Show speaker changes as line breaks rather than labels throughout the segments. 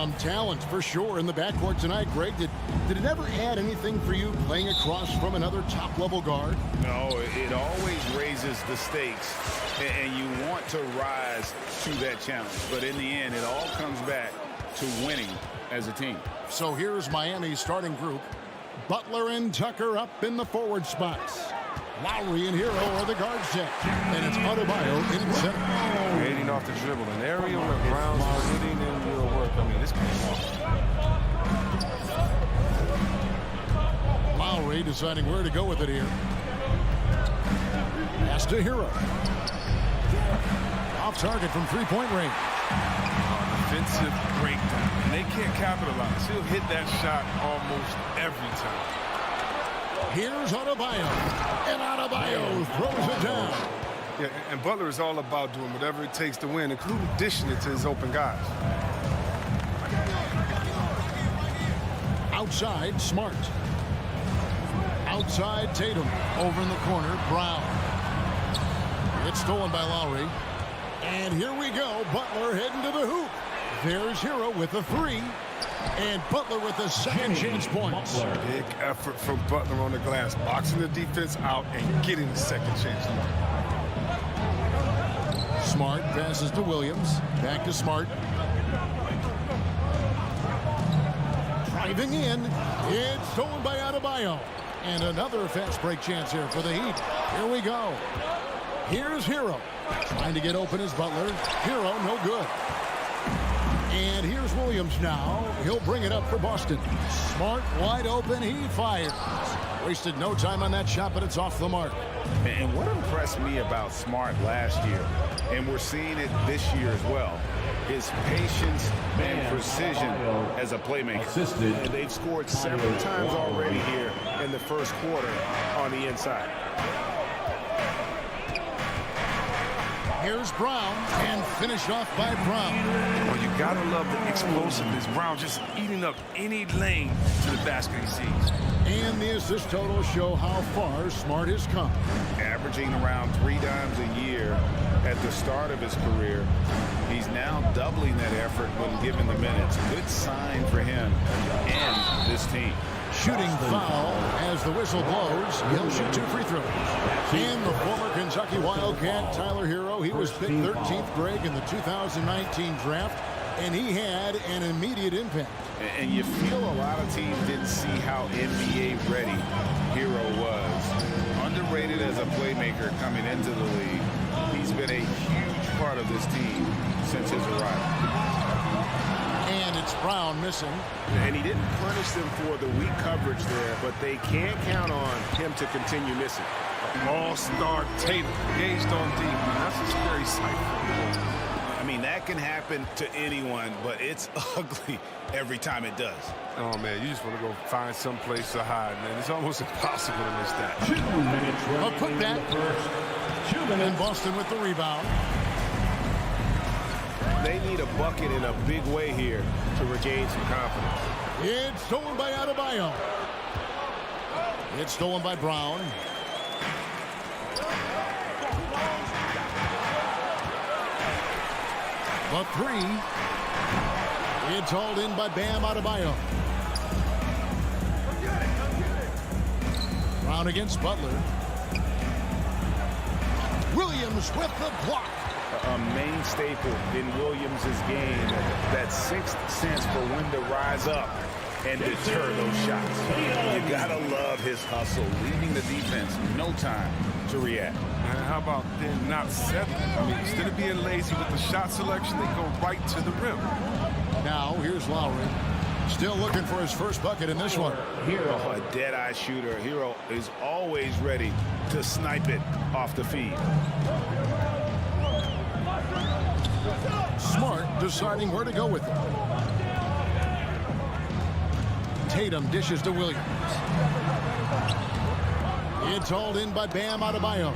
Some talent for sure in the backcourt tonight, Greg. Did it ever add anything for you playing across from another top-level guard?
No, it always raises the stakes, and you want to rise to that challenge. But in the end, it all comes back to winning as a team.
So here's Miami's starting group. Butler and Tucker up in the forward spots. Lowry and Hero are the guard set. And it's Adebayo in center.
Creating off the dribble. An area where Brown's hitting and will work. I mean, this can walk.
Lowry deciding where to go with it here. Pass to Hero. Off target from three-point range.
Defensive breakdown. And they can't capitalize. He'll hit that shot almost every time.
Here's Adebayo. And Adebayo throws it down.
Yeah, and Butler is all about doing whatever it takes to win, including dishing it to his open guys.
Outside, Smart. Outside, Tatum. Over in the corner, Brown. It's stolen by Lowry. And here we go. Butler heading to the hoop. There's Hero with a three. And Butler with a second chance points.
Big effort from Butler on the glass, boxing the defense out and getting the second chance.
Smart passes to Williams. Back to Smart. Driving in. It's stolen by Adebayo. And another fast break chance here for the Heat. Here we go. Here's Hero. Trying to get open is Butler. Hero, no good. And here's Williams now. He'll bring it up for Boston. Smart, wide open. He fires. Wasted no time on that shot, but it's off the mark.
And what impressed me about Smart last year, and we're seeing it this year as well, is patience and precision as a playmaker. And they've scored several times already here in the first quarter on the inside.
Here's Brown, and finished off by Brown.
Well, you gotta love the explosiveness. Brown just eating up any lane to the basket he sees.
And the assist totals show how far Smart has come.
Averaging around 3 dimes a year at the start of his career. He's now doubling that effort when given the minutes. Good sign for him and this team.
Shooting foul as the whistle blows. He'll shoot 2 free throws. And the former Kentucky Wildcat, Tyler Hero, he was picked 13th, Greg, in the 2019 draft, and he had an immediate impact.
And you feel a lot of teams didn't see how NBA ready Hero was. Underrated as a playmaker coming into the league. He's been a huge part of this team since his arrival.
And it's Brown missing.
And he didn't punish them for the weak coverage there, but they can't count on him to continue missing.
All-star Tatum engaged on deep. That's a scary sight.
I mean, that can happen to anyone, but it's ugly every time it does.
Oh, man, you just want to go find some place to hide, man. It's almost impossible to miss that.
A putback. And Boston with the rebound.
They need a bucket in a big way here to regain some confidence.
It's stolen by Adebayo. It's stolen by Brown. The three. It's hauled in by Bam Adebayo. Brown against Butler. Williams with the block.
A main staple in Williams' game, that sixth sense for when to rise up and deter those shots. You gotta love his hustle, leaving the defense no time to react.
And how about then not settling? I mean, instead of being lazy with the shot selection, they go right to the rim.
Now, here's Lowry. Still looking for his first bucket in this one.
Oh, a dead-eye shooter. Hero is always ready to snipe it off the feed.
Smart deciding where to go with it. Tatum dishes to Williams. It's hauled in by Bam Adebayo.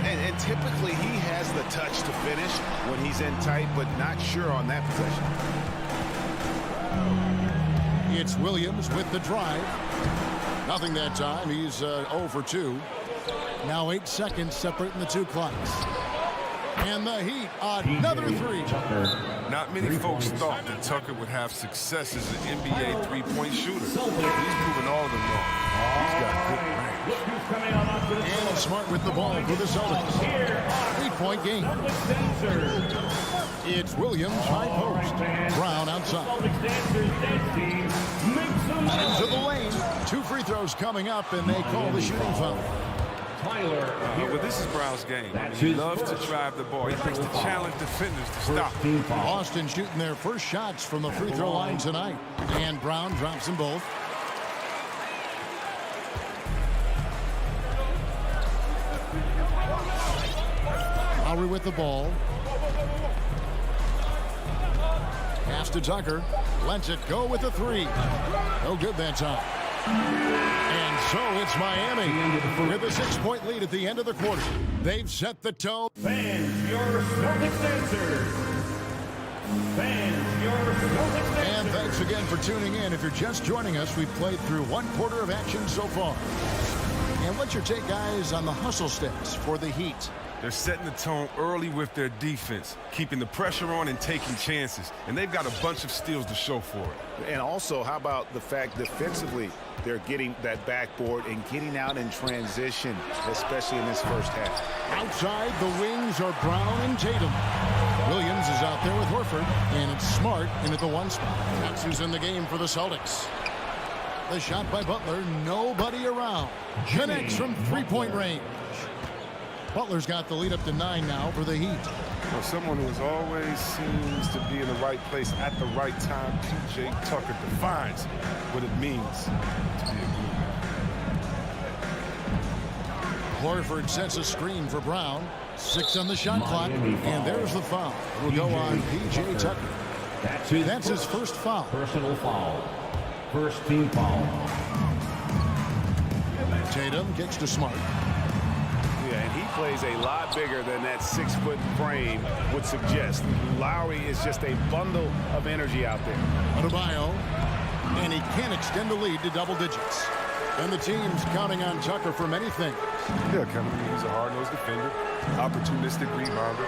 And typically he has the touch to finish when he's in tight, but not sure on that possession.
It's Williams with the drive. Nothing that time. He's 0 for 2. Now 8 seconds separating the two clocks. And the Heat, another three.
Not many folks thought that Tucker would have success as an NBA three-point shooter. He's proven all of them wrong. He's got good range.
And Smart with the ball for the Celtics. 3-point game. It's Williams, high post. Brown outside. Into the lane. 2 free throws coming up, and they call the shooting foul.
Well, this is Brown's game. He loves to drive the ball. He likes to challenge defenders to stop.
Boston shooting their first shots from the free throw line tonight. And Brown drops them both. Lowry with the ball. Pass to Tucker. Lets it go with the 3. No good that time. And so it's Miami with a 6-point lead at the end of the quarter. They've set the tone.
Fans, your Celtics answer. Fans, your Celtics answer.
And thanks again for tuning in. If you're just joining us, we've played through 1 quarter of action so far. And what's your take, guys, on the hustle steps for the Heat?
They're setting the tone early with their defense, keeping the pressure on and taking chances. And they've got a bunch of steals to show for it.
And also, how about the fact defensively they're getting that backboard and getting out in transition, especially in this first half.
Outside, the wings are Brown and Tatum. Williams is out there with Horford, and it's Smart in at the 1 spot. That's who's in the game for the Celtics. The shot by Butler, nobody around. Connects from 3-point range. Butler's got the lead up to 9 now for the Heat.
Well, someone who always seems to be in the right place at the right time, P.J. Tucker defines what it means to be a guru.
Horford sets a screen for Brown. 6 on the shot clock, and there's the foul. It'll go on P.J. Tucker. That's his first foul.
Personal foul. First team foul.
Tatum kicks to Smart.
Yeah, and he plays a lot bigger than that 6-foot frame would suggest. Lowry is just a bundle of energy out there.
Adebayo, and he can extend the lead to double digits. And the team's counting on Tucker for many things.
Yeah, Kevin, he's a hard-nosed defender, opportunistic rebounder,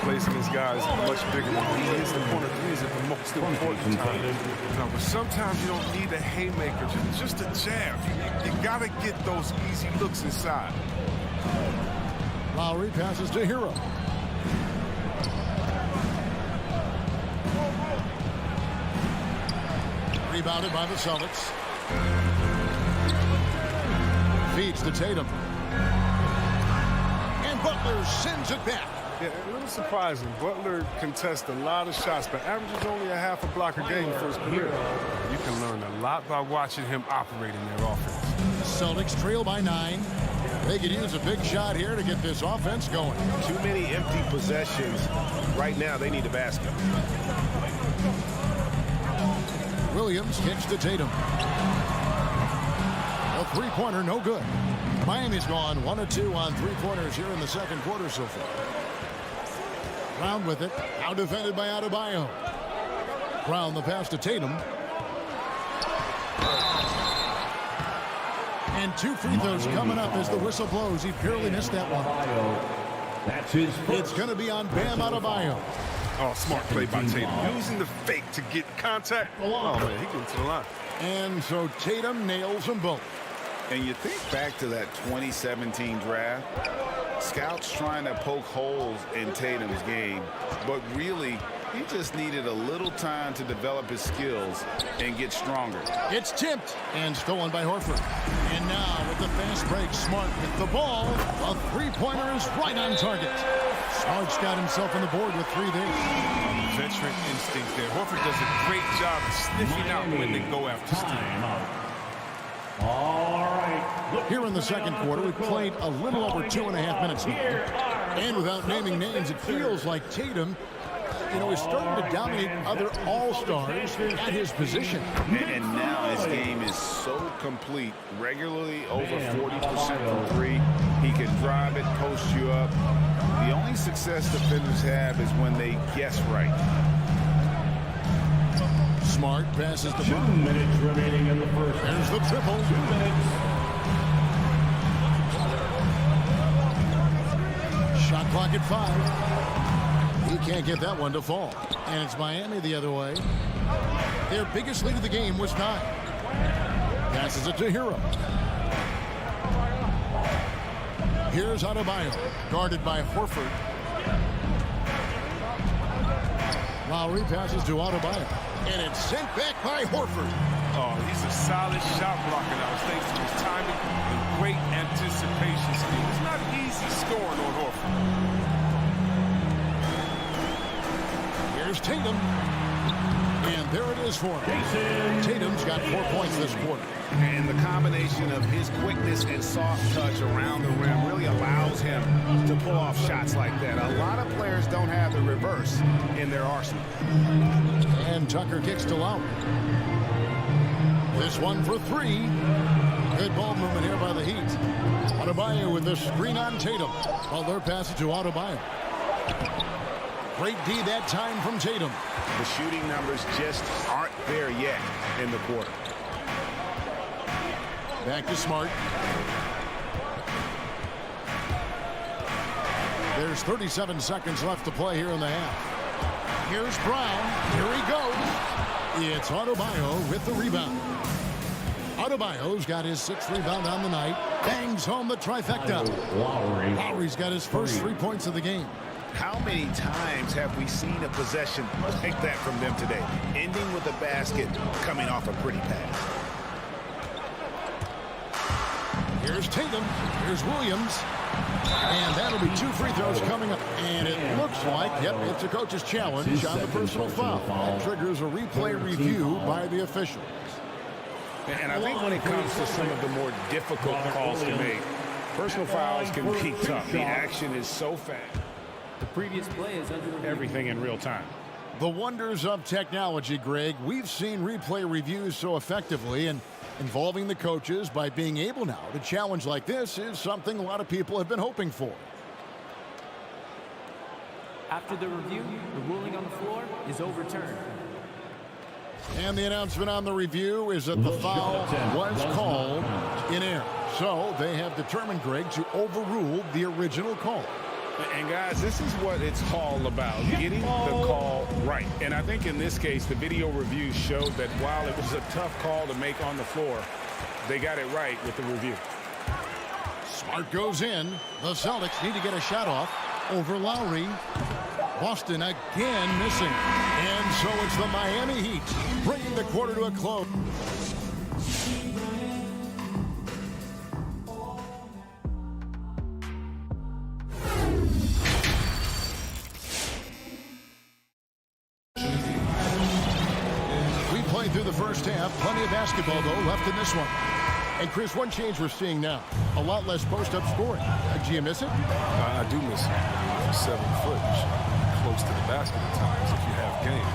plays against guys much bigger than he is. The corner threes are the most important time. But sometimes you don't need a haymaker, just a jab. You got to get those easy looks inside.
Lowry passes to Hero. Rebounded by the Celtics. Feeds to Tatum. And Butler sends it back.
Yeah, a little surprising. Butler contests a lot of shots, but averages only a half a block a game for his career. You can learn a lot by watching him operate in their offense.
Celtics trail by 9. They could use a big shot here to get this offense going.
Too many empty possessions. Right now, they need a basket.
Williams kicks to Tatum. A 3-pointer, no good. Miami's gone 1 of 2 on 3-pointers here in the second quarter so far. Brown with it. Now defended by Adebayo. Brown the pass to Tatum. And 2 free throws coming up as the whistle blows. He barely missed that one.
That's his first.
It's going to be on Bam Adebayo.
Oh, smart play by Tatum. Using the fake to get contact. Oh, man, he getting to the line.
And so Tatum nails them both.
And you think back to that 2017 draft, scouts trying to poke holes in Tatum's game, but really he just needed a little time to develop his skills and get stronger.
It's tipped and stolen by Horford. And now with the fast break, Smart with the ball. A 3-pointer is right on target. Smart's got himself on the board with 3 there.
Veteran instinct there. Horford does a great job of sniffing out when they go after Steve.
All right.
Here in the second quarter, we've played a little over 2.5 minutes now. And without naming names, it feels like Tatum, is starting to dominate other all-stars at his position.
And now his game is so complete, regularly over 40% from 3. He can drive it, post you up. The only success defenders have is when they guess right.
Smart passes the
2 minutes remaining in the first.
There's the triple.
2 minutes.
Shot clock make it 5. He can't get that one to fall. And it's Miami the other way. Their biggest lead of the game was 9. Passes it to Hero. Here's Adebayo, guarded by Horford. Lowry passes to Adebayo, and it's sent back by Horford.
Oh, he's a solid shot blocker now. Thanks to his timing and great anticipation skill. It's not easy scoring on Horford.
Here's Tatum. And there it is for him. Tatum's got 4 points this quarter.
And the combination of his quickness and soft touch around the rim really allows him to pull off shots like that. A lot of players don't have the reverse in their arsenal.
And Tucker kicks to Lowry. This one for 3. Good ball movement here by the Heat. Adebayo with the screen on Tatum. Butler passes to Adebayo. Great D that time from Tatum.
The shooting numbers just aren't there yet in the quarter.
Back to Smart. There's 37 seconds left to play here in the half. Here's Brown. Here he goes. It's Adebayo with the rebound. Adebayo's got his 6th rebound on the night. Bangs home the trifecta. Lowry's got his first 3 points of the game.
How many times have we seen a possession like that from them today? Ending with a basket, coming off a pretty pass.
Here's Tatum. Here's Williams. And that'll be 2 free throws coming up. And it looks like, yep, it's a coach's challenge on the personal foul. That triggers a replay review by the officials.
And I think when it comes to some of the more difficult calls to make, personal fouls can be tough. The action is so fast.
The previous play is under review.
Everything in real time.
The wonders of technology, Greg. We've seen replay reviews so effectively, and involving the coaches by being able now to challenge like this is something a lot of people have been hoping for.
After the review, the ruling on the floor is overturned.
And the announcement on the review is that the foul was called in error. So they have determined, Greg, to overrule the original call.
And guys, this is what it's all about, getting the call right. And I think in this case, the video review showed that while it was a tough call to make on the floor, they got it right with the review.
Smart goes in. The Celtics need to get a shot off over Lowry. Boston again missing. And so it's the Miami Heat bringing the quarter to a close. Through the first half, plenty of basketball though left in this one. And Chris, one change we're seeing now, a lot less post-up scoring. Do you miss it?
I do miss it. 7 foot, close to the basket at times if you have game.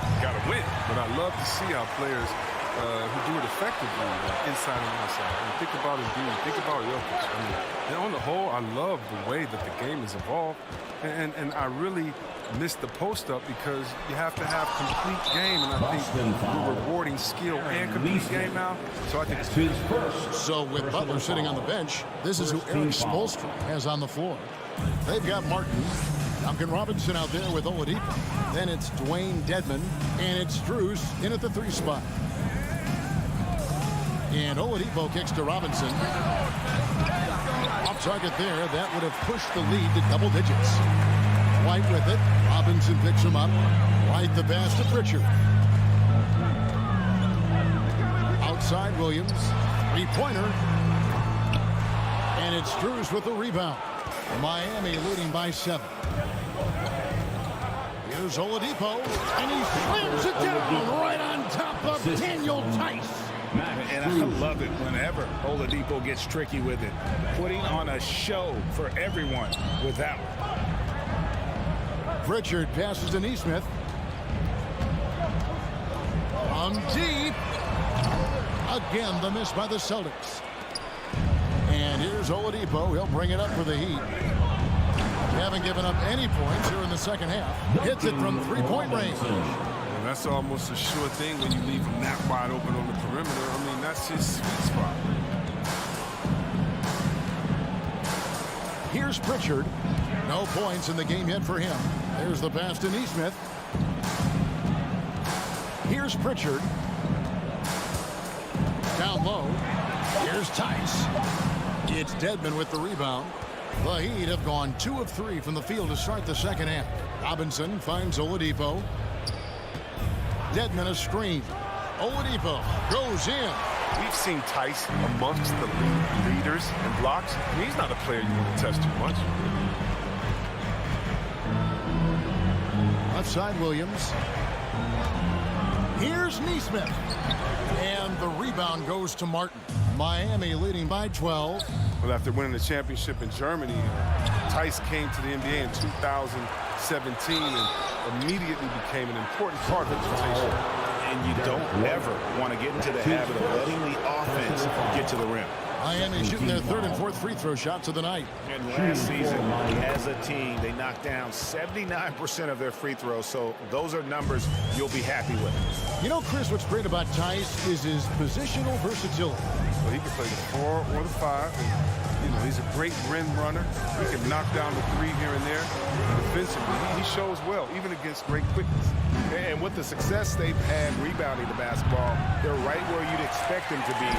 You gotta win. But I love to see how players who do it effectively, inside and outside. I mean, think about Embiid, think about Jokic. I mean, and on the whole, I love the way that the game has evolved. And I really miss the post-up because you have to have complete game, and I think we're rewarding skill and complete game now. So I think it's his first.
So with Butler sitting on the bench, this is who Eric Spoelstra has on the floor. They've got Martin, Duncan Robinson out there with Oladipo. Then it's Dwayne Dedmon, and it's Strus in at the 3 spot. And Oladipo kicks to Robinson. Off target there, that would have pushed the lead to double digits. White with it. Robinson picks him up. White the pass to Pritchard. Outside Williams. 3-pointer. And it's Strus with the rebound. Miami leading by 7. Here's Oladipo. And he slams it down right on top of Daniel Tice.
And I love it whenever Oladipo gets tricky with it. Putting on a show for everyone with that one.
Pritchard passes to Neesmith. From deep. Again, the miss by the Celtics. And here's Oladipo. He'll bring it up for the Heat. Haven't given up any points here in the second half. Hits it from 3-point range.
And that's almost a sure thing when you leave him that wide open on the perimeter. I mean, that's his sweet spot.
Here's Pritchard. No points in the game yet for him. There's the pass to Neesmith. Here's Pritchard. Down low. Here's Tice. It's Dedmon with the rebound. The Heat have gone 2 of 3 from the field to start the second half. Robinson finds Oladipo. Dedmon a screen. Oladipo goes in.
We've seen Tice amongst the leaders and blocks. I mean, he's not a player you want to test too much.
Left side, Williams. Here's Neesmith. And the rebound goes to Martin. Miami leading by 12.
Well, after winning the championship in Germany, Tice came to the NBA in 2017 and immediately became an important part of the rotation.
And you don't ever want to get into the habit of letting the offense get to the rim.
Miami shooting their 3rd and 4th free throw shots of the night.
And last season, as a team, they knocked down 79% of their free throws, so those are numbers you'll be happy with.
You know, Chris, what's great about Tice is his positional versatility.
Well, he can play the 4 or the 5. And, you know, he's a great rim runner. He can knock down the 3 here and there. Defensively, he shows well, even against great quickness.
And with the success they've had rebounding the basketball, they're right where you'd expect them to be,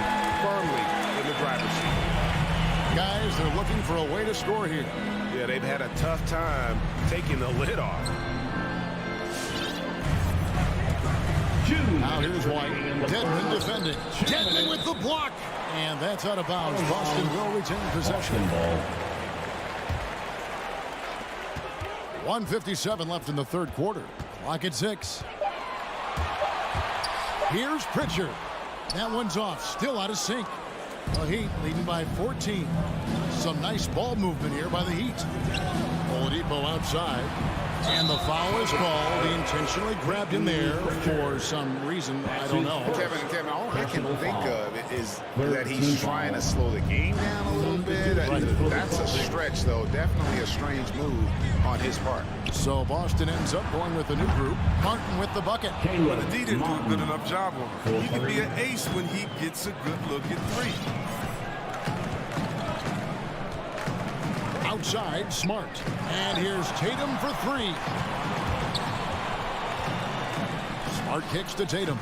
firmly in the driver's seat.
Guys, they're looking for a way to score here.
Yeah, they've had a tough time taking the lid off.
Now here's White. Dedmon defending. Dedmon with the block. And that's out of bounds. Boston will retain possession. 1:57 left in the 3rd quarter. Clock at 6. Here's Pritchard. That one's off. Still out of sync. The Heat leading by 14. Some nice ball movement here by the Heat. Oladipo outside. And the foul is called. He intentionally grabbed him there for some reason. I don't know.
Kevin, all I can think of is that he's trying to slow the game down a little bit. That's a stretch, though. Definitely a strange move on his part.
So Boston ends up going with a new group. Martin with the bucket.
But the D didn't do a good enough job on him. He can be an ace when he gets a good look at 3.
Outside, Smart. And here's Tatum for 3. Smart kicks to Tatum.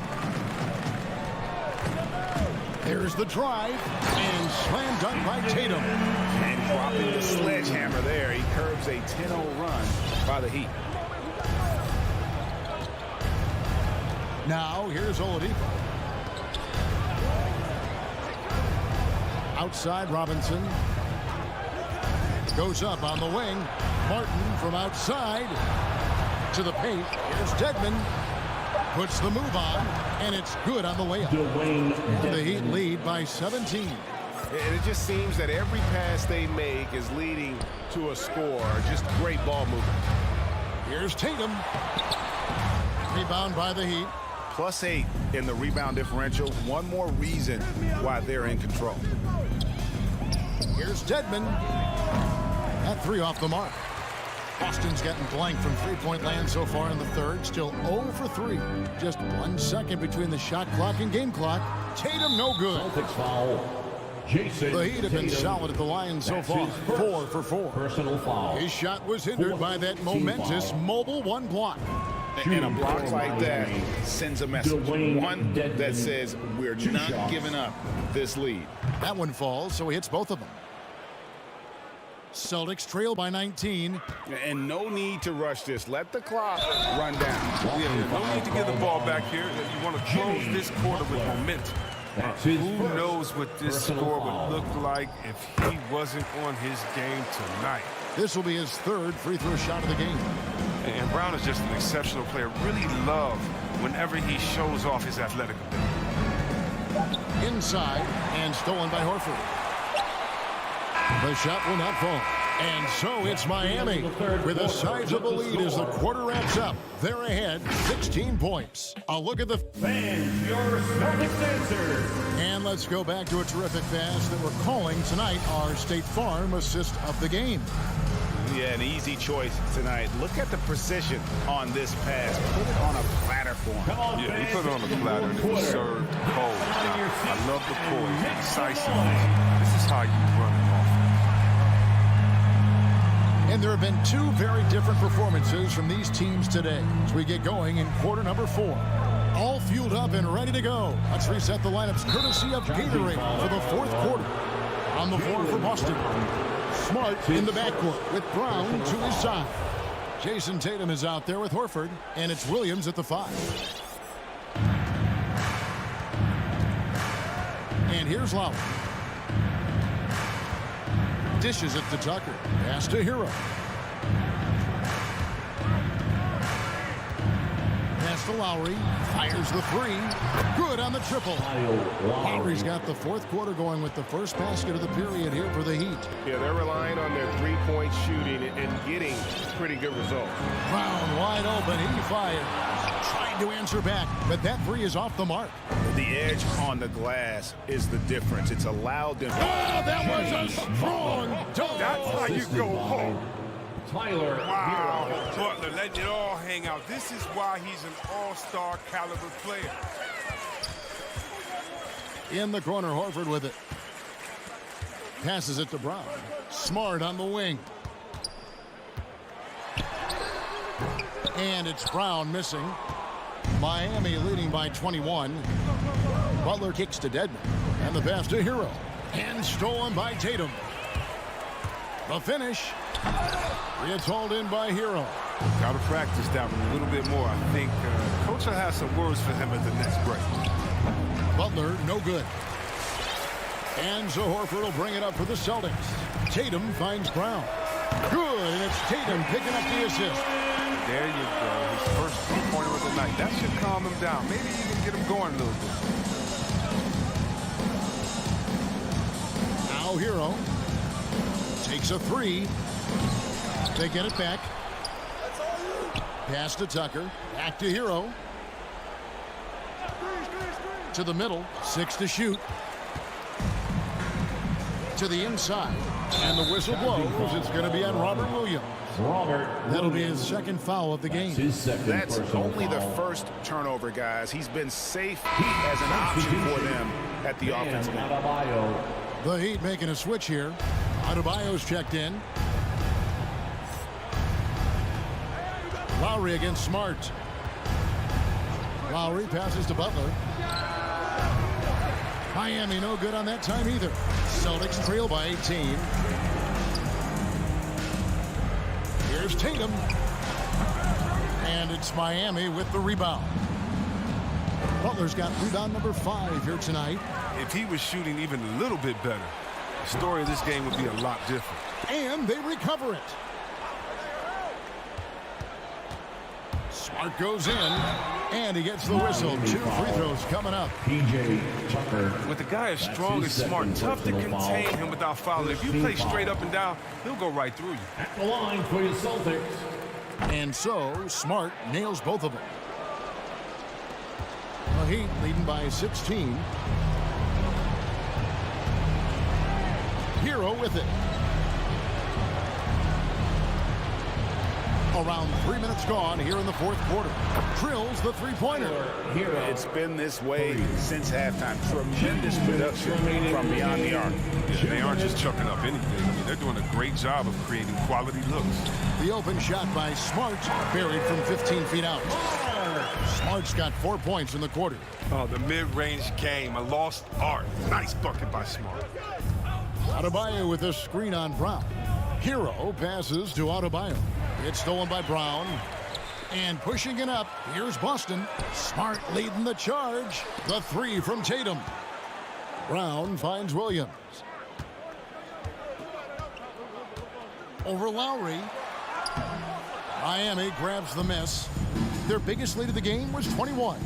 There's the drive. And slam dunk by Tatum.
And dropping the sledgehammer there, he curbs a 10-0 run by the Heat.
Now, here's Oladipo. Outside, Robinson. Goes up on the wing. Martin from outside to the paint. Here's Dedmon. Puts the move on, and it's good on the way up. The Heat lead by 17.
And it just seems that every pass they make is leading to a score. Just great ball movement.
Here's Tatum. Rebound by the Heat.
+8 in the rebound differential. One more reason why they're in control.
Here's Dedmon. That 3 off the mark. Boston's getting blank from three-point land so far in the 3rd. Still 0 for 3. Just 1 second between the shot clock and game clock. Tatum no good. The Heat have been solid at the line so far. 4 for 4.
Personal foul.
His shot was hindered by that momentous mobile 1 block.
And a block like that sends a message. One that says we're not giving up this lead.
That one falls, so he hits both of them. Celtics trail by 19.
And no need to rush this. Let the clock run down.
Yeah, no need to get the ball back here. You want to close this quarter with momentum. Who knows what this score would look like if he wasn't on his game tonight.
This will be his 3rd free throw shot of the game.
And Brown is just an exceptional player. Really love whenever he shows off his athletic ability.
Inside and stolen by Horford. The shot will not fall. And so it's Miami with a sizable lead as the quarter wraps up. They're ahead 16 points. A look at the
Fans, your Celtics answer.
And let's go back to a terrific pass that we're calling tonight our State Farm assist of the game.
Yeah, an easy choice tonight. Look at the precision on this pass. Put it on a platter for him.
Yeah, he put it on a platter and it was served cold. I love the poise, the decisiveness. This is how you run an offense.
there have been two very different performances from these teams today as we get going in quarter number 4. All fueled up and ready to go. Let's reset the lineups courtesy of Gatorade for the 4th quarter. On the floor for Boston, Smart in the backcourt with Brown to his side. Jason Tatum is out there with Horford, and it's Williams at the 5. And here's Lowry. Dishes it to Tucker. Pass to Hero. Pass to Lowry. Fires the 3. Good on the triple. Lowry's got the 4th quarter going with the first basket of the period here for the Heat.
Yeah, they're relying on their three-point shooting and getting pretty good results.
Brown wide open. He fired. Trying to answer back, but that 3 is off the mark.
The edge on the glass is the difference. It's allowed them.
Oh, that was a strong dunk.
That's how you go home.
Tyler
Wow, Butler letting it all hang out. This is why he's an all-star caliber player.
In the corner, Horford with it. Passes it to Brown. Smart on the wing. And it's Brown missing. Miami leading by 21. Butler kicks to Dedmon. And the pass to Hero. And stolen by Tatum. The finish. It's hauled in by Hero.
Got to practice that one a little bit more. I think Coach will have some words for him at the next break.
Butler, no good. And so Horford will bring it up for the Celtics. Tatum finds Brown. Good, and it's Tatum picking up the assist.
There you go. His first three-pointer of the night. That should calm him down. Maybe even get him going a little bit.
Now Hero takes a 3. They get it back. Pass to Tucker. Back to Hero. To the middle. 6 to shoot. To the inside. And the whistle blows. It's going to be on Robert Williams. That'll be his second foul of the game.
That's only the first turnover, guys. He's been safe as an option for them at the offensive end.
The Heat making a switch here. Adebayo's checked in. Lowry against Smart. Lowry passes to Butler. Miami no good on that time either. Celtics trail by 18. Here's Tatum. And it's Miami with the rebound. Butler's got rebound number 5 here tonight.
If he was shooting even a little bit better, the story of this game would be a lot different.
And they recover it. Smart goes in, and he gets the whistle. 2 free throws coming up.
PJ Tucker.
With a guy as strong as Smart, tough to contain him without fouling. If you play straight up and down, he'll go right through you.
At the line for your Celtics.
And so, Smart nails both of them. The Heat leading by 16. Hero with it. Around 3 minutes gone here in the 4th quarter. Drills the 3-pointer.
It's been this way since halftime. Tremendous production from beyond the arc.
They aren't just chucking up anything. I mean, they're doing a great job of creating quality looks.
The open shot by Smart, buried from 15 feet out. Smart's got 4 points in the quarter.
Oh, the mid-range game, a lost art. Nice bucket by Smart.
Adebayo with a screen on Brown. Hero passes to Adebayo. It's stolen by Brown. And pushing it up, here's Boston. Smart leading the charge. The 3 from Tatum. Brown finds Williams. Over Lowry. Miami grabs the miss. Their biggest lead of the game was 21.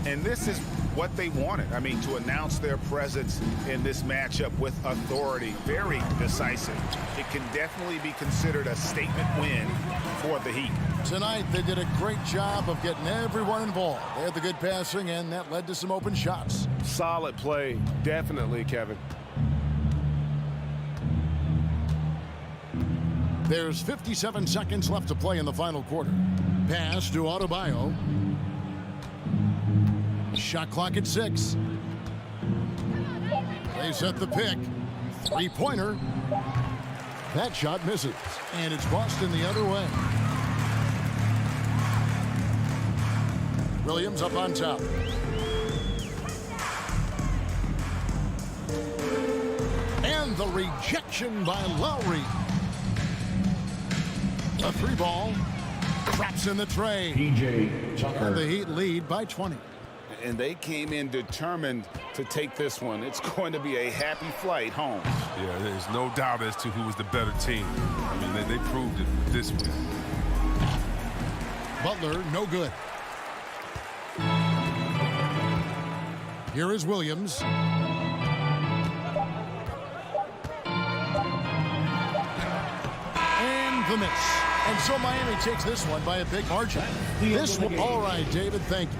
And this is what they wanted. I mean, to announce their presence in this matchup with authority. Very decisive. It can definitely be considered a statement win for the Heat.
Tonight, they did a great job of getting everyone involved. They had the good passing, and that led to some open shots.
Solid play, definitely, Kevin.
There's 57 seconds left to play in the final quarter. Pass to Adebayo. Shot clock at 6. They set the pick. 3-pointer. That shot misses, and it's Boston the other way. Williams up on top. And the rejection by Lowry. A 3-ball. Traps in the tray.
PJ Tucker.
And the Heat lead by 20.
And they came in determined to take this one. It's going to be a happy flight home.
Yeah, there's no doubt as to who was the better team. I mean, they proved it this week.
Butler, no good. Here is Williams. And the miss. And so Miami takes this one by a big margin. This one, all right, David, thank you.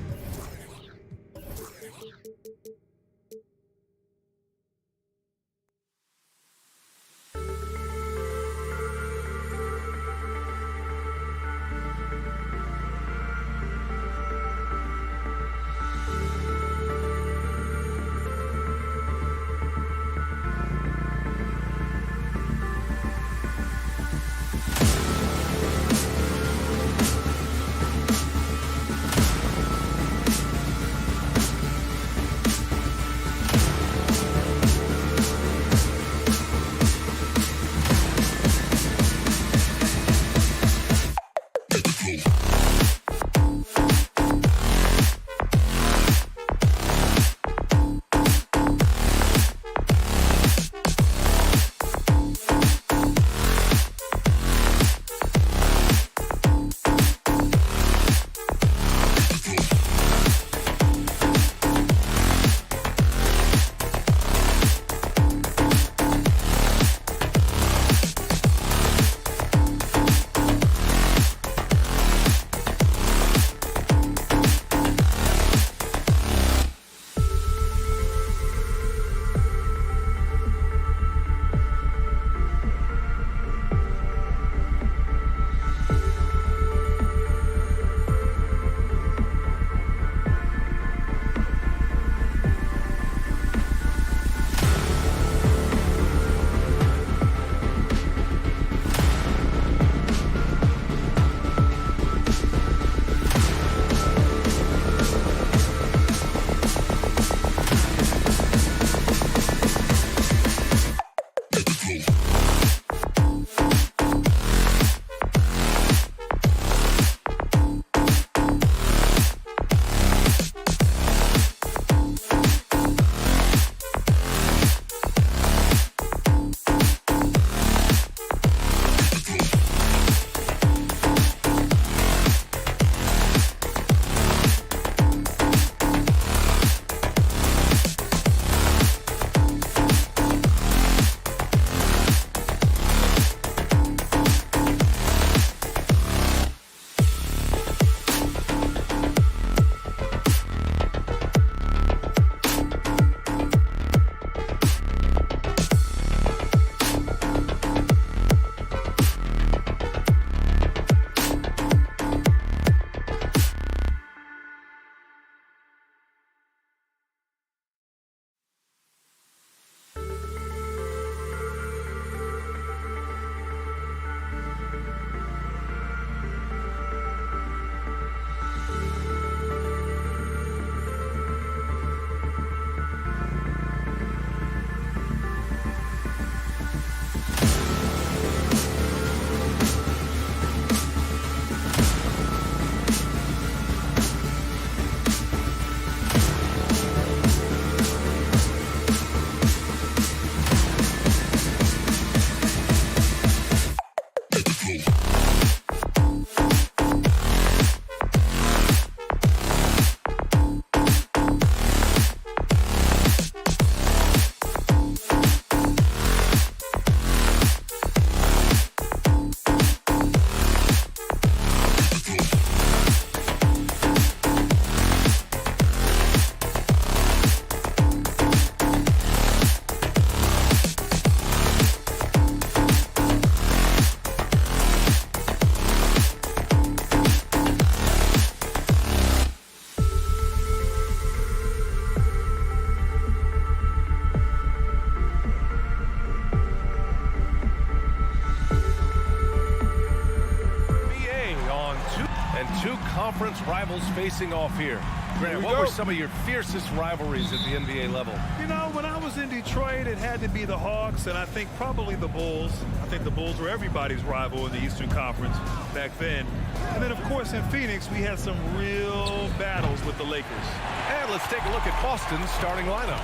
conference rivals facing off here. Grant, what were some of your fiercest rivalries at the NBA level?
You know, when I was in Detroit, it had to be the Hawks, and I think probably the Bulls. I think the Bulls were everybody's rival in the Eastern Conference back then. And then, of course, in Phoenix, we had some real battles with the Lakers.
And let's take a look at Boston's starting lineup.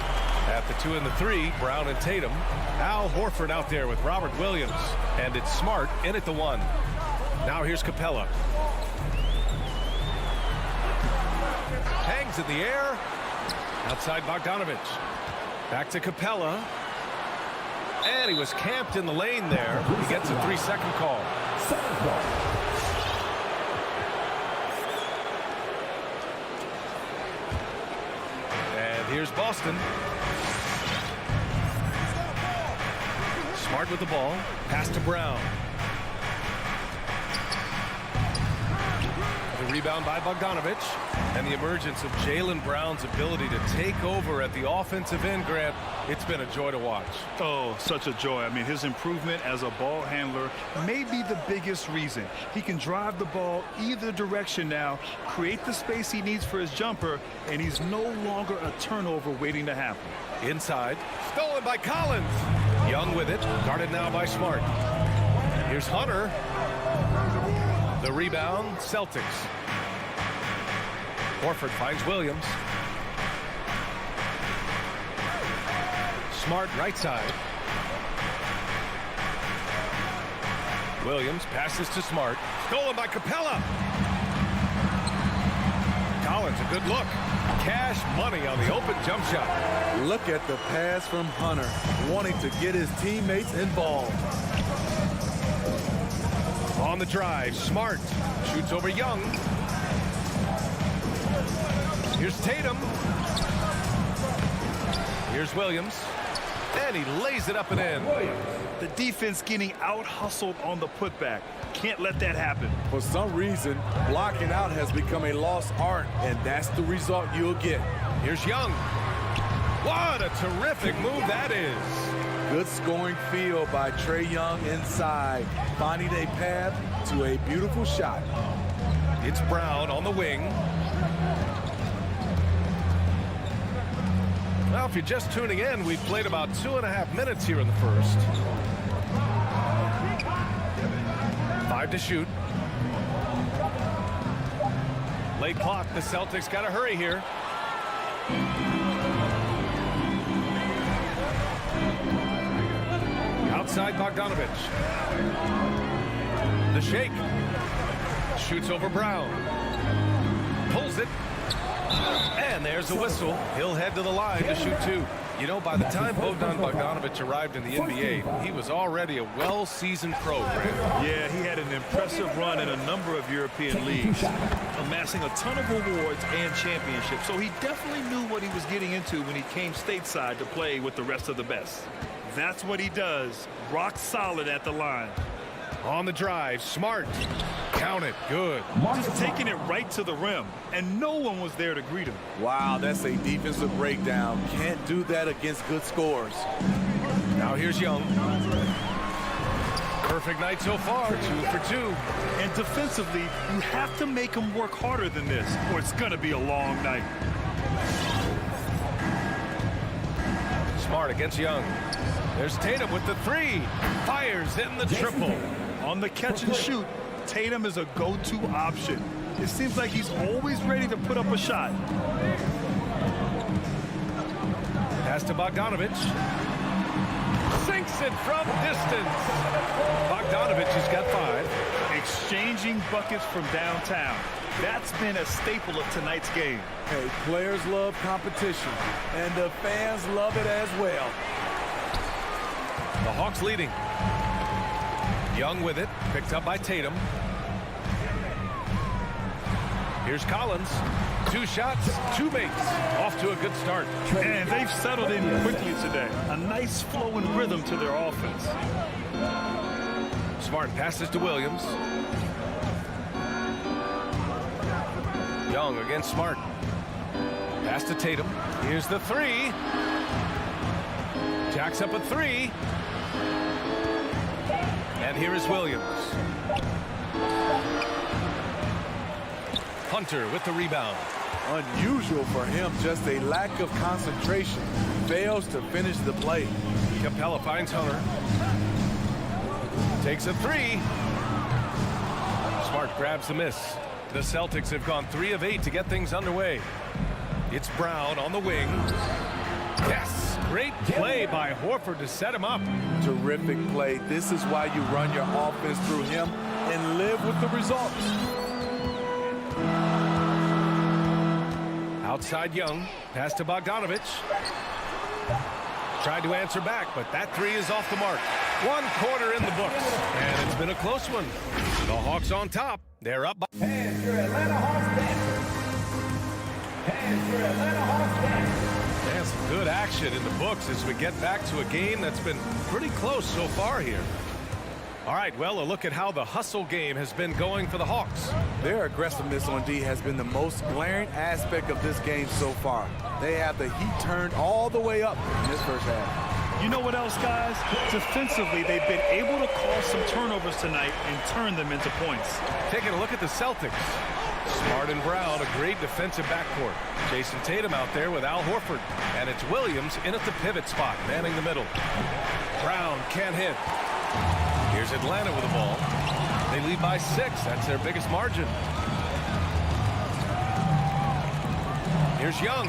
At the 2 and the 3, Brown and Tatum. Al Horford out there with Robert Williams. And it's Smart in at the 1. Now here's Capella. Hangs in the air. Outside Bogdanovich. Back to Capella. And he was camped in the lane there. He gets a 3-second call. And here's Boston. Smart with the ball. Pass to Brown. The rebound by Bogdanovich. And the emergence of Jaylen Brown's ability to take over at the offensive end, Grant, it's been a joy to watch.
Oh, such a joy. I mean, his improvement as a ball handler may be the biggest reason. He can drive the ball either direction now, create the space he needs for his jumper, and he's no longer a turnover waiting to happen.
Inside. Stolen by Collins. Young with it. Guarded now by Smart. Here's Hunter. The rebound, Celtics. Horford finds Williams. Smart right side. Williams passes to Smart. Stolen by Capella. Collins, a good look. Cash money on the open jump shot.
Look at the pass from Hunter, wanting to get his teammates involved.
On the drive, Smart shoots over Young. Here's Tatum. Here's Williams. And he lays it up and in.
The defense getting out-hustled on the putback. Can't let that happen.
For some reason, blocking out has become a lost art, and that's the result you'll get.
Here's Young. What a terrific move that is.
Good scoring field by Trae Young inside, finding a path to a beautiful shot.
It's Brown on the wing. Well, if you're just tuning in, we've played about 2.5 minutes here in the first. 5 to shoot. Late clock. The Celtics got to hurry here. Outside Bogdanovich. The shake. Shoots over Brown. Pulls it. And there's a whistle. He'll head to the line to shoot 2. You know, by the time Bogdan Bogdanovich arrived in the NBA, he was already a well-seasoned pro, Grant.
Yeah, he had an impressive run in a number of European leagues, amassing a ton of awards and championships. So he definitely knew what he was getting into when he came stateside to play with the rest of the best. That's what he does. Rock solid at the line.
On the drive, Smart. Count it. Good.
Just taking it right to the rim, and no one was there to greet him.
Wow, that's a defensive breakdown. Can't do that against good scores.
Now here's Young. Perfect night so far, 2 for 2.
And defensively, you have to make him work harder than this, or it's going to be a long night.
Smart against Young. There's Tatum with the 3. Fires in the triple.
On the catch and shoot, Tatum is a go-to option. It seems like he's always ready to put up a shot.
Pass to Bogdanovich. Sinks it from distance. Bogdanovich has got 5.
Exchanging buckets from downtown. That's been a staple of tonight's game.
Hey, players love competition, and the fans love it as well.
The Hawks leading. Young with it, picked up by Tatum. Here's Collins. 2 shots, 2 makes. Off to a good start.
And they've settled in quickly today. A nice flow and rhythm to their offense.
Smart passes to Williams. Young against Smart. Pass to Tatum. Here's the 3. Jacks up a 3. And here is Williams. Hunter with the rebound.
Unusual for him, just a lack of concentration. Fails to finish the play.
Capella finds Hunter. Takes a three. Smart grabs the miss. The Celtics have gone 3 of 8 to get things underway. It's Brown on the wing. Yes! Great play by Horford to set him up.
Terrific play. This is why you run your offense through him and live with the results.
Outside Young. Pass to Bogdanovich. Tried to answer back, but that three is off the mark. 1 quarter in the books, and it's been a close one. The Hawks on top. They're up by...
And your Atlanta Hawks Panther. And your Atlanta Hawks Panther.
And some good action in the books as we get back to a game that's been pretty close so far here. All right, well, a look at how the hustle game has been going for the Hawks.
Their aggressiveness on D has been the most glaring aspect of this game so far. They have the heat turned all the way up in this first half.
You know what else, guys? Defensively, they've been able to cause some turnovers tonight and turn them into points.
Taking a look at the Celtics. Smart and Brown, a great defensive backcourt. Jason Tatum out there with Al Horford. And it's Williams in at the pivot spot, manning the middle. Brown can't hit. Here's Atlanta with the ball. They lead by 6. That's their biggest margin. Here's Young.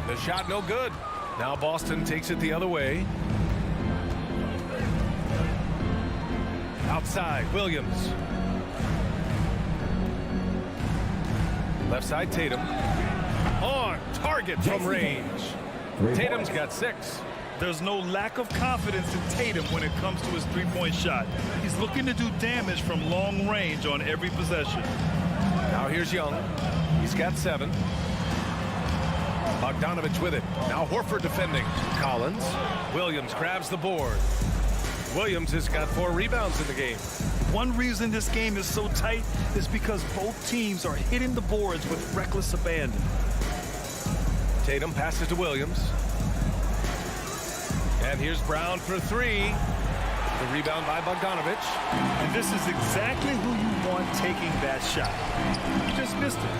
The shot no good. Now Boston takes it the other way. Outside, Williams. Left side, Tatum. On target from range. Tatum's got 6.
There's no lack of confidence in Tatum when it comes to his three-point shot. He's looking to do damage from long range on every possession.
Now here's Young. He's got 7. Bogdanovich with it. Now Horford defending. Collins. Williams grabs the board. Williams has got 4 rebounds in the game.
One reason this game is so tight is because both teams are hitting the boards with reckless abandon.
Tatum passes to Williams. And here's Brown for 3. The rebound by Bogdanovich.
And this is exactly who you want taking that shot. You just missed it.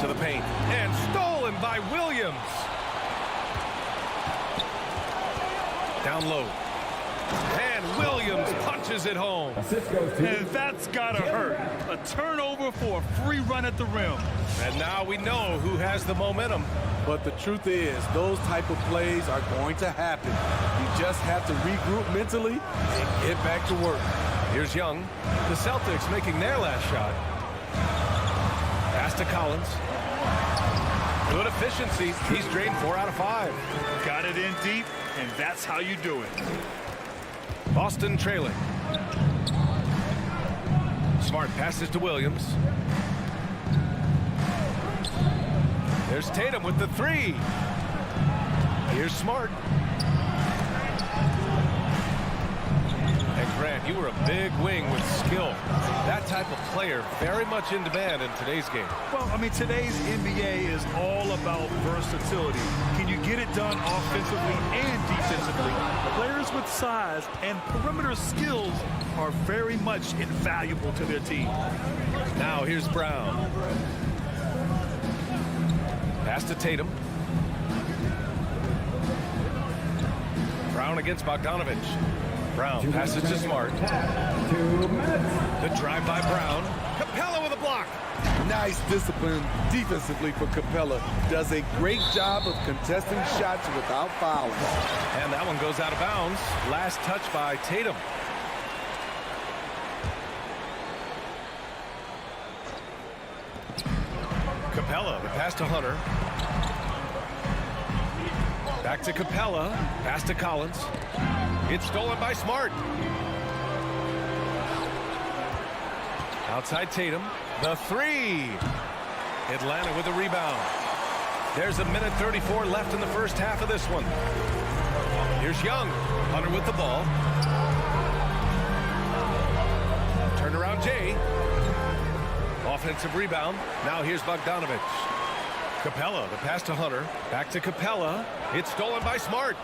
To the paint. And stolen by Williams. Down low. And Williams punches it home.
And that's gotta hurt. A turnover for a free run at the rim.
And now we know who has the momentum.
But the truth is, those type of plays are going to happen. You just have to regroup mentally and get back to work.
Here's Young. The Celtics making their last shot. Pass to Collins. Good efficiency. He's drained 4 out of 5.
Got it in deep, and that's how you do it.
Boston trailing. Smart passes to Williams. There's Tatum with the 3. Here's Smart. And Grant, you were a big wing with skill. That type of player very much in demand in today's game.
Well, I mean, today's NBA is all about versatility. Can you get it done offensively and defensively? Players with size and perimeter skills are very much invaluable to their team.
Now here's Brown. Pass to Tatum. Brown against Bogdanovich. Brown passes to Smart.
2 minutes.
The drive by Brown. Capella with a block.
Nice discipline defensively for Capella. Does a great job of contesting shots without fouling.
And that one goes out of bounds. Last touch by Tatum. Capella, the pass to Hunter. Back to Capella. Pass to Collins. It's stolen by Smart. Outside Tatum. The 3. Atlanta with a rebound. There's 1:34 left in the first half of this one. Here's Young. Hunter with the ball. Turnaround Jay. Offensive rebound. Now here's Bogdanovich. Capella, the pass to Hunter. Back to Capella. It's stolen by Smart.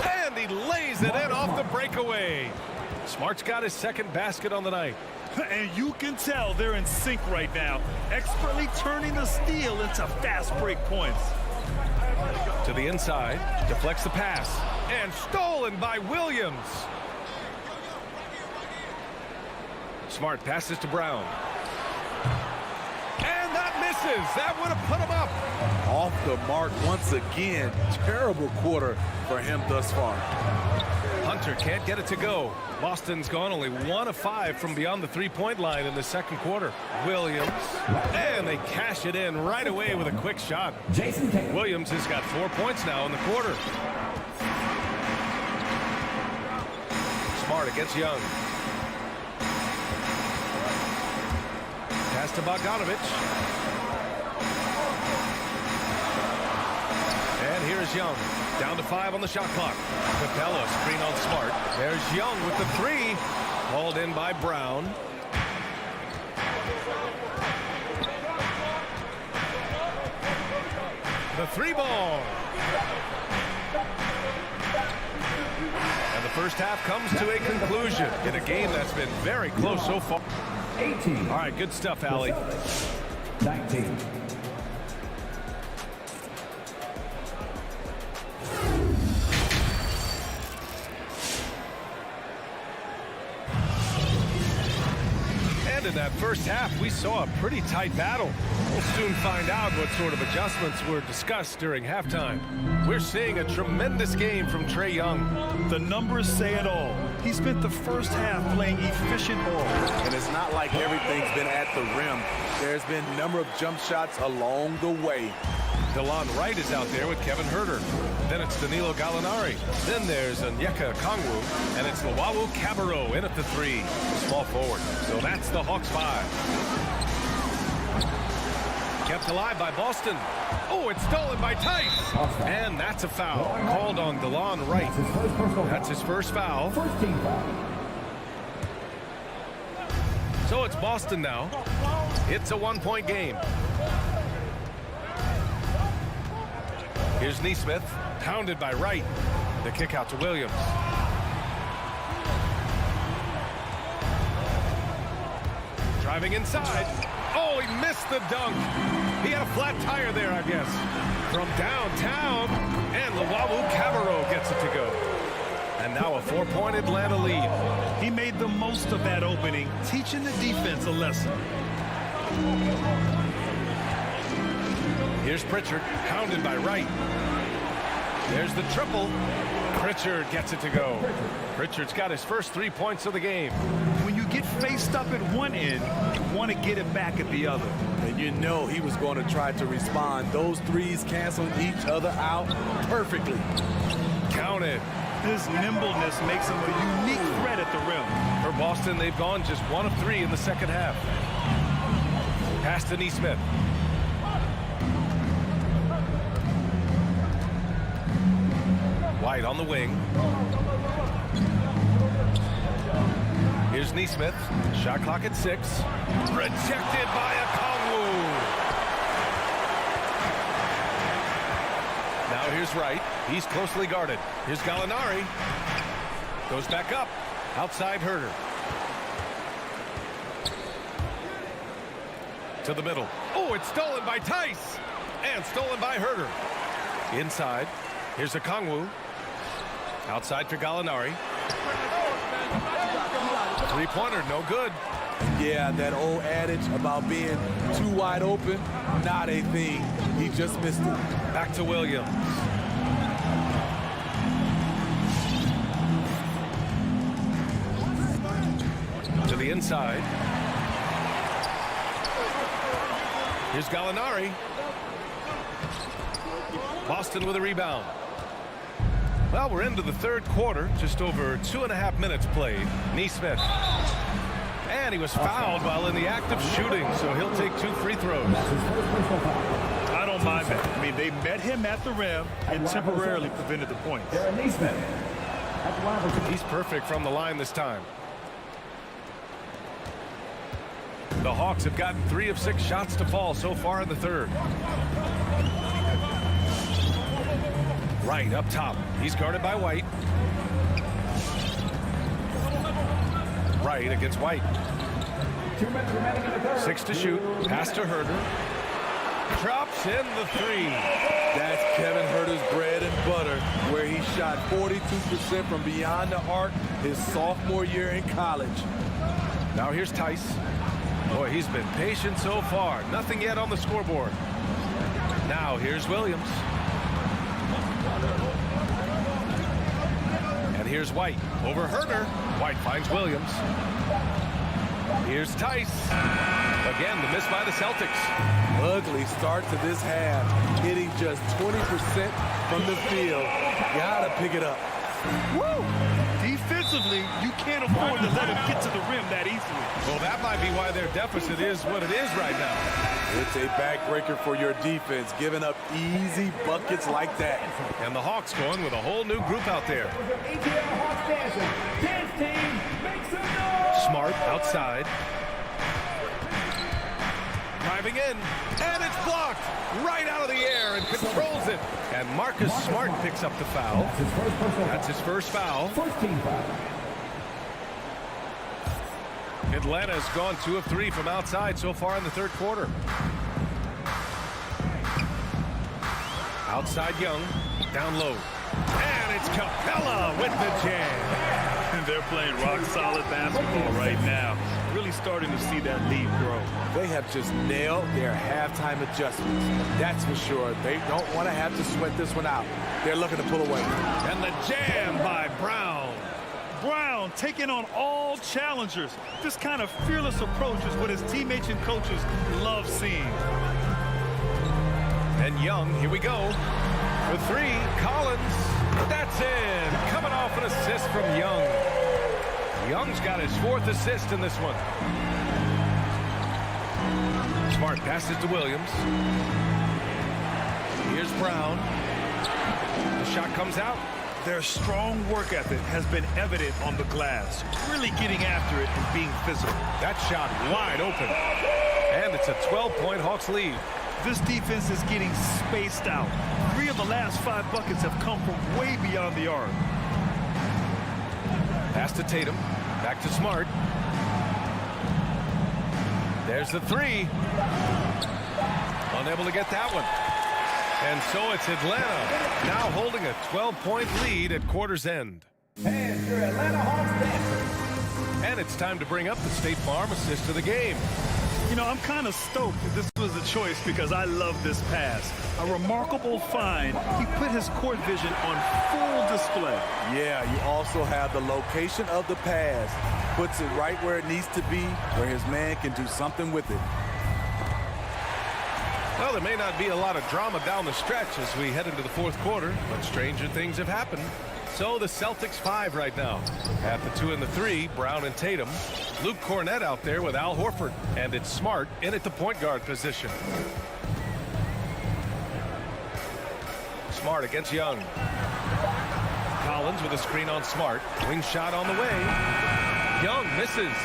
And he lays it in off the breakaway. Smart's got his second basket on the night.
And you can tell they're in sync right now, expertly turning the steal into fast break points.
To the inside, deflects the pass, and stolen by Williams. Smart passes to Brown. And that misses. That would have put him up.
Off the mark once again. Terrible quarter for him thus far.
Hunter can't get it to go. Boston's gone only 1 of 5 from beyond the three-point line in the second quarter. Williams, and they cash it in right away with a quick shot. Williams has got 4 points now in the quarter. Smart against Young. Pass to Bogdanovich. And here's Young. Down to 5 on the shot clock. Capella screen on Smart. There's Young with the 3. Hauled in by Brown. The 3 ball. And the first half comes to a conclusion in a game that's been very close so far.
18.
All right, good stuff, Allie.
19.
And in that first half, we saw a pretty tight battle. We'll soon find out what sort of adjustments were discussed during halftime. We're seeing a tremendous game from Trae Young.
The numbers say it all. He spent the first half playing efficient ball.
And it's not like everything's been at the rim. There's been a number of jump shots along the way.
DeLon Wright is out there with Kevin Huerter. Then it's Danilo Gallinari. Then there's Onyeka Okongwu. And it's Luwawu Cabarrot in at the 3. Small forward. So that's the Hawks 5. Kept alive by Boston. Oh, it's stolen by Tice. And that's a foul called on DeLon Wright. That's his first foul. So it's Boston now. It's a 1-point game. Here's Nesmith, pounded by Wright. The kick out to Williams. Driving inside. Oh, he missed the dunk. He had a flat tire there, I guess. From downtown, and Luwawu Cabarrot gets it to go. And now a 4-point Atlanta lead.
He made the most of that opening, teaching the defense a lesson.
Here's Pritchard, pounded by Wright. There's the triple. Pritchard gets it to go. Pritchard's got his first 3 points of the game.
When you get faced up at one end, you want to get it back at the other.
And you know he was going to try to respond. Those threes canceling each other out perfectly.
Counted.
His nimbleness makes him a unique threat at the rim.
For Boston, they've gone just 1 of 3 in the second half. Pass to Nesmith. White on the wing. Here's Nesmith. Shot clock at 6. Rejected by Okongwu. Now here's Wright. He's closely guarded. Here's Gallinari. Goes back up. Outside Huerter. To the middle. Oh, it's stolen by Tice. And stolen by Huerter. Inside. Here's Okongwu. Outside for Gallinari. Three-pointer, no good.
Yeah, that old adage about being too wide open, not a thing. He just missed it.
Back to Williams. To the inside. Here's Gallinari. Boston with a rebound. Well, we're into the third quarter. Just over 2.5 minutes played. Nesmith. And he was fouled while in the act of shooting, so he'll take 2 free throws.
I don't mind that. I mean, they met him at the rim and temporarily prevented the points.
He's perfect from the line this time. The Hawks have gotten 3 of 6 shots to fall so far in the third. Wright up top. He's guarded by White. Right against White.
2 minutes remaining in the third.
6 to shoot. Pass to Herter. Drops in the 3.
That's Kevin Herter's bread and butter, where he shot 42% from beyond the arc his sophomore year in college.
Now here's Tice. Boy, he's been patient so far. Nothing yet on the scoreboard. Now here's Williams. And here's White over Herter. White finds Williams. Here's Tice. Again, the miss by the Celtics.
Ugly start to this half, hitting just 20% from the field. Gotta pick it up.
Woo! Defensively, you can't afford to let him get to the rim that easily.
Well, that might be why their deficit is what it is right now.
It's a backbreaker for your defense, giving up easy buckets like that.
And the Hawks going with a whole new group out there.
ATL Hawks dancing. Dance team, make some noise.
Smart outside. Driving in, and it's blocked right out of the air and controls it. And Marcus Smart picks up the foul. That's his first foul.
First team foul.
Atlanta's gone 2 of 3 from outside so far in the third quarter. Outside Young, down low. And it's Capella with the jam.
And they're playing rock-solid basketball right now. Really starting to see that lead grow.
They have just nailed their halftime adjustments. That's for sure. They don't want to have to sweat this one out. They're looking to pull away.
And the jam by Brown.
Brown taking on all challengers. This kind of fearless approach is what his teammates and coaches love seeing.
And Young, here we go. For 3, Collins. That's in. Coming off an assist from Young. Young's got his 4th assist in this one. Smart passes to Williams. Here's Brown. The shot comes out.
Their strong work ethic has been evident on the glass. Really getting after it and being physical.
That shot wide open. And it's a 12-point Hawks lead.
This defense is getting spaced out. 3 of the last 5 buckets have come from way beyond the arc.
Pass to Tatum. Back to Smart. There's the 3. Unable to get that one. And so it's Atlanta now holding a 12-point lead at quarter's end.
And your Atlanta Hawks dancers.
And it's time to bring up the State Farm assist of the game.
You know, I'm kind of stoked that this was a choice because I love this pass. A remarkable find. He put his court vision on full display.
Yeah, you also have the location of the pass. Puts it right where it needs to be, where his man can do something with it.
Well, there may not be a lot of drama down the stretch as we head into the 4th quarter, but stranger things have happened. So the Celtics 5 right now. At the 2 and the 3, Brown and Tatum. Luke Cornett out there with Al Horford. And it's Smart in at the point guard position. Smart against Young. Collins with a screen on Smart. Wing shot on the way. Young misses.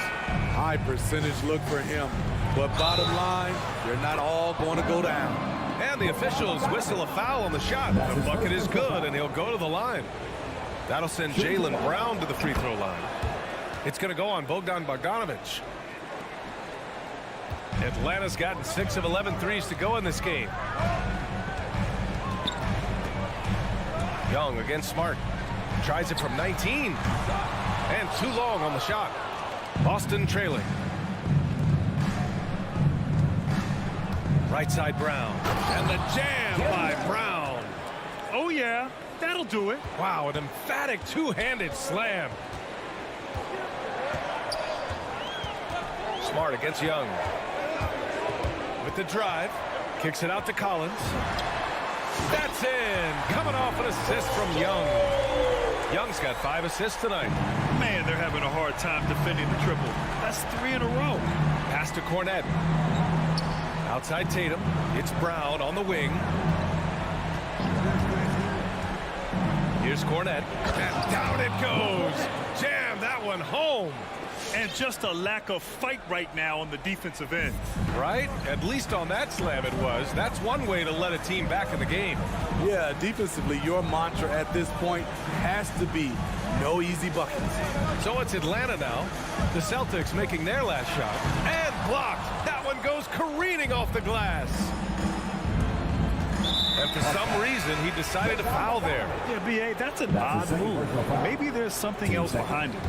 High percentage look for him. But bottom line, they're not all going to go down.
And the officials whistle a foul on the shot. The bucket is good, and he'll go to the line. That'll send Jaylen Brown to the free throw line. It's going to go on Bogdan Bogdanovic. Atlanta's gotten 6 of 11 threes to go in this game. Young against Smart. Tries it from 19. And too long on the shot. Boston trailing. Right side Brown. And the jam by Brown.
Oh, yeah. That'll do it.
Wow, an emphatic two-handed slam. Smart against Young. With the drive. Kicks it out to Collins. That's in. Coming off an assist from Young. Young's got 5 assists tonight.
Man, they're having a hard time defending the triple. That's 3 in a row.
Pass to Cornett. Outside Tatum. It's Brown on the wing. Here's Cornett. And down it goes. Jam that one home.
And just a lack of fight right now on the defensive end.
Right? At least on that slam it was. That's one way to let a team back in the game.
Yeah, defensively, your mantra at this point has to be no easy buckets.
So it's Atlanta now. The Celtics making their last shot. And blocked. That one goes careening off the glass. And for some reason, he decided to foul there.
Yeah, B.A., that's an odd move. Maybe there's something else behind it.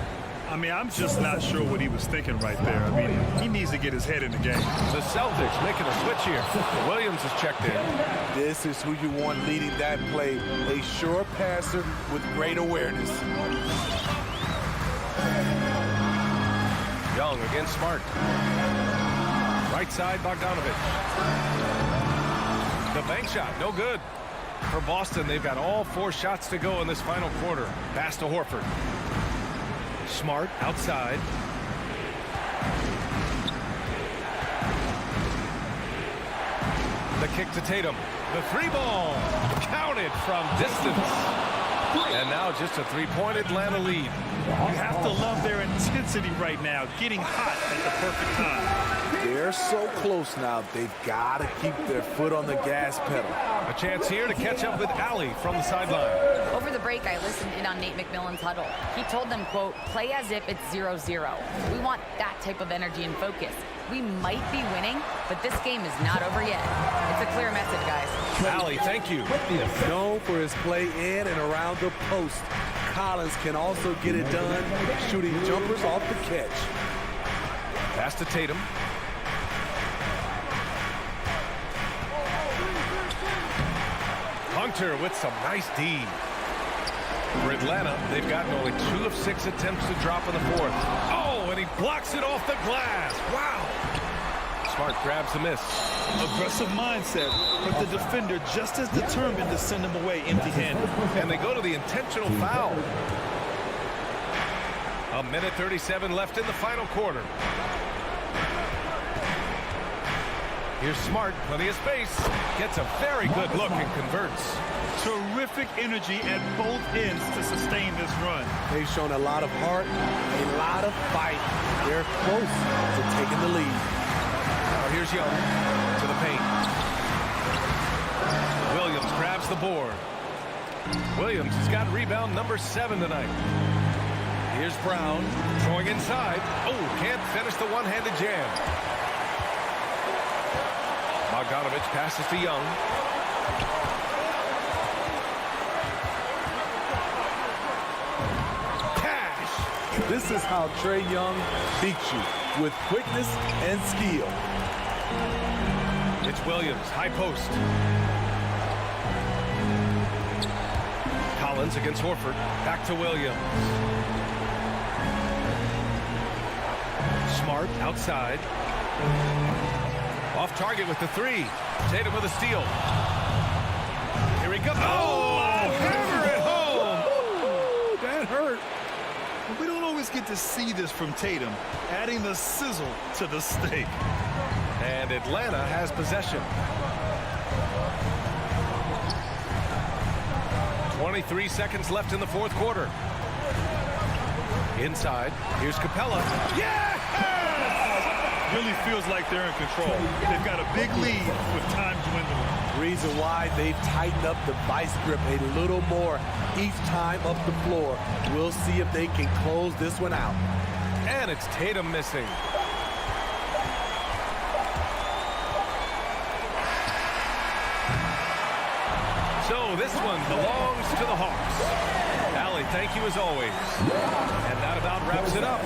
I mean, I'm just not sure what he was thinking right there. I mean, he needs to get his head in the game.
The Celtics making a switch here. Williams is checked in.
This is who you want leading that play. A sure passer with great awareness.
Young against Smart. Right side, Bogdanovich. The bank shot, no good. For Boston, they've got all 4 shots to go in this final quarter. Pass to Horford. Smart outside. The kick to Tatum. The 3-ball counted from distance. And now just a 3-point Atlanta lead.
You have to love their intensity right now, getting hot at the perfect time.
They're so close now, they've got to keep their foot on the gas pedal.
A chance here to catch up with Allie from the sideline.
Over the break, I listened in on Nate McMillan's huddle. He told them, quote, play as if it's 0-0. We want that type of energy and focus. We might be winning, but this game is not over yet. It's a clear message, guys.
Allie, thank you.
Known for his play in and around the post, Collins can also get it done shooting jumpers off the catch.
Pass to Tatum. Hunter with some nice D. For Atlanta, they've gotten only 2 of 6 attempts to drop in the 4th. Oh, and he blocks it off the glass. Wow. Smart grabs the miss.
Aggressive mindset, but the defender just as determined to send him away empty-handed.
And they go to the intentional foul. 1:37 left in the final quarter. Here's Smart, plenty of space. Gets a very good look and converts.
Terrific energy at both ends to sustain this run.
They've shown a lot of heart, a lot of fight. They're close to taking the lead.
Now here's Young to the paint. Williams grabs the board. Williams has got rebound number 7 tonight. Here's Brown throwing inside. Oh, can't finish the one-handed jam. Bogdanovich passes to Young. Cash!
This is how Trae Young beats you, with quickness and skill.
It's Williams, high post. Collins against Horford. Back to Williams. Smart outside. Off target with the 3. Tatum with a steal. Here he goes. Oh, hammer it home.
Ooh, that hurt. We don't always get to see this from Tatum, adding the sizzle to the steak.
And Atlanta has possession. 23 seconds left in the 4th quarter. Inside, here's Capella. Yeah!
Really feels like they're in control. They've got a big lead with time dwindling.
Reason why they've tightened up the vice grip a little more each time up the floor. We'll see if they can close this one out.
And it's Tatum missing. So this one belongs to the Hawks. Allie, thank you as always. And that about wraps it up.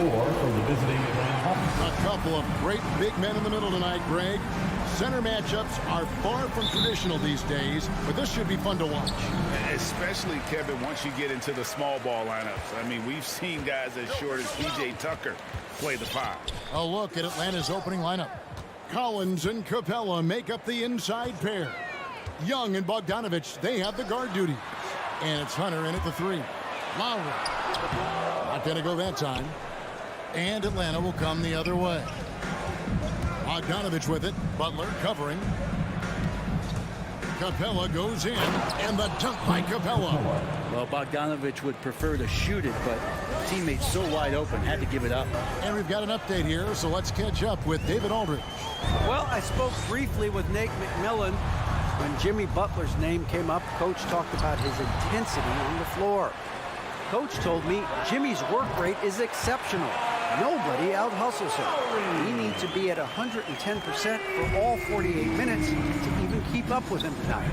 score from the visiting Atlanta Hawks.
A couple of great big men in the middle tonight, Greg. Center matchups are far from traditional these days, but this should be fun to watch.
Especially, Kevin, once you get into the small ball lineups. I mean, we've seen guys as short as P.J. Tucker play the 5.
A look at Atlanta's opening lineup. Collins and Capella make up the inside pair. Young and Bogdanovich, they have the guard duty. And it's Hunter in at the 3. Lowry. Not going to go that time. And Atlanta will come the other way. Bogdanovich with it. Butler covering. Capella goes in, and the dunk by Capella.
Well, Bogdanovich would prefer to shoot it, but teammates so wide open, had to give it up.
And we've got an update here, so let's catch up with David Aldridge.
Well, I spoke briefly with Nate McMillan. When Jimmy Butler's name came up, Coach talked about his intensity on the floor. Coach told me Jimmy's work rate is exceptional. Nobody out-hustles him. He needs to be at 110% for all 48 minutes to even keep up with him tonight.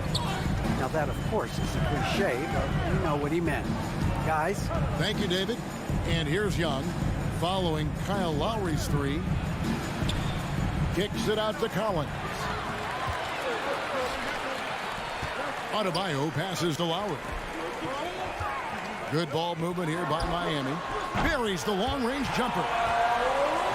Now that, of course, is a cliche, but you know what he meant. Guys?
Thank you, David. And here's Young, following Kyle Lowry's 3. Kicks it out to Collins. Adebayo passes to Lowry. Good ball movement here by Miami. Buries the long-range jumper.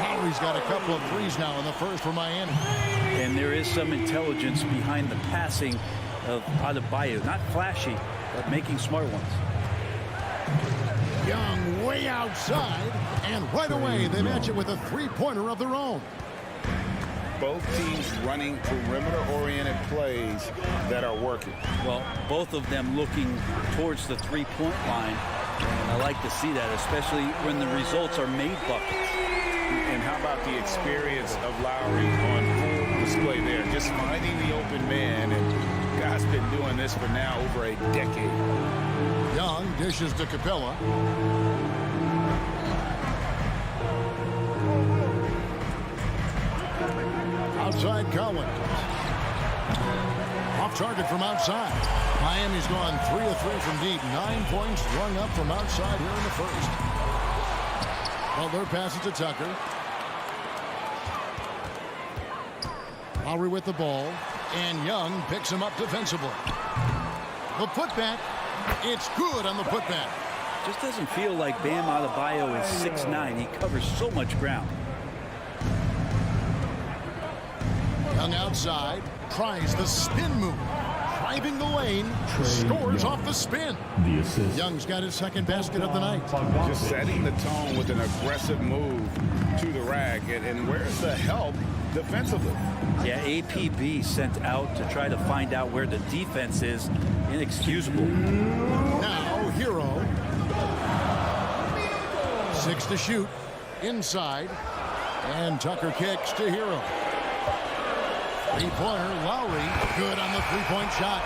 Lowry's got a couple of threes now in the first for Miami.
And there is some intelligence behind the passing of Adebayo. Not flashy, but making smart ones.
Young way outside, and right away they match it with a three-pointer of their own.
Both teams running perimeter-oriented plays that are working.
Well, both of them looking towards the three-point line. And I like to see that, especially when the results are made buckets.
And how about the experience of Lowry on full display there? Just finding the open man, and guy's been doing this for now over a decade.
Young dishes to Capella. Outside Collins. Off target from outside. Miami's gone 3 of 3 from deep. 9 points rung up from outside here in the first. Butler passes to Tucker. Lowry with the ball. And Young picks him up defensively. The putback. It's good on the putback.
Just doesn't feel like Bam Adebayo is 6'9". He covers so much ground.
Young outside, tries the spin move. Driving the lane, scores off the spin.
The assist.
Young's got his second basket of the night.
Just setting the tone with an aggressive move to the rack. And where's the help defensively?
Yeah, APB sent out to try to find out where the defense is. Inexcusable.
Now, Hero. 6 to shoot. Inside. And Tucker kicks to Hero. Three-pointer, Lowry, good on the three-point shot.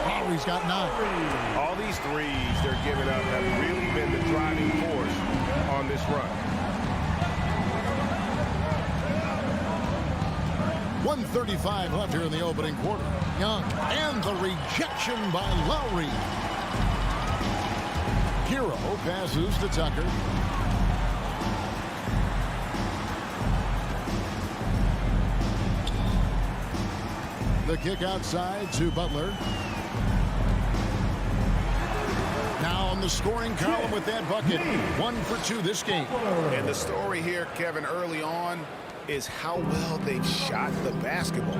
Lowry's got 9.
All these threes they're giving up have really been the driving force on this run.
1:35 left here in the opening quarter. Young, and the rejection by Lowry. Hero passes to Tucker. The kick outside to Butler. Now on the scoring column with that bucket. 1 for 2 this game.
And the story here, Kevin, early on is how well they've shot the basketball.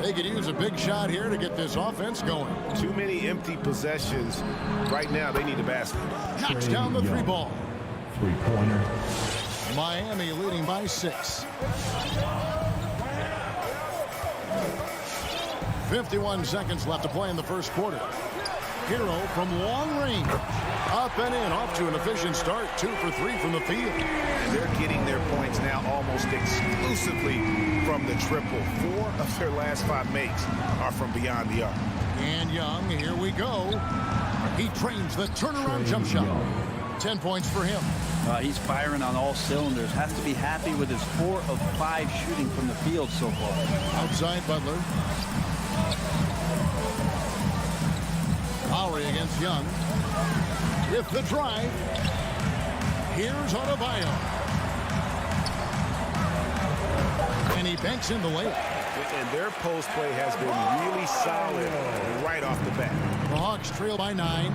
They could use a big shot here to get this offense going.
Too many empty possessions. Right now, they need a basket.
Knocks down the 3-ball.
Three-pointer.
Miami leading by 6. 51 seconds left to play in the first quarter. Hero from long range. Up and in, off to an efficient start. 2 for 3 from the field.
And they're getting their points now almost exclusively from the triple. 4 of their last 5 makes are from beyond the arc.
And Young, here we go. He trains the turnaround jump shot. 10 points for him.
He's firing on all cylinders. Has to be happy with his 4 of 5 shooting from the field so far.
Outside Butler. Lowry against Young. With the drive. Here's Adebayo. And he banks in the layup.
And their post play has been really solid right off the bat.
The Hawks trail by 9.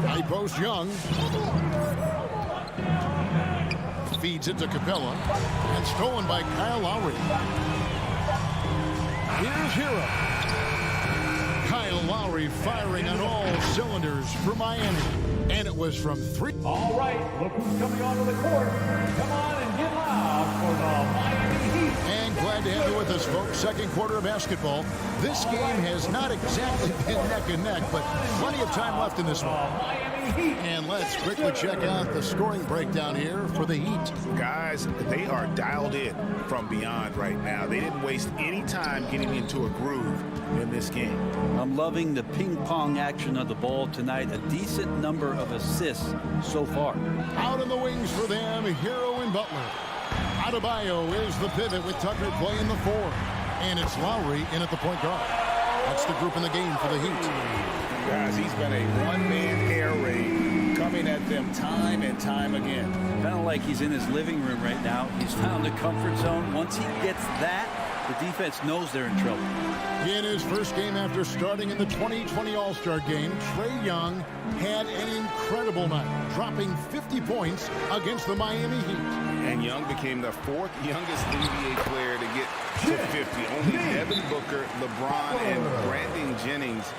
High post Young. Feeds it to Capella. And stolen by Kyle Lowry. Here's Hero. Kyle Lowry firing on all cylinders for Miami. And it was from 3.
All right, look who's coming onto the court. Come on and get loud for the Miami Heat.
And glad to have you with us, folks. Second quarter of basketball. This game has not exactly been neck and neck, but plenty of time left in this one. And let's quickly check out the scoring breakdown here for the Heat.
Guys, they are dialed in from beyond right now. They didn't waste any time getting into a groove in this game.
I'm loving the ping pong action of the ball tonight. A decent number of assists so far.
Out in the wings for them, Hero and Butler. Adebayo is the pivot with Tucker playing the 4. And it's Lowry in at the point guard. That's the group in the game for the Heat.
Guys, he's been a one-man air raid coming at them time and time again.
Kind of like he's in his living room right now. He's found a comfort zone. Once he gets that, the defense knows they're in trouble.
In his first game after starting in the 2020 All-Star game, Trae Young had an incredible night, dropping 50 points against the Miami Heat.
And Young became the 4th youngest NBA player to get to 50. Only Devin Booker, LeBron, and Brandon Jennings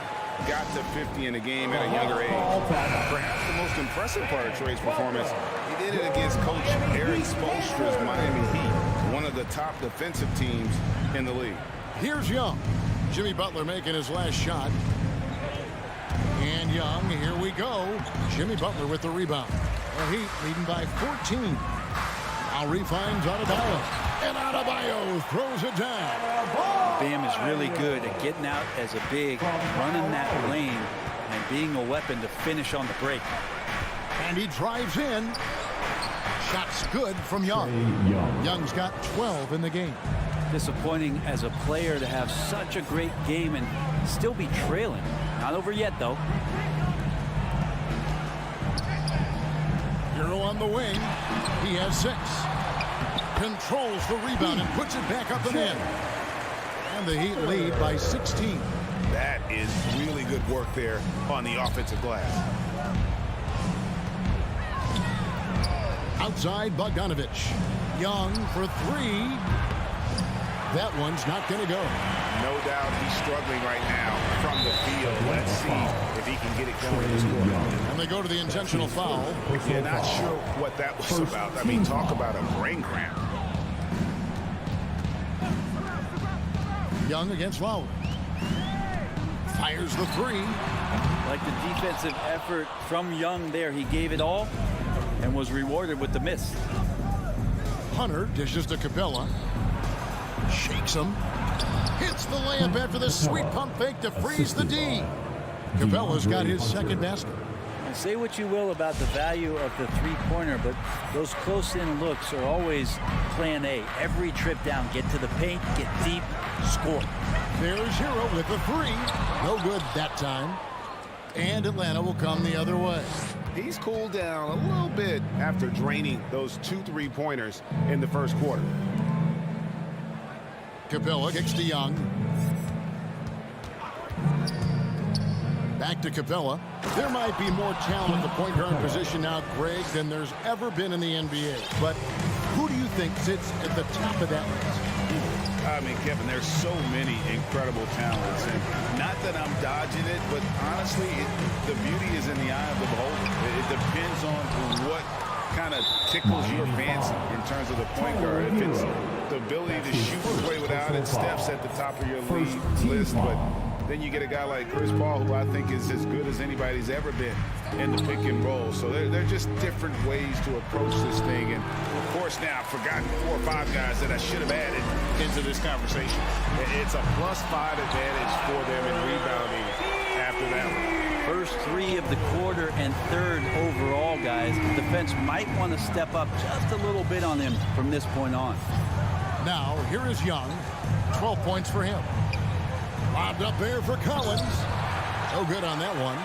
got to 50 in a game at a younger age. Perhaps the most impressive part of Trae's performance, he did it against Coach Eric Spoelstra's Miami Heat, one of the top defensive teams in the league.
Here's Young. Jimmy Butler making his last shot. And Young, here we go. Jimmy Butler with the rebound. The Heat leading by 14. Lowry finds Adebayo. And Adebayo throws it down.
Bam is really good at getting out as a big, running that lane, and being a weapon to finish on the break.
And he drives in. Shots good from Young. Young's got 12 in the game.
Disappointing as a player to have such a great game and still be trailing. Not over yet, though.
Hero on the wing. He has 6. Controls the rebound and puts it back up and in. And the Heat lead by 16.
That is really good work there on the offensive glass.
Outside Bogdanovich. Young for 3. That one's not going to go.
No doubt he's struggling right now from the field. Let's see if he can get it going this quarter.
And they go to the intentional foul.
Yeah, not sure what that was about. I mean, talk about a brain cramp.
Young against Lowry. Fires the 3.
Like the defensive effort from Young there. He gave it all and was rewarded with the miss.
Hunter dishes to Capella. Shakes him. Hits the layup after the sweet pump fake to freeze the D. Capella's got his second basket.
And say what you will about the value of the three-pointer, but those close-in looks are always plan A. Every trip down, get to the paint, get deep, score.
There's Hero with the 3. No good that time. And Atlanta will come the other way.
He's cooled down a little bit after draining those 2 3-pointers in the first quarter.
Capella kicks to Young. Back to Capella. There might be more talent at the point guard position now, Greg, than there's ever been in the NBA. But who do you think sits at the top of that list?
I mean, Kevin, there's so many incredible talents. And not that I'm dodging it, but honestly, the beauty is in the eye of the beholder. It depends on what kind of tickles your fancy in terms of the point guard. If it's the ability to shoot and play without it, Steph's at the top of your league list. But then you get a guy like Chris Paul, who I think is as good as anybody's ever been in the pick and roll. So they're just different ways to approach this thing. And of course, now I've forgotten 4 or 5 guys that I should have added into this conversation. It's a +5 advantage for them in rebounding after that one.
First 3 of the quarter and 3rd overall, guys. The defense might want to step up just a little bit on him from this point on.
Now, here is Young. 12 points for him. Lobbed up there for Collins. No good on that one.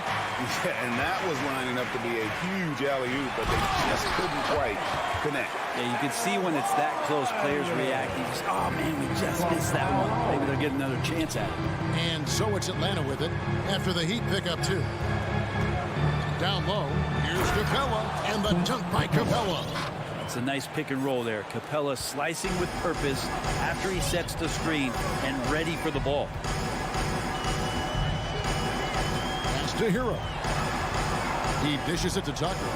Yeah, and that was lining up to be a huge alley-oop, but they just couldn't quite connect.
Yeah, you can see when it's that close, players reacting. Just, oh, man, we just missed that one. Maybe they'll get another chance at it.
And so it's Atlanta with it after the Heat pick up 2. Down low, here's Capella, and the dunk by Capella.
It's a nice pick and roll there. Capella slicing with purpose after he sets the screen and ready for the ball.
Pass to Hero. He dishes it to Tucker.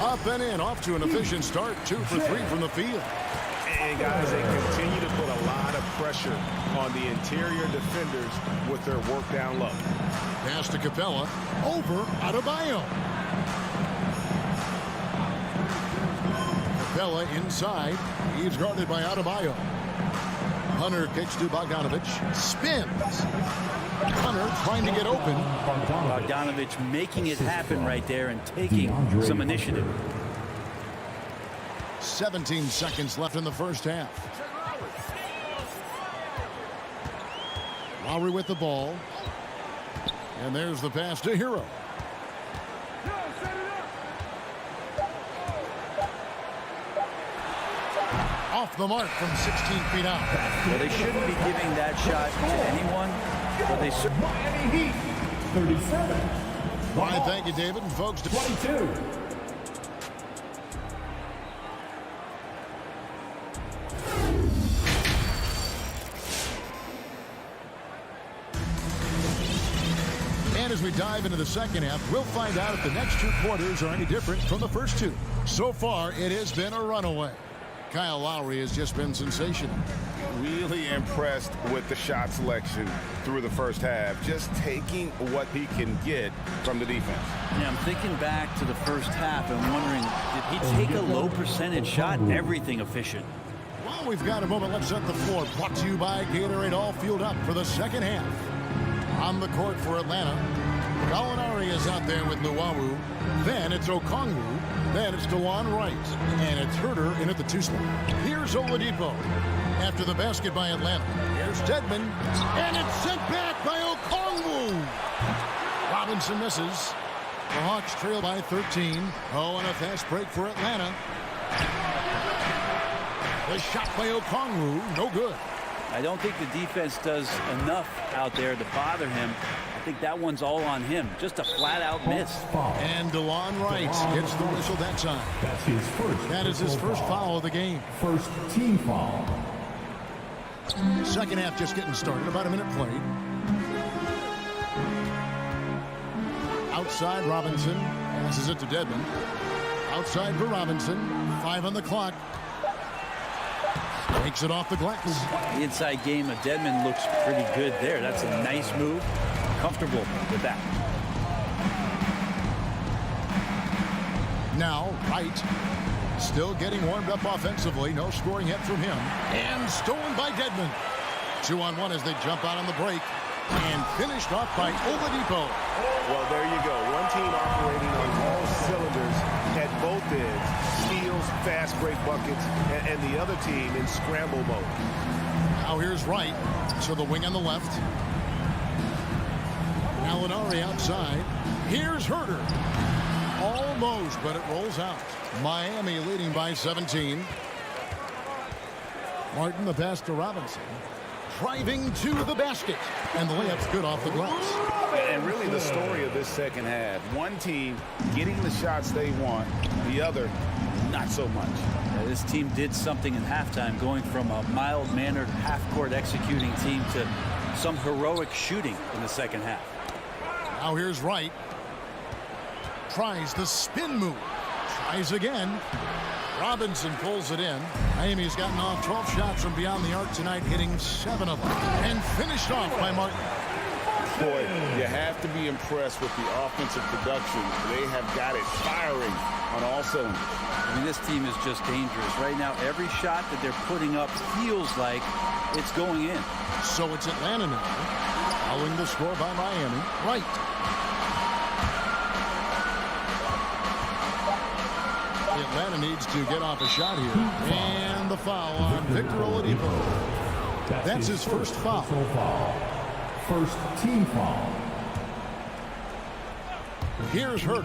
Up and in, off to an efficient start. 2 for 3 from the field.
And guys, they continue to put a lot of pressure on the interior defenders with their work down low.
Pass to Capella. Over Adebayo. Capella inside. He's guarded by Adebayo. Hunter kicks to Bogdanovich. Spins. Hunter trying to get open.
Bogdanovich making it happen right there and taking some initiative.
17 seconds left in the first half. Lowry with the ball. And there's the pass to Hero. Off the mark from 16 feet out.
Well, they shouldn't be giving that shot to anyone, but they certainly.
Miami Heat, 37.
Why, thank you, David. And folks,
22.
And as we dive into the second half, we'll find out if the next 2 quarters are any different from the first 2. So far, it has been a runaway. Kyle Lowry has just been sensational.
Really impressed with the shot selection through the first half, just taking what he can get from the defense.
Yeah, I'm thinking back to the first half and wondering, did he take a low percentage shot? Everything efficient.
Well, we've got a moment. Let's set the floor. Brought to you by Gatorade, all fueled up for the second half. On the court for Atlanta, Gallinari is out there with Nuwawu. Then it's Okongwu. Then it's DeLon Wright. And it's Herter in at the 2 spot. Here's Oladipo. After the basket by Atlanta. Here's Dedmon. And it's sent back by Okongwu. Robinson misses. The Hawks trail by 13. Oh, and a fast break for Atlanta. The shot by Okongwu. No good.
I don't think the defense does enough out there to bother him. I think that one's all on him. Just a flat-out miss.
And DeLon Wright gets the whistle that time.
That's his first.
That is his first foul of the game.
First team foul.
Second half just getting started. About a minute played. Outside, Robinson passes it to Dedmon. Outside for Robinson. 5 on the clock. Takes it off the glass.
The inside game of Dedmon looks pretty good there. That's a nice move. Comfortable with that.
Now, Wright still getting warmed up offensively. No scoring yet from him. And stolen by Dedmon. 2-on-1 as they jump out on the break. And finished off by Oladipo.
Well, there you go. One team operating on all cylinders at both ends. Steals, fast break buckets, and the other team in scramble mode.
Now here's Wright. So the wing on the left. Gallinari outside. Here's Herter. Almost, but it rolls out. Miami leading by 17. Martin, the pass to Robinson. Driving to the basket. And the layup's good off the glass.
And really the story of this second half. One team getting the shots they want. The other, not so much.
This team did something in halftime, going from a mild-mannered half-court executing team to some heroic shooting in the second half.
Now here's Wright. Tries the spin move. Tries again. Robinson pulls it in. Miami's gotten off 12 shots from beyond the arc tonight, hitting 7 of them. And finished off by Martin.
Boy, you have to be impressed with the offensive production. They have got it firing on all cylinders.
I mean, this team is just dangerous. Right now, every shot that they're putting up feels like it's going in.
So it's Atlanta now. Following the score by Miami. Right. Atlanta needs to get off a shot here. And the foul on Victor Oladipo. That's his first foul.
First team foul.
Here's Hurt.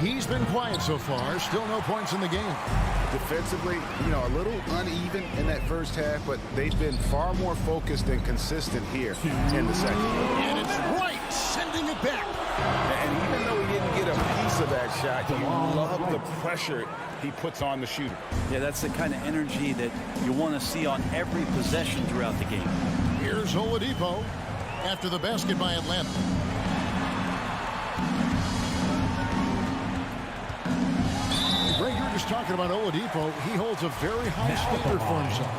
He's been quiet so far. Still no points in the game.
Defensively, a little uneven in that first half, but they've been far more focused and consistent here in the second.
And it's right, sending it back.
And even though he didn't get a piece of that shot, you love the pressure he puts on the shooter.
Yeah, that's the kind of energy that you want to see on every possession throughout the game.
Here's Oladipo after the basket by Atlanta. Greg, you were just talking about Oladipo. He holds a very high standard for himself.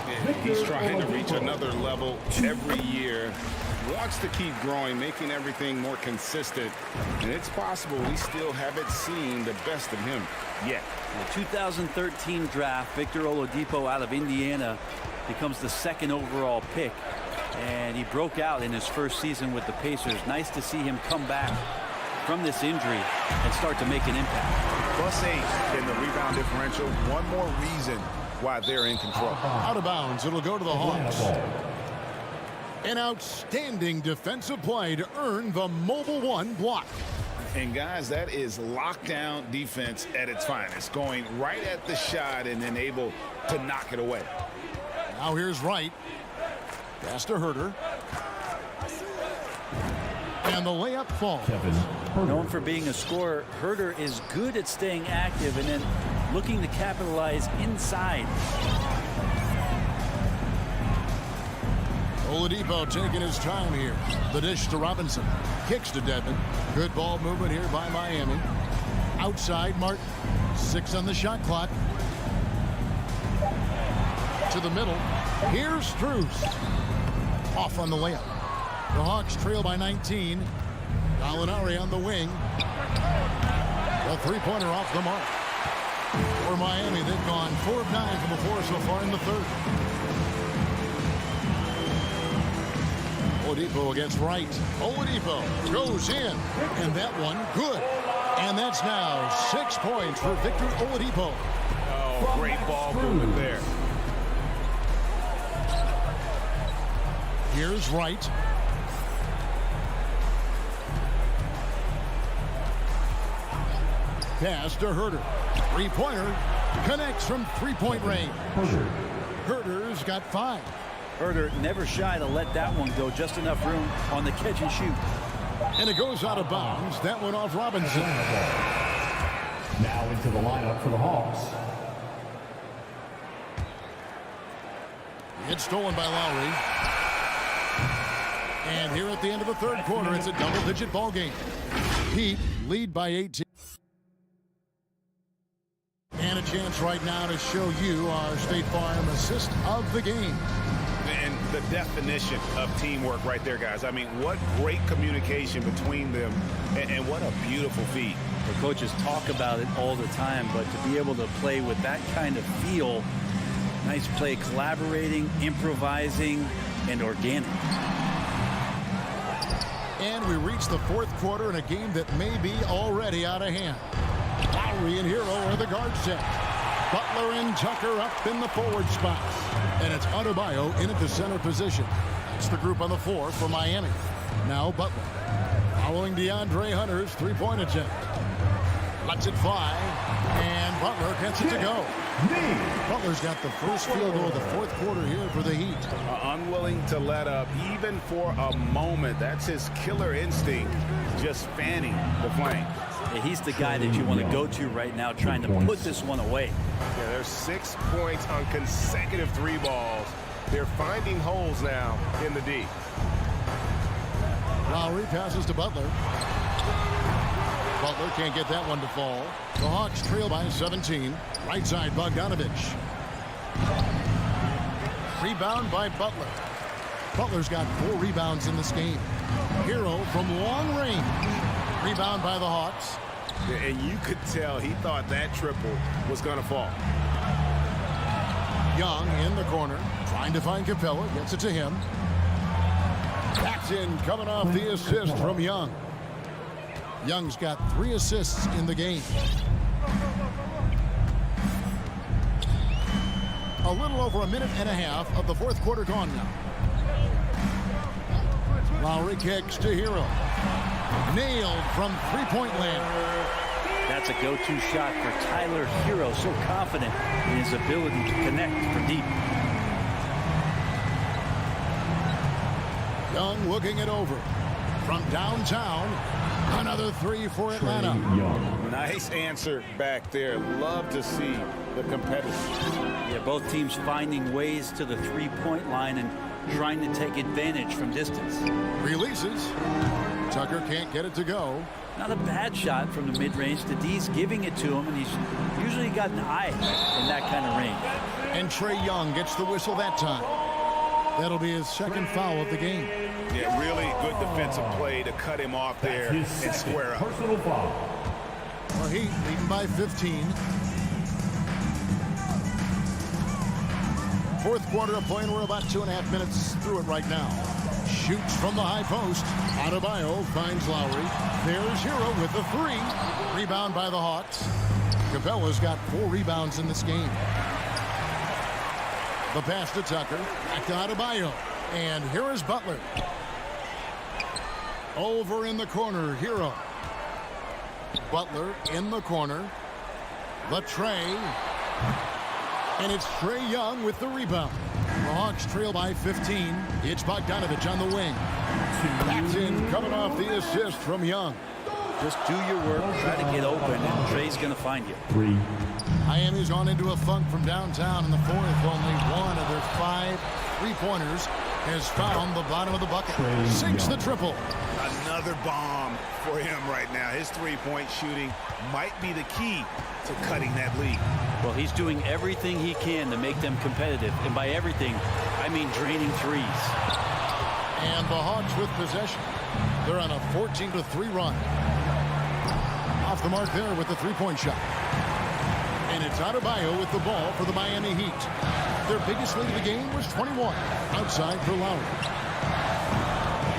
Yeah, he's trying to reach another level every year. Wants to keep growing, making everything more consistent. And it's possible we still haven't seen the best of him yet.
The 2013 draft, Victor Oladipo out of Indiana becomes the second overall pick. And he broke out in his first season with the Pacers. Nice to see him come back from this injury and start to make an impact.
+8 in the rebound differential. One more reason why they're in control.
Out of bounds. It'll go to the Hawks. An outstanding defensive play to earn the mobile one block.
And guys, that is lockdown defense at its finest. Going right at the shot and then able to knock it away.
Now here's Wright. Pass to Herter. And the layup falls.
Known for being a scorer, Herter is good at staying active and then looking to capitalize inside.
Oladipo taking his time here. The dish to Robinson. Kicks to Dedmon. Good ball movement here by Miami. Outside, Martin. 6 on the shot clock. To the middle. Here's Strus. Off on the layup. The Hawks trail by 19. Gallinari on the wing. The three-pointer off the mark. For Miami, they've gone 4 of 9 from the floor so far in the third. Oladipo against Wright. Oladipo goes in. And that one, good. And that's now 6 points for Victor Oladipo.
Oh, great ball movement there.
Here's Wright. Pass to Herter. Three-pointer connects from three-point range. Herter's got 5.
Herter never shy to let that one go. Just enough room on the catch and shoot.
And it goes out of bounds. That one off Robinson.
Now into the lineup for the Hawks.
It's stolen by Lowry. And here at the end of the third quarter, it's a double-digit ball game. Heat lead by 18. And a chance right now to show you our State Farm assist of the game.
And the definition of teamwork right there, guys. I mean, what great communication between them, and what a beautiful feat.
The coaches talk about it all the time, but to be able to play with that kind of feel, nice play, collaborating, improvising, and organic.
And we reach the fourth quarter in a game that may be already out of hand. Lowry and Hero are the guard set. Butler and Tucker up in the forward spots. And it's Adebayo in at the center position. It's the group on the floor for Miami. Now Butler. Following DeAndre Hunter's three-point attempt. Lets it fly. And Butler gets it to go. Butler's got the first field goal of the fourth quarter here for the Heat.
Unwilling to let up even for a moment. That's his killer instinct, just fanning the flame.
Yeah, he's the guy that you want to go to right now, trying to put this one away.
Yeah, there's 6 points on consecutive 3 balls. They're finding holes now in the D.
Lowry passes to Butler. Butler can't get that one to fall. The Hawks trail by 17. Right side, Bogdanovich. Rebound by Butler. Butler's got 4 rebounds in this game. Hero from long range. Rebound by the Hawks.
And you could tell he thought that triple was going to fall.
Young in the corner, trying to find Capella. Gets it to him. Jackson coming off the assist from Young. Young's got 3 assists in the game. A little over a minute and a half of the fourth quarter gone now. Lowry kicks to Hero. Nailed from three-point land.
That's a go-to shot for Tyler Hero. So confident in his ability to connect for deep.
Young looking it over. From downtown, another three for Atlanta.
Nice answer back there. Love to see the competitors.
Yeah, both teams finding ways to the three-point line and trying to take advantage from distance.
Releases. Tucker can't get it to go.
Not a bad shot from the mid-range. The D's giving it to him, and he's usually got an eye in that kind of range.
And Trae Young gets the whistle that time. That'll be his second foul of the game.
Yeah, really good defensive play to cut him off there and square up.
Personal foul.
Well, Heat leading by 15. Fourth quarter of play, and we're about 2.5 minutes through it right now. Shoots from the high post. Adebayo finds Lowry. There's Hero with the three. Rebound by the Hawks. Capella's got 4 rebounds in this game. The pass to Tucker. Back to Adebayo. And here is Butler. Over in the corner, Hero. Butler in the corner. The Trae. And it's Trae Young with the rebound. The Hawks trail by 15. It's Bogdanovich on the wing. That's in, coming off the assist from Young.
Just do your work, try to get open, and Trae's going to find you.
Miami's gone into a funk from downtown in the fourth. Only one of their 5 three-pointers has found the bottom of the bucket. Sinks the triple.
Another bomb for him right now. His three-point shooting might be the key to cutting that lead.
Well, he's doing everything he can to make them competitive. And by everything, I mean draining threes.
And the Hawks with possession. They're on a 14-3 run. Off the mark there with the three-point shot. And it's Adebayo with the ball for the Miami Heat. Their biggest lead of the game was 21. Outside for Lowry.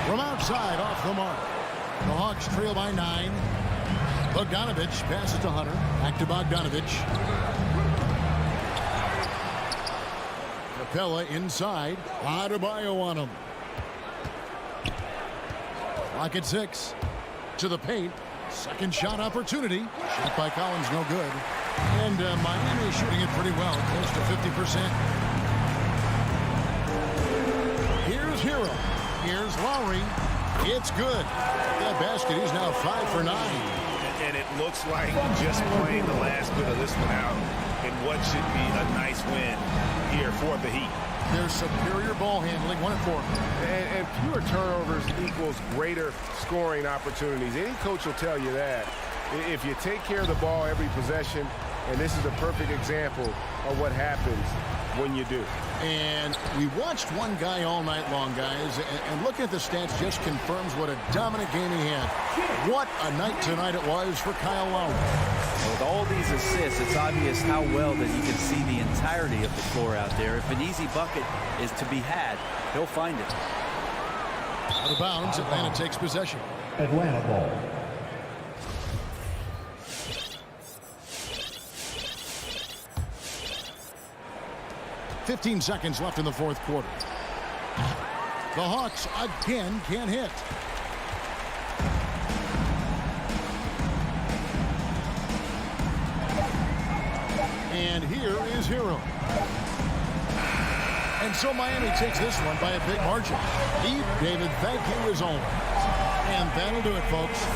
From outside, off the mark. The Hawks trail by 9. Bogdanovich passes to Hunter. Back to Bogdanovich. Capella inside. Adebayo on him. Clock at 6. To the paint. Second shot opportunity. Shot by Collins, no good. And Miami shooting it pretty well, close to 50%. Here's Hero. Here's Lowry. It's good. That basket, he's now 5 for 9.
And it looks like just playing the last bit of this one out in what should be a nice win here for the Heat.
Their superior ball handling, 1 of 4.
And fewer turnovers equals greater scoring opportunities. Any coach will tell you that. If you take care of the ball every possession, and this is a perfect example of what happens when you do.
And we watched one guy all night long, guys, and looking at the stats just confirms what a dominant game he had. What a night tonight it was for Kyle Lowry.
With all these assists, it's obvious how well that he can see the entirety of the floor out there. If an easy bucket is to be had, he'll find it.
Out of bounds, Atlanta takes possession.
Atlanta ball.
.15 seconds left in the fourth quarter. The Hawks again can't hit. And here is Hero. And so Miami takes this one by a big margin. Heath, David, thank you as always. And that'll do it, folks.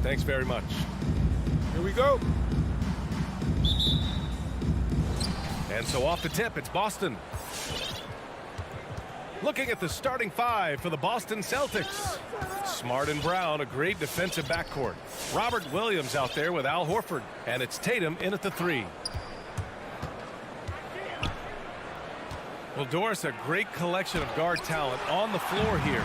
Thanks very much.
Here we go.
And so off the tip, it's Boston. Looking at the starting five for the Boston Celtics. Smart and Brown, a great defensive backcourt. Robert Williams out there with Al Horford. And it's Tatum in at the 3. Well, Doris, a great collection of guard talent on the floor here.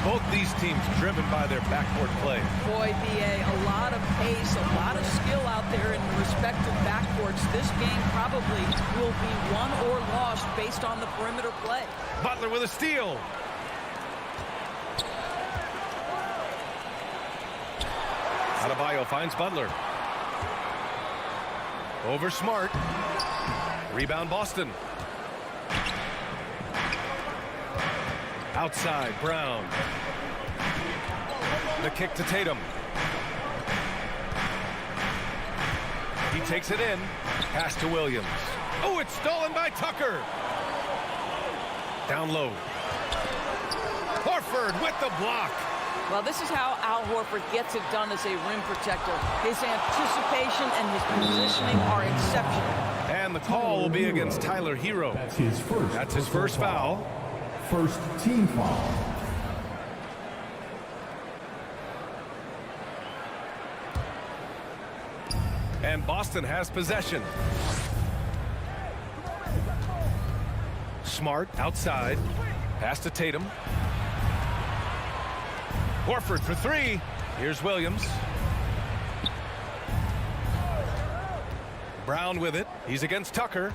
Both these teams driven by their backcourt play.
Boy, BA, a lot of pace, a lot of skill out there in the respective backcourts. This game probably will be won or lost based on the perimeter play.
Butler with a steal. Adebayo finds Butler. Over Smart. Rebound Boston. Outside, Brown. The kick to Tatum. He takes it in. Pass to Williams. Oh, it's stolen by Tucker. Down low. Horford with the block.
Well, this is how Al Horford gets it done as a rim protector. His anticipation and his positioning are exceptional.
And the call will be against Tyler Hero. That's his first foul.
First team foul.
And Boston has possession. Smart outside. Pass to Tatum. Horford for 3. Here's Williams. Brown with it. He's against Tucker.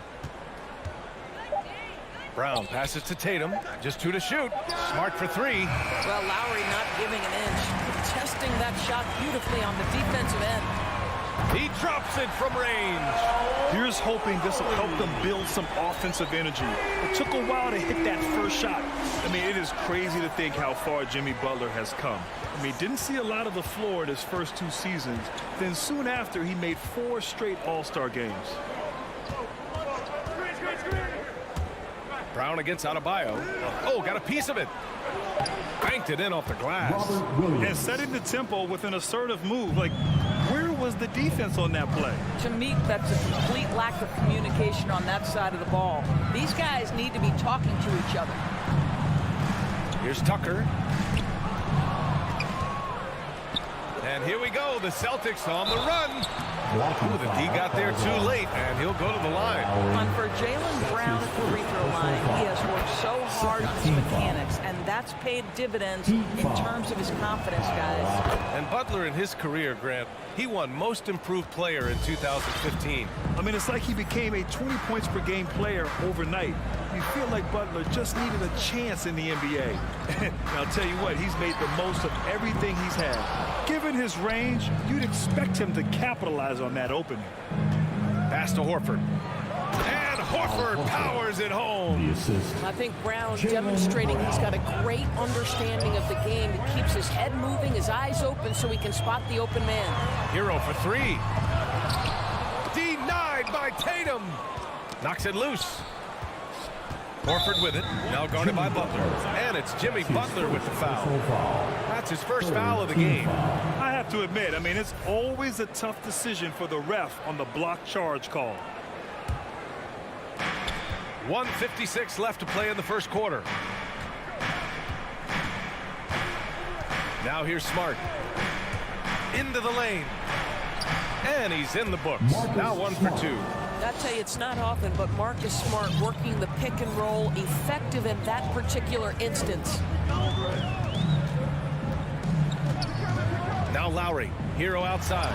Brown passes to Tatum. Just 2 to shoot. Smart for 3.
Well, Lowry not giving an inch. Contesting that shot beautifully on the defensive end.
He drops it from range.
Here's hoping this will help them build some offensive energy. It took a while to hit that first shot. I mean, it is crazy to think how far Jimmy Butler has come. I mean, didn't see a lot of the floor in his first 2 seasons. Then soon after, he made 4 straight All-Star games.
Brown against Adebayo. Oh, got a piece of it. Banked it in off the glass.
And setting the tempo with an assertive move. Like, where was the defense on that play?
To me, that's a complete lack of communication on that side of the ball. These guys need to be talking to each other.
Here's Tucker. And here we go. The Celtics on the run. Ooh, the D got there too late, and he'll go to the line.
And for Jaylen Brown at the free throw line, he has worked so hard on his mechanics, and that's paid dividends in terms of his confidence, guys.
And Butler in his career, Grant, he won Most Improved Player in 2015.
I mean, it's like he became a 20 points per game player overnight. You feel like Butler just needed a chance in the NBA. And I'll tell you what, he's made the most of everything he's had. Given his range, you'd expect him to capitalize on that opening.
Pass to Horford. And Horford powers it home.
I think Brown demonstrating he's got a great understanding of the game. He keeps his head moving, his eyes open so he can spot the open man.
Hero for 3. Denied by Tatum. Knocks it loose. Horford with it, now guarded by Butler. And it's Jimmy Butler with the foul. That's his first foul of the game.
I have to admit, I mean, it's always a tough decision for the ref on the block charge call.
1:56 left to play in the first quarter. Now here's Smart. Into the lane. And he's in the books. Now 1 for 2.
I tell you, it's not often, but Marcus Smart working the pick and roll, effective in that particular instance.
Now Lowry, Hero outside.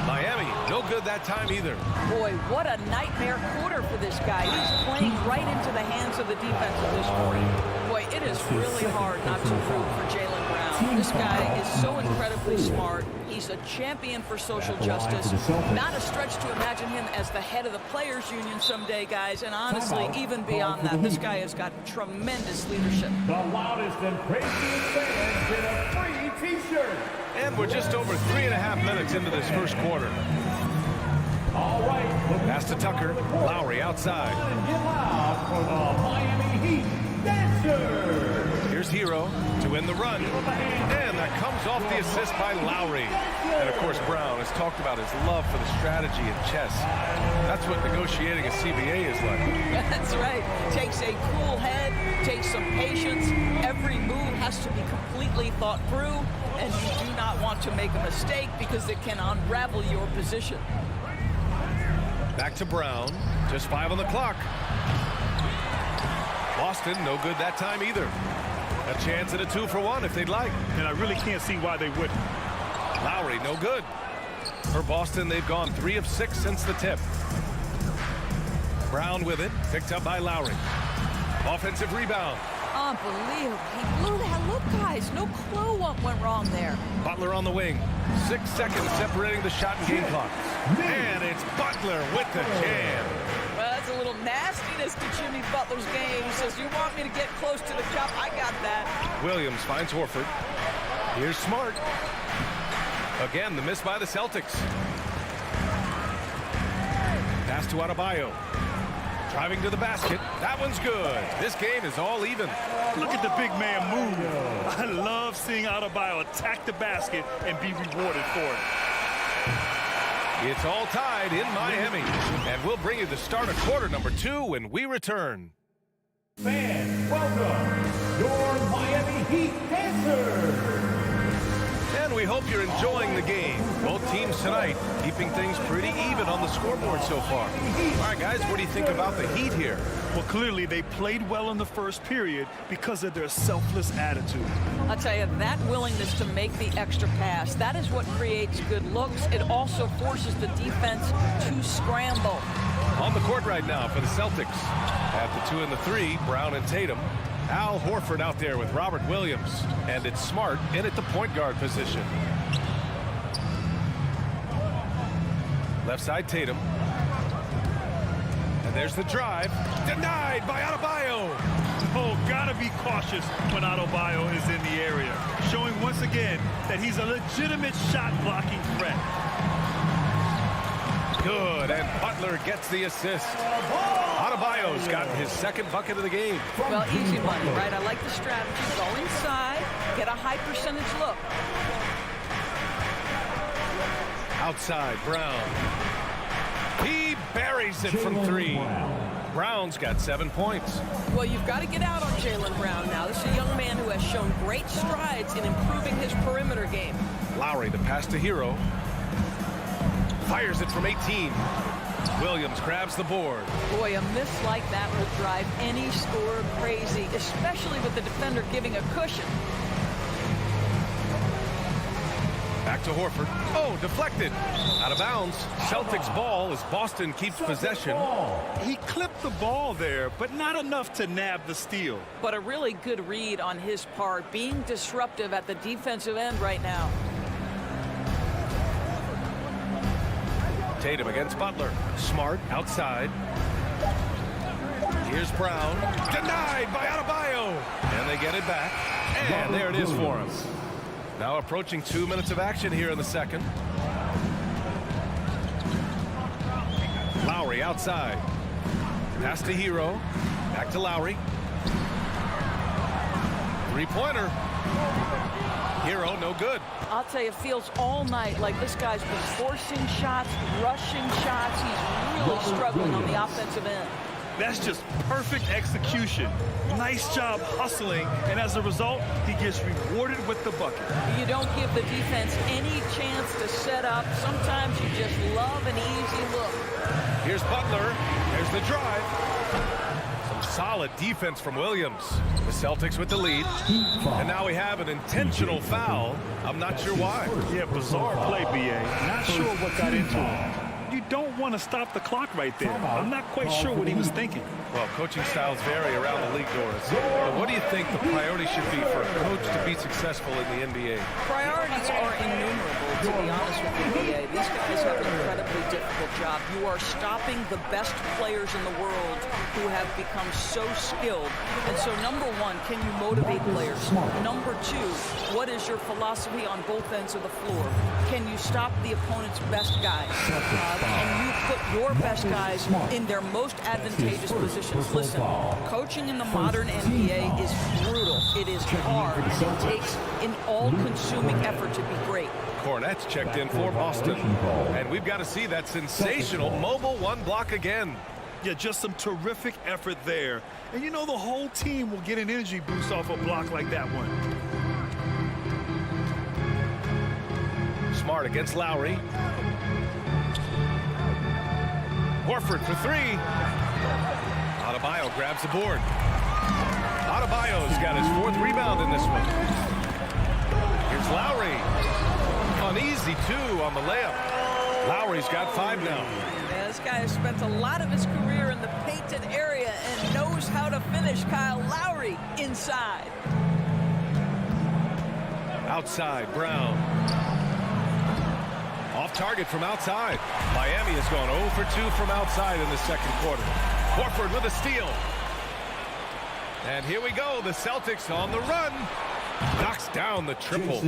Miami, no good that time either.
Boy, what a nightmare quarter for this guy. He's playing right into the hands of the defense at this point. Boy, it is really hard not to root for Jaylen Brown. This guy is so incredibly smart. He's a champion for social justice. Not a stretch to imagine him as the head of the Players Union someday, guys. And honestly, even beyond that, this guy has got tremendous leadership.
The loudest and craziest fans get a free T-shirt.
And we're just over 3.5 minutes into this first quarter.
All right.
Pass to Tucker. Lowry outside.
And get loud for the Miami Heat Dancers.
Here's Hero to win the run. And that comes off the assist by Lowry. And, of course, Brown has talked about his love for the strategy in chess. That's what negotiating a CBA is like.
That's right. Takes a cool head, takes some patience. Every move has to be completely thought through, and you do not want to make a mistake because it can unravel your position.
Back to Brown. Just 5 on the clock. Boston, no good that time either. A chance at a 2-for-1 if they'd like.
And I really can't see why they wouldn't.
Lowry, no good. For Boston, they've gone 3 of 6 since the tip. Brown with it, picked up by Lowry. Offensive rebound.
Unbelievable. He blew that. Look, guys, no clue what went wrong there.
Butler on the wing. 6 seconds separating the shot and game clock. And it's Butler with the jam.
Well, that's a little nastiness to Jimmy Butler's game. He says, you want me to get close to the cup? I got that.
Williams finds Horford. Here's Smart. Again, the miss by the Celtics. Pass to Adebayo. Driving to the basket. That one's good. This game is all even.
Look at the big man move. I love seeing Adebayo attack the basket and be rewarded for it.
It's all tied in Miami. And we'll bring you the start of quarter number 2 when we return.
Fans, welcome your Miami Heat dancers.
And we hope you're enjoying the game. Both teams tonight keeping things pretty even on the scoreboard so far. All right, guys, what do you think about the Heat here?
Well, clearly they played well in the first period because of their selfless attitude.
I'll tell you, that willingness to make the extra pass, that is what creates good looks. It also forces the defense to scramble.
On the court right now for the Celtics. At the 2 and the 3, Brown and Tatum. Al Horford out there with Robert Williams. And it's Smart in at the point guard position. Left side, Tatum. And there's the drive. Denied by Adebayo.
Oh, gotta be cautious when Adebayo is in the area. Showing once again that he's a legitimate shot-blocking threat.
Good, and Butler gets the assist. Adebayo's gotten his second bucket of the game.
Well, easy money, right? I like the strategy. Go inside, get a high percentage look.
Outside, Brown. He buries it from 3. Brown's got 7 points.
Well, you've got to get out on Jaylen Brown now. This is a young man who has shown great strides in improving his perimeter game.
Lowry, the pass to Hero. Fires it from 18. Williams grabs the board.
Boy, a miss like that will drive any scorer crazy, especially with the defender giving a cushion.
Back to Horford. Oh, deflected. Out of bounds. Celtics ball as Boston keeps possession.
He clipped the ball there, but not enough to nab the steal.
But a really good read on his part, being disruptive at the defensive end right now.
Tatum against Butler. Smart outside. Here's Brown. Denied by Adebayo. And they get it back. And there it is for him. Now approaching 2 minutes of action here in the second. Lowry outside. Pass to Hero. Back to Lowry. Three-pointer. Hero, no good.
I'll tell you, it feels all night like this guy's been forcing shots, rushing shots. He's really struggling on the offensive end.
That's just perfect execution. Nice job hustling, and as a result, he gets rewarded with the bucket.
You don't give the defense any chance to set up. Sometimes you just love an easy look.
Here's Butler. There's the drive. Some solid defense from Williams. The Celtics with the lead. And now we have an intentional foul. I'm not sure why.
Yeah, bizarre play, B.A. Not sure what got into him. You don't want to stop the clock right there. I'm not quite sure what he was thinking.
Well, coaching styles vary around the league, Doris. But what do you think the priority should be for a coach to be successful in the NBA?
Priorities are innumerable, to be honest with you, BA. These guys have an incredibly difficult job. You are stopping the best players in the world who have become so skilled. And so, number one, can you motivate players? Number two, what is your philosophy on both ends of the floor? Can you stop the opponent's best guys? and you put your best guys in their most advantageous positions. Listen, coaching in the modern NBA is brutal. It is hard, and it takes an all-consuming effort to be great.
Cornette's checked in for Boston. And we've got to see that sensational mobile one block again.
Yeah, just some terrific effort there. And you know the whole team will get an energy boost off a block like that one.
Smart against Lowry. Horford for three. Adebayo grabs the board. Adebayo's got his 4th rebound in this one. Here's Lowry. Uneasy, too, on the layup. Lowry's got 5 now.
Yeah, this guy has spent a lot of his career in the painted area and knows how to finish. Kyle Lowry inside.
Outside, Brown. Off target from outside. Miami has gone 0 for 2 from outside in the second quarter. Horford with a steal. And here we go. The Celtics on the run. Knocks down the triple.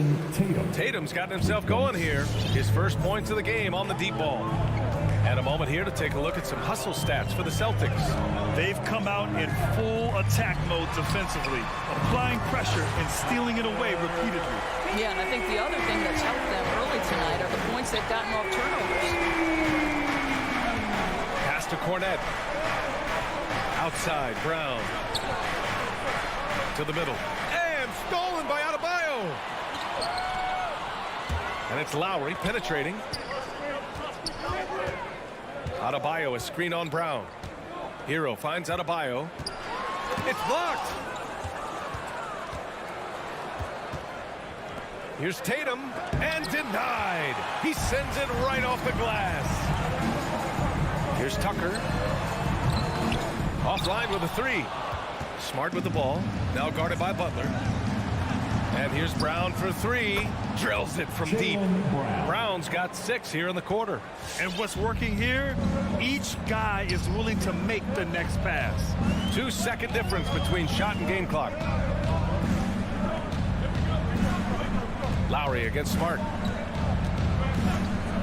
Tatum's gotten himself going here. His first points of the game on the deep ball. And a moment here to take a look at some hustle stats for the Celtics.
They've come out in full attack mode defensively, applying pressure and stealing it away repeatedly.
Yeah, and I think the other thing that's helped them early tonight are the points they've gotten off turnovers.
Pass to Cornette. Outside, Brown. To the middle. And stolen by Adebayo. And it's Lowry penetrating. Adebayo, a screen on Brown. Hero finds Adebayo. It's blocked. Here's Tatum, and denied. He sends it right off the glass. Here's Tucker. Offline with a 3. Smart with the ball. Now guarded by Butler. And here's Brown for 3. Drills it from deep. Brown's got 6 here in the quarter.
And what's working here? Each guy is willing to make the next pass.
2-second difference between shot and game clock. Lowry against Smart.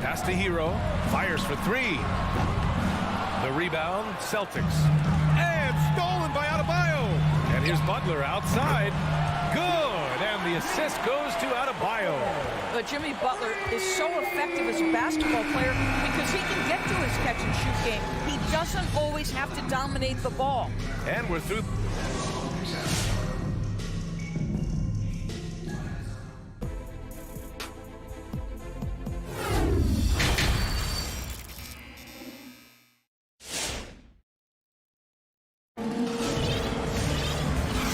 Pass to Hero. Fires for 3. The rebound, Celtics. And stolen by Adebayo. And here's Butler outside. Good. And the assist goes to Adebayo.
But Jimmy Butler is so effective as a basketball player because he can get to his catch-and-shoot game. He doesn't always have to dominate the ball.
And we're through.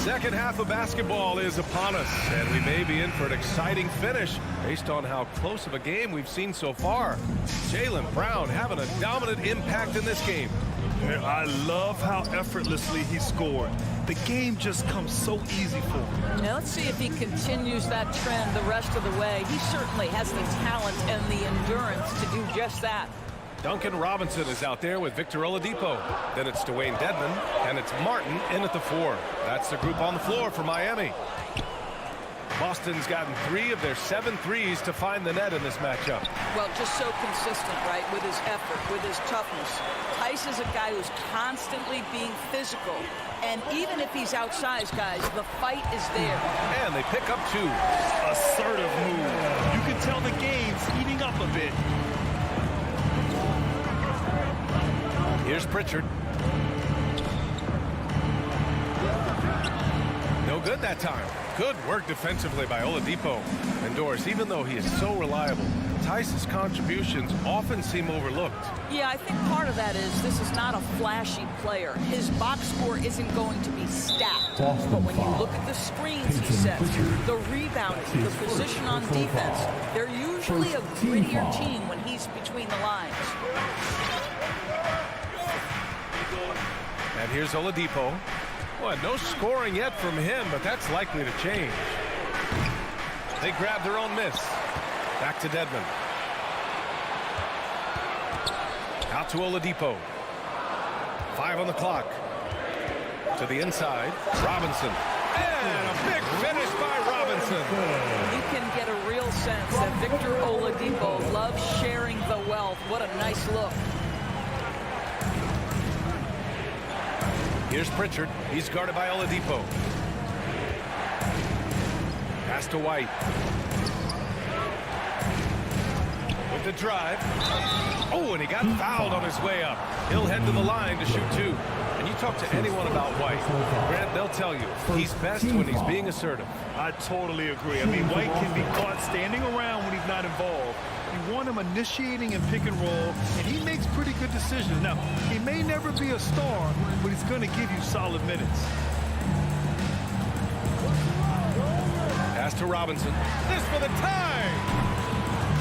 Second half of basketball is upon us, and we may be in for an exciting finish based on how close of a game we've seen so far. Jaylen Brown having a dominant impact in this game.
I love how effortlessly he scored. The game just comes so easy for him.
Now let's see if he continues that trend the rest of the way. He certainly has the talent and the endurance to do just that.
Duncan Robinson is out there with Victor Oladipo. Then it's Dwayne Dedmon, and it's Martin in at the 4. That's the group on the floor for Miami. Boston's gotten 3 of their 7 threes to find the net in this matchup.
Well, just so consistent, right, with his effort, with his toughness. Tice is a guy who's constantly being physical. And even if he's outsized, guys, the fight is there.
And they pick up 2.
Assertive move. You can tell the game's heating up a bit.
Here's Pritchard. No good that time. Good work defensively by Oladipo. And Doris, even though he is so reliable, Tice's contributions often seem overlooked.
Yeah, I think part of that is this is not a flashy player. His box score isn't going to be stacked. But when you look at the screens he sets, the rebounding, the position on defense, they're usually a grittier team when he's between the lines.
And here's Oladipo. Well, no scoring yet from him, but that's likely to change. They grab their own miss. Back to Dedmon. Out to Oladipo. 5 on the clock. To the inside. Robinson. And a big finish by Robinson.
You can get a real sense that Victor Oladipo loves sharing the wealth. What a nice look.
Here's Pritchard. He's guarded by Oladipo. Pass to White. With the drive. Oh, and he got fouled on his way up. He'll head to the line to shoot 2. And you talk to anyone about White, Grant, they'll tell you he's best when he's being assertive.
I totally agree. I mean, White can be caught standing around when he's not involved. You want him initiating and pick and roll, and he makes pretty good decisions. Now, he may never be a star, but he's going to give you solid minutes.
Pass to Robinson. This for the tie!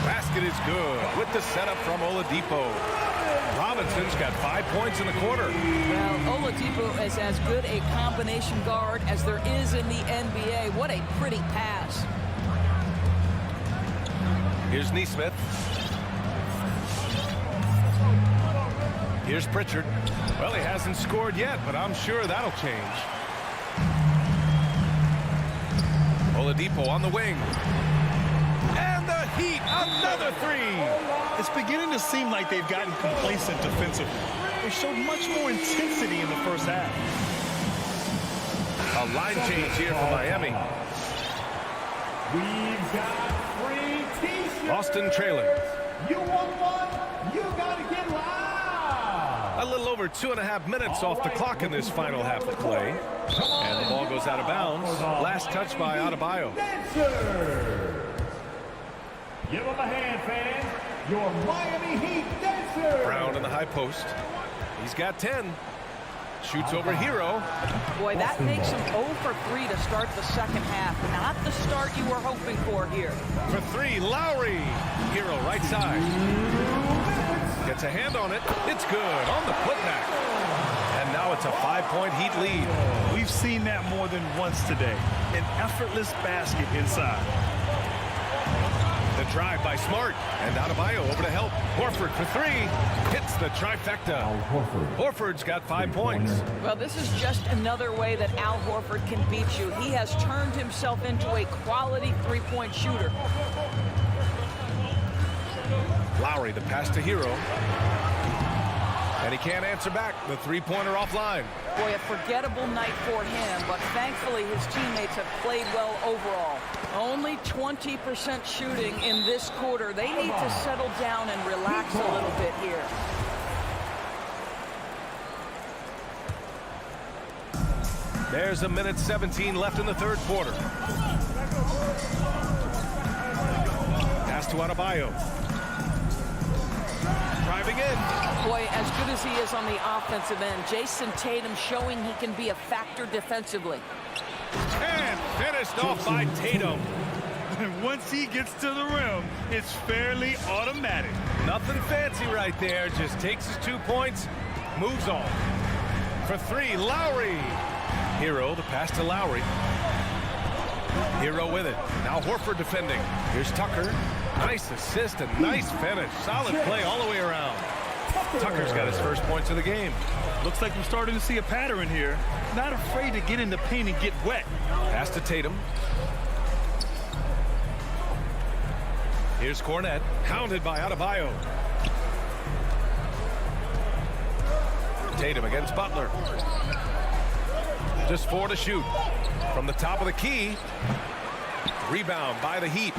Basket is good with the setup from Oladipo. Robinson's got 5 points in the quarter.
Well, Oladipo is as good a combination guard as there is in the NBA. What a pretty pass.
Here's Neesmith. Here's Pritchard. Well, he hasn't scored yet, but I'm sure that'll change. Oladipo on the wing. And the Heat, another 3.
It's beginning to seem like they've gotten complacent defensively. They showed much more intensity in the first half.
A line change here for Miami.
We've got 3 T-shirts.
Boston trailing.
You want one? You got to get loud.
A little over 2.5 minutes off the clock in this final half of play. And the ball goes out of bounds. Last touch by Adebayo.
Give him a hand, fans. Your Miami Heat dancer.
Brown in the high post. He's got 10. Shoots over Hero.
Boy, that makes him 0 for 3 to start the second half. Not the start you were hoping for here.
For 3, Lowry. Hero right side. Gets a hand on it. It's good on the putback. And now it's a 5-point Heat lead.
We've seen that more than once today. An effortless basket inside.
The drive by Smart. And Adebayo over to help. Horford for 3. Hits the trifecta. Horford's got 5 points.
Well, this is just another way that Al Horford can beat you. He has turned himself into a quality three-point shooter.
Lowry, the pass to Hero. And he can't answer back. The three-pointer offline.
Boy, a forgettable night for him, but thankfully his teammates have played well overall. Only 20% shooting in this quarter. They need to settle down and relax a little bit here.
There's a minute 17 left in the third quarter. Pass to Adebayo. Driving in.
Boy, as good as he is on the offensive end, Jason Tatum showing he can be a factor defensively.
And finished off by Tatum.
And once he gets to the rim, it's fairly automatic.
Nothing fancy right there. Just takes his 2 points, moves on. For 3, Lowry. Hero, the pass to Lowry. Hero with it. Now Horford defending. Here's Tucker. Nice assist and nice finish. Solid play all the way around. Tucker's got his first points of the game.
Looks like we're starting to see a pattern here. Not afraid to get in the paint and get wet.
Pass to Tatum. Here's Cornette. Hounded by Adebayo. Tatum against Butler. Just 4 to shoot. From the top of the key. Rebound by the Heat.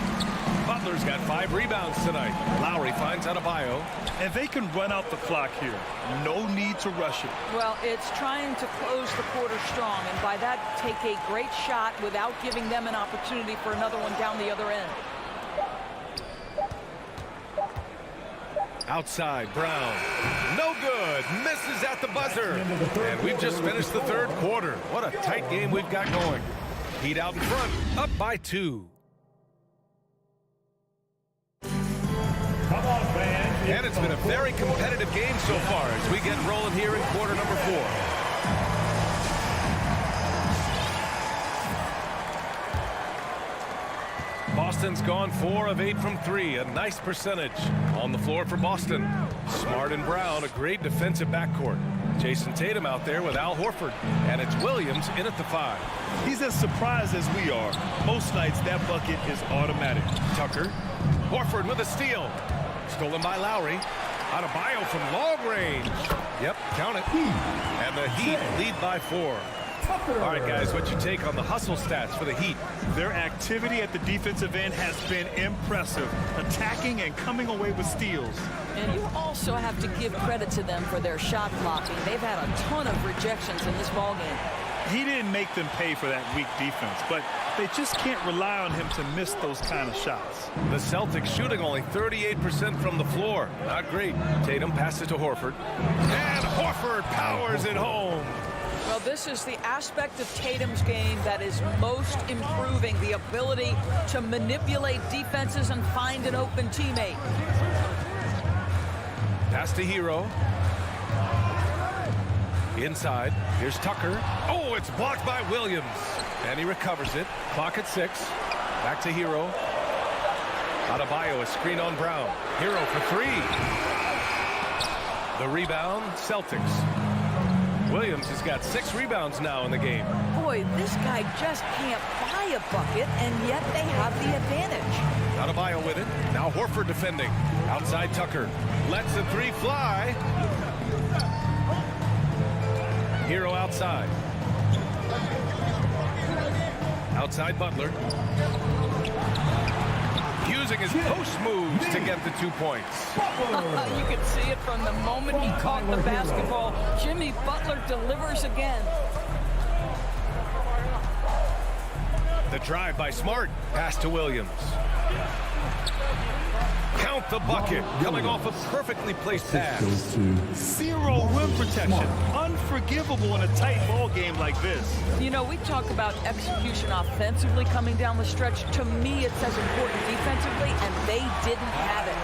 Butler's got 5 rebounds tonight. Lowry finds Adebayo.
And they can run out the clock here. No need to rush it.
Well, it's trying to close the quarter strong, and by that, take a great shot without giving them an opportunity for another one down the other end.
Outside, Brown. No good. Misses at the buzzer. And we've just finished the third quarter. What a tight game we've got going. Heat out in front, up by 2.
Come on, fans.
And it's been a very competitive game so far as we get rolling here in quarter number 4. Boston's gone 4 of 8 from 3, a nice percentage. On the floor for Boston. Smart and Brown, a great defensive backcourt. Jason Tatum out there with Al Horford. And it's Williams in at the 5.
He's as surprised as we are. Most nights, that bucket is automatic.
Tucker. Horford with a steal. Stolen by Lowry. Adebayo from long range. Yep, count it. And the Heat lead by 4. All right, guys, what's your take on the hustle stats for the Heat?
Their activity at the defensive end has been impressive, attacking and coming away with steals.
And you also have to give credit to them for their shot blocking. They've had a ton of rejections in this ballgame.
He didn't make them pay for that weak defense, but they just can't rely on him to miss those kind of shots.
The Celtics shooting only 38% from the floor. Not great. Tatum passes to Horford. And Horford powers it home.
Well, this is the aspect of Tatum's game that is most improving, the ability to manipulate defenses and find an open teammate.
Pass to Hero. Inside. Here's Tucker. Oh, it's blocked by Williams. And he recovers it. Clock at 6. Back to Hero. Adebayo, a screen on Brown. Hero for 3. The rebound, Celtics. Williams has got 6 rebounds now in the game.
Boy, this guy just can't buy a bucket, and yet they have the advantage.
Adebayo with it. Now Horford defending. Outside Tucker. Lets the 3 fly. Hero outside. Outside Butler. Using his post moves to get the 2 points.
You can see it from the moment he caught the basketball. Jimmy Butler delivers again.
The drive by Smart. Pass to Williams. Count the bucket. Coming off a perfectly placed pass.
Zero rim protection. Unforgivable in a tight ball game like this.
You know, we talk about execution offensively coming down the stretch. To me, it's as important defensively, and they didn't have it.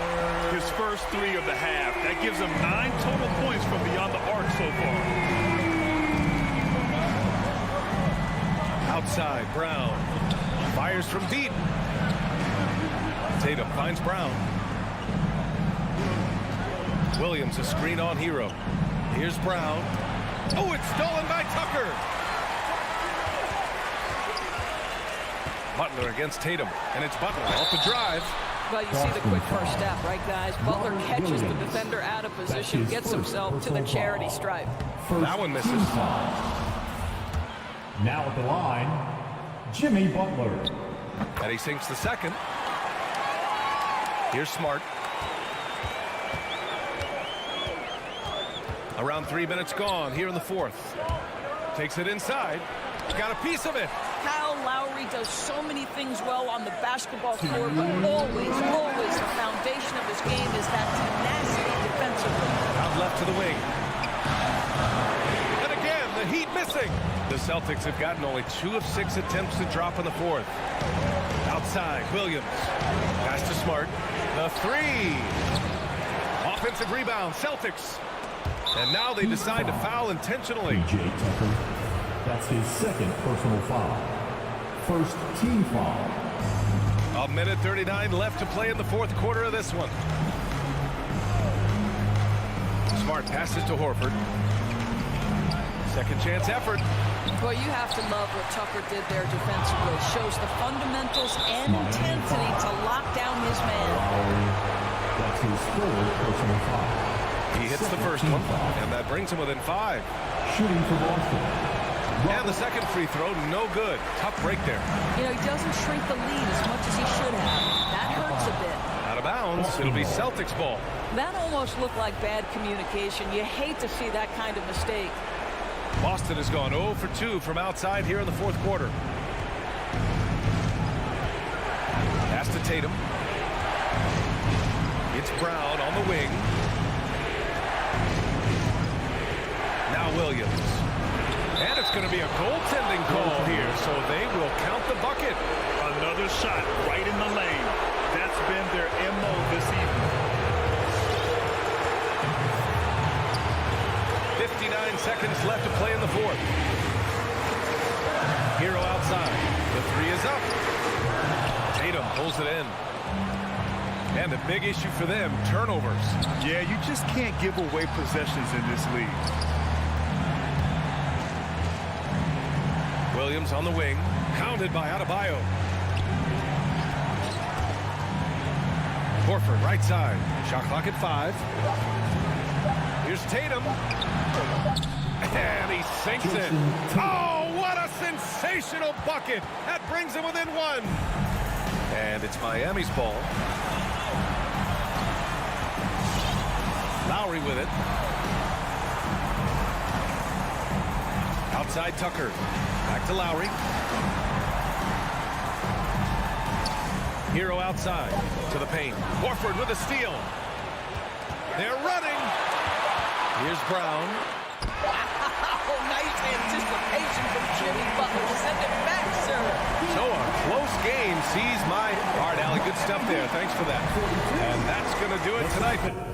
His first 3 of the half. That gives him 9 total points from beyond the arc so far.
Outside, Brown. Fires from deep. Tatum finds Brown. Williams, a screen on Hero. Here's Brown. Oh, it's stolen by Tucker. Butler against Tatum. And it's Butler off the drive.
Well, you see the quick first step, right, guys? Butler catches the defender out of position, gets himself to the charity stripe.
That one misses.
Now at the line, Jimmy Butler.
And he sinks the second. Here's Smart. Around 3 minutes gone here in the 4th. Takes it inside. Got a piece of it.
Kyle Lowry does so many things well on the basketball court, but always the foundation of his game is that tenacity defensively.
Out left to the wing. And again, the Heat missing. The Celtics have gotten only 2 of 6 attempts to drop in the 4th. Outside, Williams. Pass to Smart. The 3. Offensive rebound, Celtics. And now they decide to foul intentionally.
PJ Tucker. That's his second personal foul. First team foul.
1:39 left to play in the 4th quarter of this one. Smart passes to Horford. Second chance effort.
Well, you have to love what Tucker did there defensively. Shows the fundamentals and intensity to lock down his man.
That's his third personal foul.
He hits the first one, and that brings him within 5.
Shooting for Boston.
And the second free throw, no good. Tough break there.
You know, he doesn't shrink the lead as much as he should have. That hurts a bit.
Out of bounds, it'll be Celtics ball.
That almost looked like bad communication. You hate to see that kind of mistake.
Boston has gone 0 for 2 from outside here in the 4th quarter. Pass to Tatum. It's Brown on the wing. Now Williams. And it's going to be a goaltending call here, so they will count the bucket.
Another shot right in the lane. That's been their MO this evening.
59 seconds left to play in the 4th. Hero outside. The 3 is up. Tatum pulls it in. And a big issue for them, turnovers.
Yeah, you just can't give away possessions in this league.
Williams on the wing. Pounded by Adebayo. Horford, right side. Shot clock at 5. Here's Tatum. And he sinks it. Oh, what a sensational bucket. That brings him within 1. And it's Miami's ball. Lowry with it. Outside Tucker. Back to Lowry. Hero outside to the paint. Horford with a steal. They're running. Here's Brown.
Wow, nice anticipation from Jimmy Butler. Send it back, sir.
So a close game sees my heart. Allie, good stuff there. Thanks for that. And that's going to do it tonight.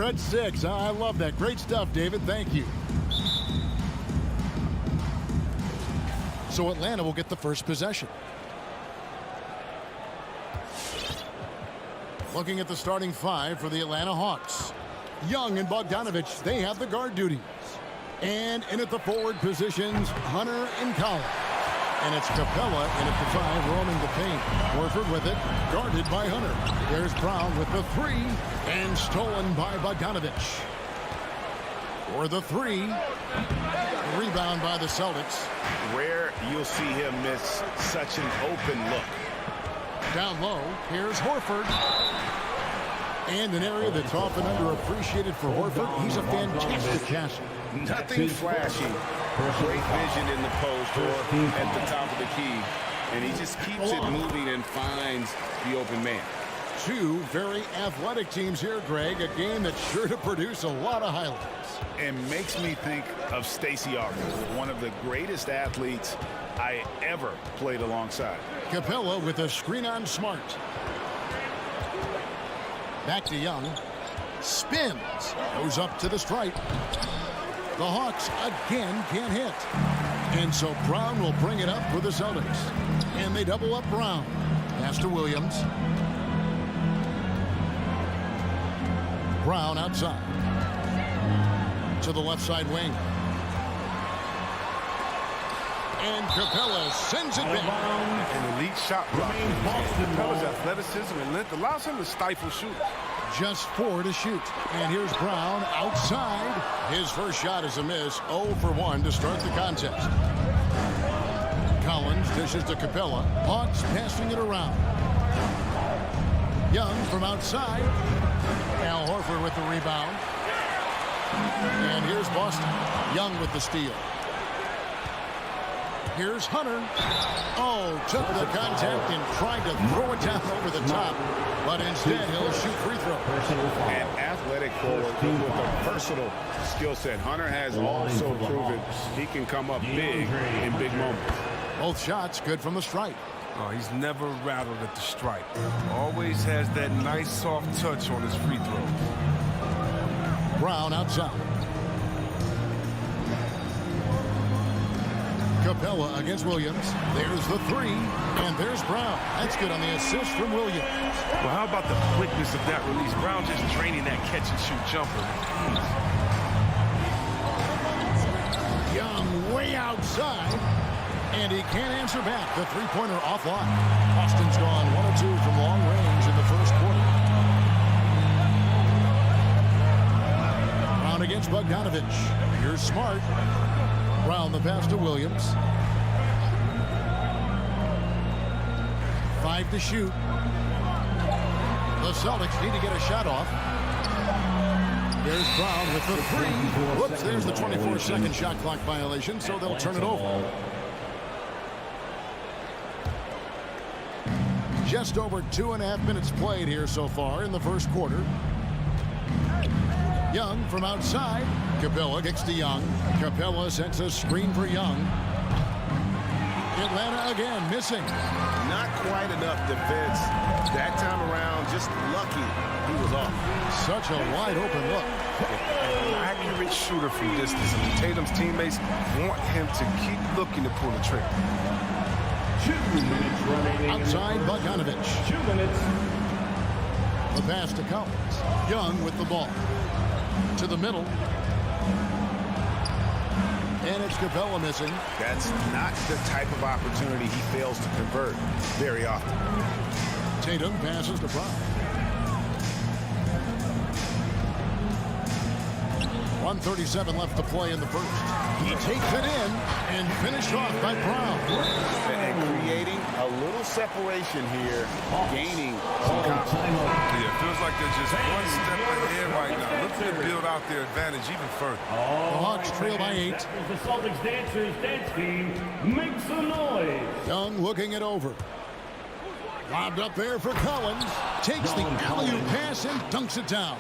at 6. I love that. Great stuff, David. Thank you. So Atlanta will get the first possession. Looking at the starting 5 for the Atlanta Hawks. Young and Bogdanovich, they have the guard duties. And in at the forward positions, Hunter and Collins. And it's Capella in at the 5, roaming the paint. Horford with it, guarded by Hunter. There's Brown with the 3, and stolen by Bogdanovich. For the 3, rebound by the Celtics.
Rare you'll see him miss such an open look.
Down low, here's Horford. And an area that's often underappreciated for Horford. He's a fantastic passer.
Nothing flashy. Great vision in the post or at the top of the key. And he just keeps it moving and finds the open man.
2 very athletic teams here, Greg. A game that's sure to produce a lot of highlights.
And makes me think of Stacey Augmon, one of the greatest athletes I ever played alongside.
Capella with a screen on Smart. Back to Young. Spins. Goes up to the stripe. The Hawks again can't hit. And so Brown will bring it up for the Celtics. And they double up Brown. Pass to Williams. Brown outside. To the left side wing. And Capella sends it back.
An elite shot block. Capella's athleticism and length allows him to stifle shooters.
Just 4 to shoot. And here's Brown outside. His first shot is a miss. 0 for 1 to start the contest. Collins dishes to Capella. Hawks passing it around. Young from outside. Al Horford with the rebound. And here's Boston. Young with the steal. Here's Hunter. Oh, took the contact and tried to throw it down over the top. But instead, he'll shoot free throw.
An athletic forward with a versatile skill set. Hunter has also proven he can come up big in big moments.
Both shots good from the stripe.
Oh, he's never rattled at the stripe. Always has that nice soft touch on his free throw.
Brown outside. Capella against Williams. There's the 3, and there's Brown. That's good on the assist from Williams.
Well, how about the quickness of that release? Brown just draining that catch-and-shoot jumper.
Young way outside, and he can't answer back. The three-pointer offline. Boston's gone 1 of 2 from long range in the first quarter. Brown against Bogdanovich. Here's Smart. Brown the pass to Williams. 5 to shoot. The Celtics need to get a shot off. There's Brown with the 3. Whoops, there's the 24-second shot clock violation, so they'll turn it over. Just over 2.5 minutes played here so far in the first quarter. Young from outside. Capella kicks to Young. Capella sets a screen for Young. Atlanta again missing.
Not quite enough defense that time around. Just lucky he was off.
Such a wide open look.
An accurate shooter from distance. And Tatum's teammates want him to keep looking to pull the trigger.
2 minutes remaining.
Outside Bogdanovich.
2 minutes.
The pass to Collins. Young with the ball. To the middle. And it's Capella missing.
That's not the type of opportunity he fails to convert very often.
Tatum passes to Brown. 1:37 left to play in the first. He takes it in and finished off by Brown.
And creating a little separation here, gaining some confidence.
Yeah, it feels like they're just one step ahead right now. Looking to build out their advantage even further.
The Hawks trail by 8.
The Celtics dancers dance team makes some noise.
Young looking it over. Lobbed up there for Collins. Takes the alley-oop pass and dunks it down.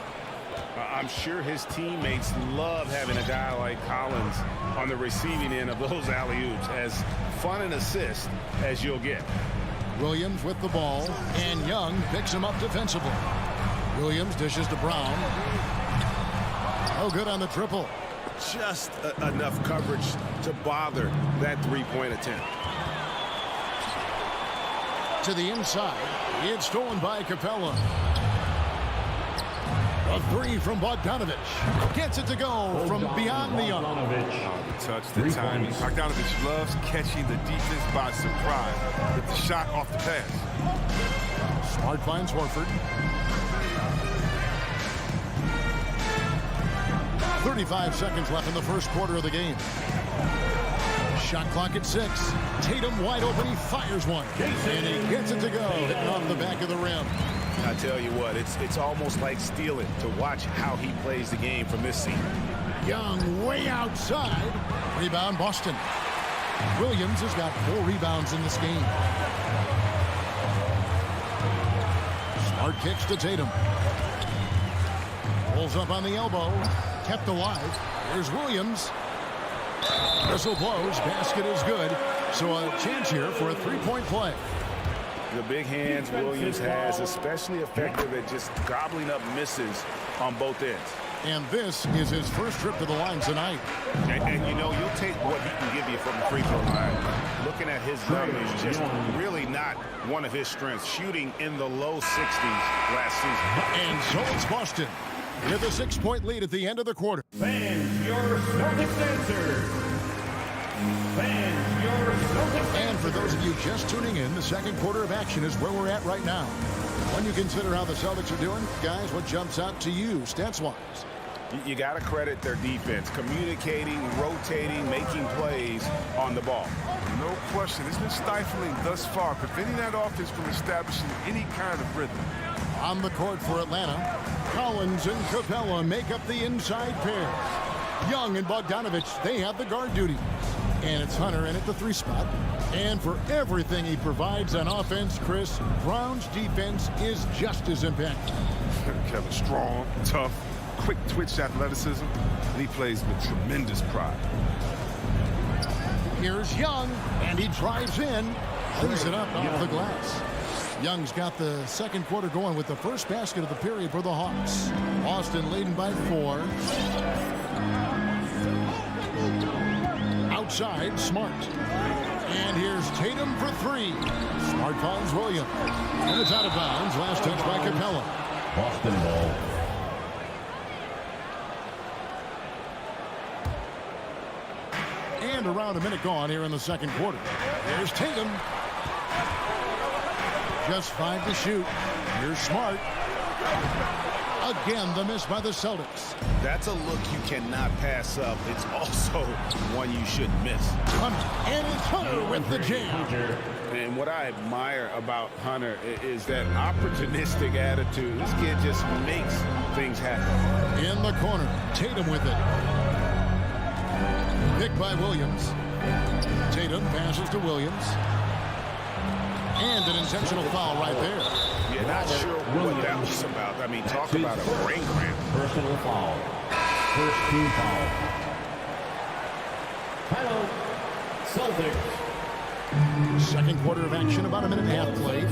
I'm sure his teammates love having a guy like Collins on the receiving end of those alley-oops. As fun an assist as you'll get.
Williams with the ball, and Young picks him up defensively. Williams dishes to Brown. No good on the triple.
Just enough coverage to bother that three-point attempt.
To the inside. It's stolen by Capella. A three from Bogdanovich. Gets it to go from beyond the arc.
The touch, the timing. Bogdanovich loves catching the defense by surprise with the shot off the pass.
Smart finds Horford. 35 seconds left in the first quarter of the game. Shot clock at 6. Tatum wide open. He fires one. And he gets it to go. Hitting off the back of the rim.
I tell you what, it's almost like stealing to watch how he plays the game from this seat.
Young way outside. Rebound Boston. Williams has got 4 rebounds in this game. Smart kicks to Tatum. Pulls up on the elbow. Kept alive. Here's Williams. Whistle blows. Basket is good. So a chance here for a three-point play.
The big hands Williams has, especially effective at just gobbling up misses on both ends.
And this is his first trip to the line tonight.
And you know, you'll take what he can give you from the free throw line. Looking at his numbers, just really not one of his strengths. Shooting in the low 60s last season.
And so it's Boston with a 6-point lead at the end of the quarter.
Fans, your Celtics answer. Fans, your Celtics answer.
And for those of you just tuning in, the second quarter of action is where we're at right now. When you consider how the Celtics are doing, guys, what jumps out to you stats-wise?
You got to credit their defense, communicating, rotating, making plays on the ball.
No question. It's been stifling thus far, preventing that offense from establishing any kind of rhythm.
On the court for Atlanta, Collins and Capella make up the inside pair. Young and Bogdanovich, they have the guard duty. And it's Hunter in at the 3 spot. And for everything he provides on offense, Chris, Brown's defense is just as impactful.
Kevin, strong, tough, quick twitch athleticism, and he plays with tremendous pride.
Here's Young, and he drives in, lays it up off the glass. Young's got the second quarter going with the first basket of the period for the Hawks. Boston leading by 4. Outside, Smart. And here's Tatum for 3. Smart finds Williams. And it's out of bounds. Last touch by Capella.
Boston ball.
And around a minute gone here in the second quarter. Here's Tatum. Just 5 to shoot. Here's Smart. Again, the miss by the Celtics.
That's a look you cannot pass up. It's also one you shouldn't miss.
Hunter, and it's Hunter with the jam.
And what I admire about Hunter is that opportunistic attitude. This kid just makes things happen.
In the corner, Tatum with it. Picked by Williams. Tatum passes to Williams. And an intentional foul right there.
Yeah, not sure what that was about. I mean, talk about a brain cramp.
Personal foul. First team foul. Hello, Celtics.
Second quarter of action, about a minute and a half played.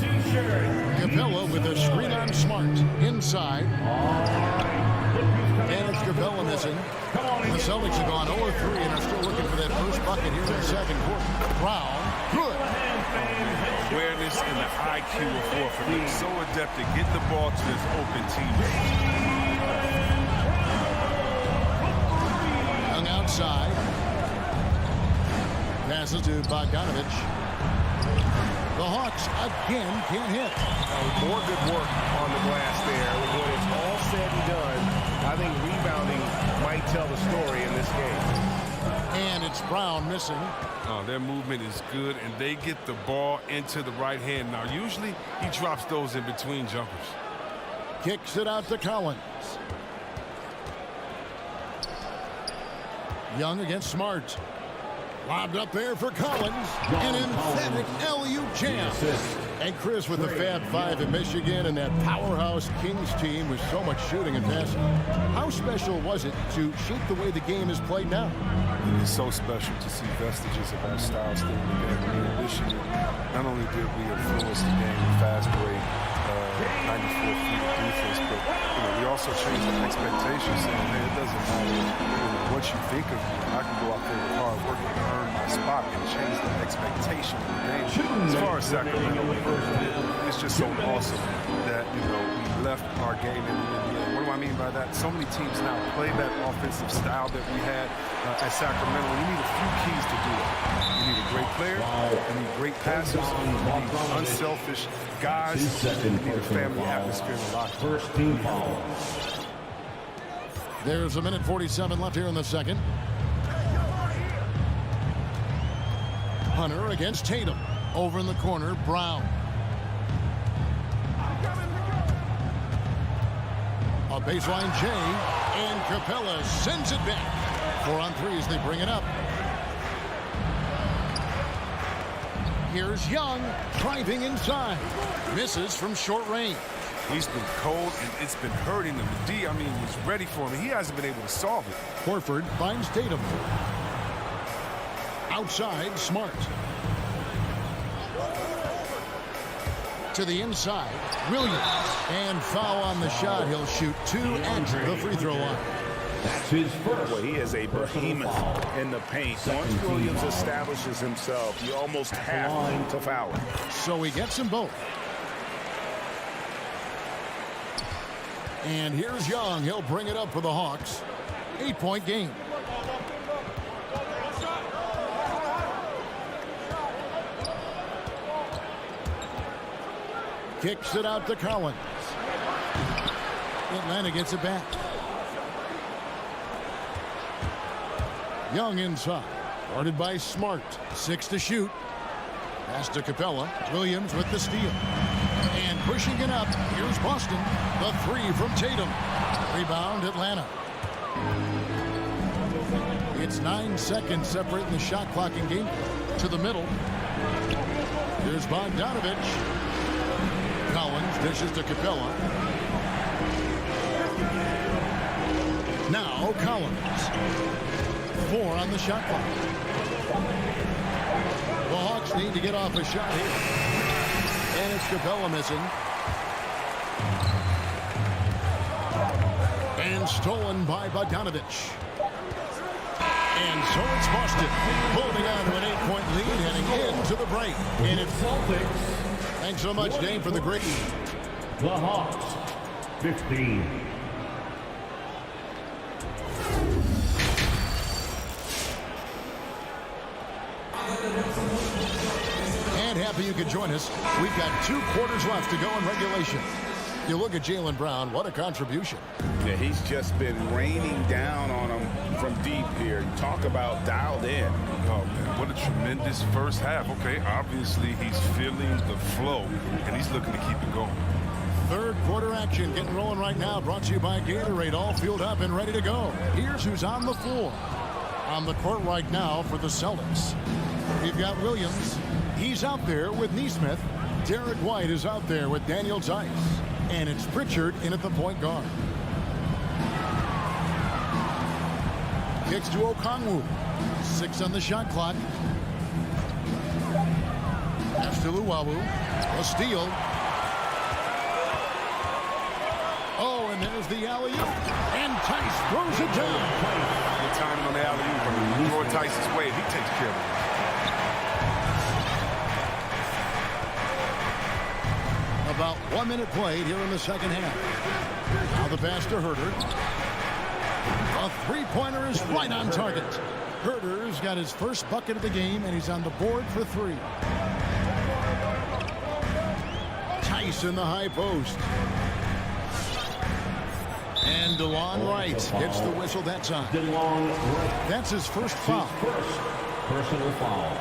Capella with a screen on Smart. Inside. And it's Capella missing. The Celtics have gone 0-3 and are still looking for that first bucket here in the second quarter. Brown, good.
Awareness and the IQ of Horford. He's so adept to get the ball to his open teammates.
Young outside. Passes to Bogdanovich. The Hawks again can't hit.
More good work on the glass there. When it's all said and done, I think rebounding might tell the story in this game.
And it's Brown missing.
Oh, their movement is good, and they get the ball into the right hand. Now, usually he drops those in between jumpers.
Kicks it out to Collins. Young against Smart. Lobbed up there for Collins. An emphatic LU jam. And Chris with the Fab 5 in Michigan and that powerhouse Kings team with so much shooting and passing. How special was it to shape the way the game is played now?
It's so special to see vestiges of our style still in the game. In Michigan, not only did we influence the game with fast break, 94 feet of defense, but we also changed the expectations. And man, it doesn't matter what you think of me. I can go out there with hard work and earn my spot and change the expectation of the game. As far as Sacramento, it's just so awesome that we left our game in Indiana. What do I mean by that? So many teams now play that offensive style that we had at Sacramento. You need a few keys to do it. You need a great player, you need great passers, you need unselfish guys, and you need a family atmosphere in the locker room.
First team foul.
There's a minute 47 left here in the second. Hunter against Tatum. Over in the corner, Brown. A baseline J, and Capella sends it back. 4 on 3 as they bring it up. Here's Young, driving inside. Misses from short range.
He's been cold, and it's been hurting him. The D, was ready for him. He hasn't been able to solve it.
Horford finds Tatum. Outside, Smart. To the inside, Williams. And foul on the shot. He'll shoot 2 at the free throw line.
That's his first.
Well, he is a behemoth in the paint. Once Williams establishes himself, you almost have to foul him.
So he gets them both. And here's Young. He'll bring it up for the Hawks. 8-point game. Kicks it out to Collins. Atlanta gets it back. Young inside. Guarded by Smart. 6 to shoot. Pass to Capella. Williams with the steal. And pushing it up. Here's Boston. The 3 from Tatum. Rebound Atlanta. It's 9 seconds separating the shot clock in game. To the middle. Here's Bogdanovich. Collins dishes to Capella. Now Collins. 4 on the shot clock. The Hawks need to get off a shot here. And it's Capella missing. And stolen by Bogdanovich. And so it's Boston holding on to an 8-point lead heading into the break. And it's
Celtics.
Thanks so much, Dane, for the great.
The Hawks, 15.
And happy you could join us. We've got 2 quarters left to go in regulation. You look at Jaylen Brown, what a contribution.
Yeah, he's just been raining down on him from deep here. Talk about dialed in.
Oh, man, what a tremendous first half. Okay, obviously he's feeling the flow, and he's looking to keep it going.
Third quarter action getting rolling right now. Brought to you by Gatorade, all fueled up and ready to go. Here's who's on the floor. On the court right now for the Celtics. We've got Williams. He's out there with Neesmith. Derek White is out there with Daniel Tice. And it's Pritchard in at the point guard. Kicks to Okongwu. 6 on the shot clock. Pass to Luwawu. A steal. Oh, and there's the alley-oop. And Tice throws it down.
Good timing on the alley-oop. Throw it Tice's way. He takes care of it.
About 1 minute played here in the second half. Now the pass to Herter. A three-pointer is right on target. Herter's got his first bucket of the game, and he's on the board for 3. Tice in the high post. And DeLon Wright gets the whistle that time.
DeLon Wright.
That's his first foul.
First personal foul.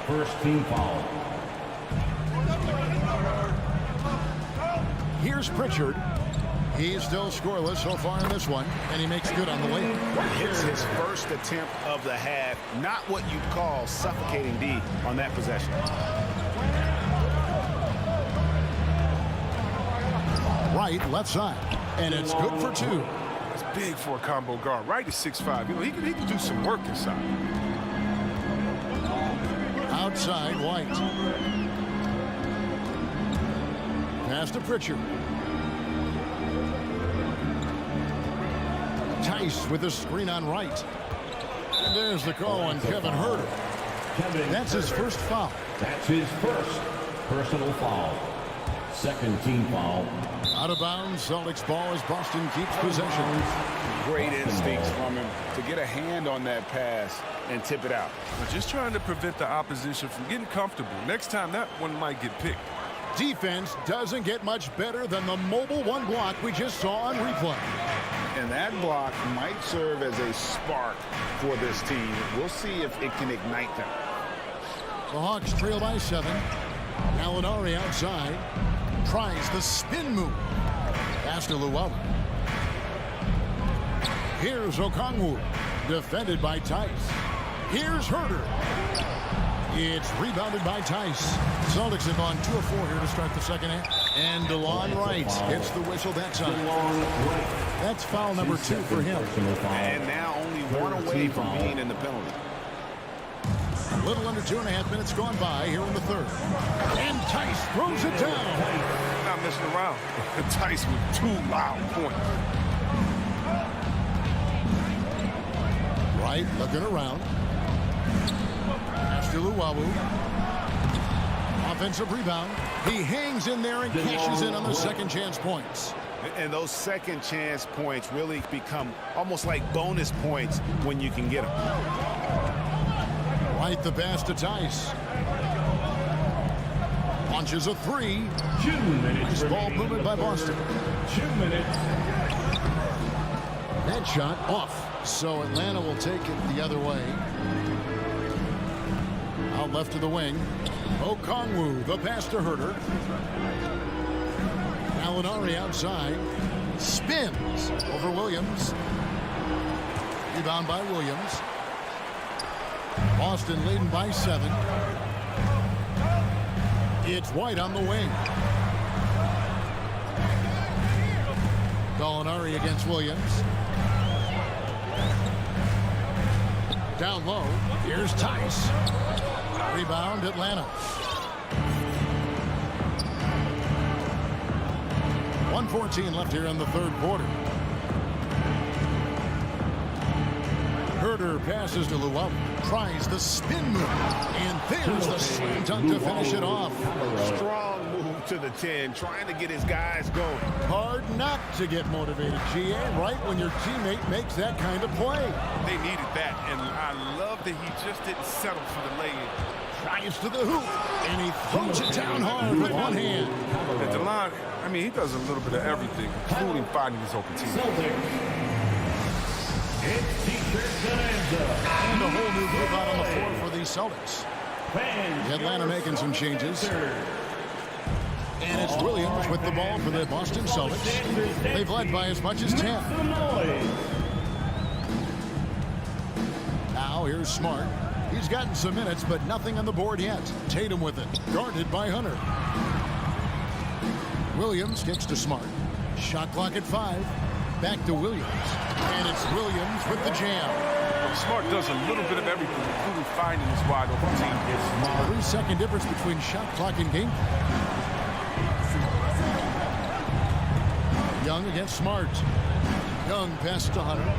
First team foul.
Here's Pritchard. He's still scoreless so far in this one, and he makes good on the way.
Here's his first attempt of the half. Not what you'd call suffocating D on that possession.
Right, left side. And it's good for 2.
That's big for a combo guard. Wright is 6'5". He can do some work inside.
Outside, White. pass to Pritchard. Tice with a screen on right. And there's the call on Kevin Huerter. That's his first foul.
That's his first personal foul. Second team foul.
Out of bounds, Celtics ball as Boston keeps possession.
Great instincts from him to get a hand on that pass and tip it out.
Just trying to prevent the opposition from getting comfortable. Next time, that one might get picked.
Defense doesn't get much better than the mobile one block we just saw on replay.
And that block might serve as a spark for this team. We'll see if it can ignite them.
The Hawks trail by 7. Gallinari outside. Tries the spin move. Pass to Luau. Here's Okongwu. Defended by Tice. Here's Huerter. It's rebounded by Tice. Celtics have gone 2 of 4 here to start the second half. And DeLon Wright gets the whistle that time. That's foul number 2 for him.
And now only 1 away from being in the penalty.
A little under 2.5 minutes gone by here in the third. And Tice throws it down.
Not messing around. Tice with 2 loud points.
Wright looking around. Pass to Luau. Offensive rebound. He hangs in there and cashes in on the second chance points.
And those second chance points really become almost like bonus points when you can get them.
Right, the pass to Tice. Launches a 3.
2 minutes.
Nice ball movement by Boston.
2 minutes.
That shot off. So Atlanta will take it the other way. Out left to the wing. Okongwu, the pass to Huerter. Gallinari outside. Spins over Williams. Rebound by Williams. Boston leading by 7. It's White on the wing. Gallinari against Williams. Down low. Here's Tice. Rebound Atlanta. 1:14 left here in the third quarter. Huerter passes to Luau. Tries the spin move. And there's the slam dunk to finish it off.
Strong move to the 10, trying to get his guys going.
Hard not to get motivated, GA, right when your teammate makes that kind of play.
They needed that, and I love that he just didn't settle for the lay-in.
Tries to the hoop, and he throws it down hard with one hand.
And DeLon, I mean, he does a little bit of everything, including finding his open team.
And a whole new group out on the floor for the Celtics. Atlanta making some changes. And it's Williams with the ball for the Boston Celtics. They've led by as much as 10. Now here's Smart. He's gotten some minutes, but nothing on the board yet. Tatum with it. Guarded by Hunter. Williams kicks to Smart. Shot clock at 5. Back to Williams. And it's Williams with the jam.
Smart does a little bit of everything, including finding his wide open team.
3-second difference between shot clock and game. Young against Smart. Young pass to Hunter.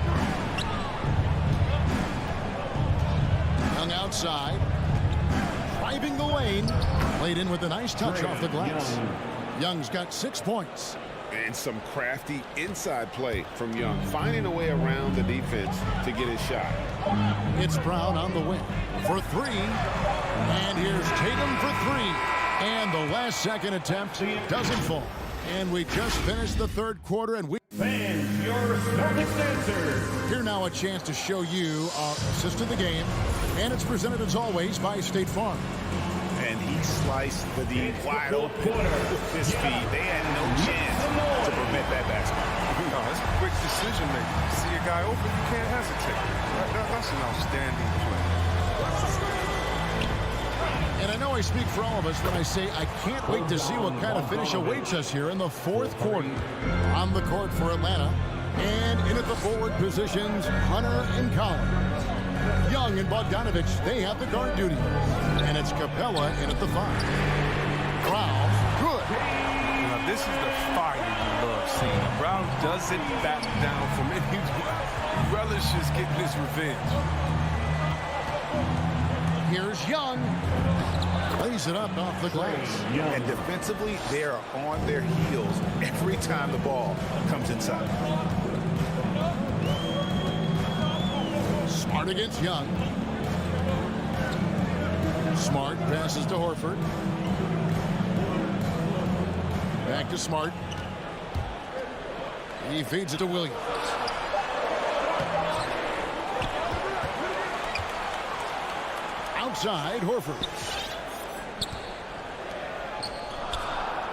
Young outside. Driving the lane. Played in with a nice touch off the glass. Young's got 6 points.
And some crafty inside play from Young, finding a way around the defense to get his shot.
It's Brown on the wing for 3. And here's Tatum for 3. And the last second attempt doesn't fall. And we just finished the third quarter, and
Fans, your Celtics answer.
Here now a chance to show you our assist of the game. And it's presented as always by State Farm.
And he sliced the D wide open with his feet. They had no chance to prevent that basket.
No, that's a quick decision making. See a guy open, you can't hesitate. That's an outstanding play.
And I know I speak for all of us when I say I can't wait to see what kind of finish awaits us here in the fourth quarter. On the court for Atlanta. And in at the forward positions, Hunter and Collins. Young and Bogdanovich, they have the guard duty. And it's Capella in at the 5. Brown, good.
Now this is the fire you love seeing. Brown doesn't back down from anyone. Relishes getting his revenge.
Here's Young. Lays it up off the glass.
And defensively, they are on their heels every time the ball comes inside.
Smart against Young. Smart passes to Horford. Back to Smart. He feeds it to Williams. Outside, Horford.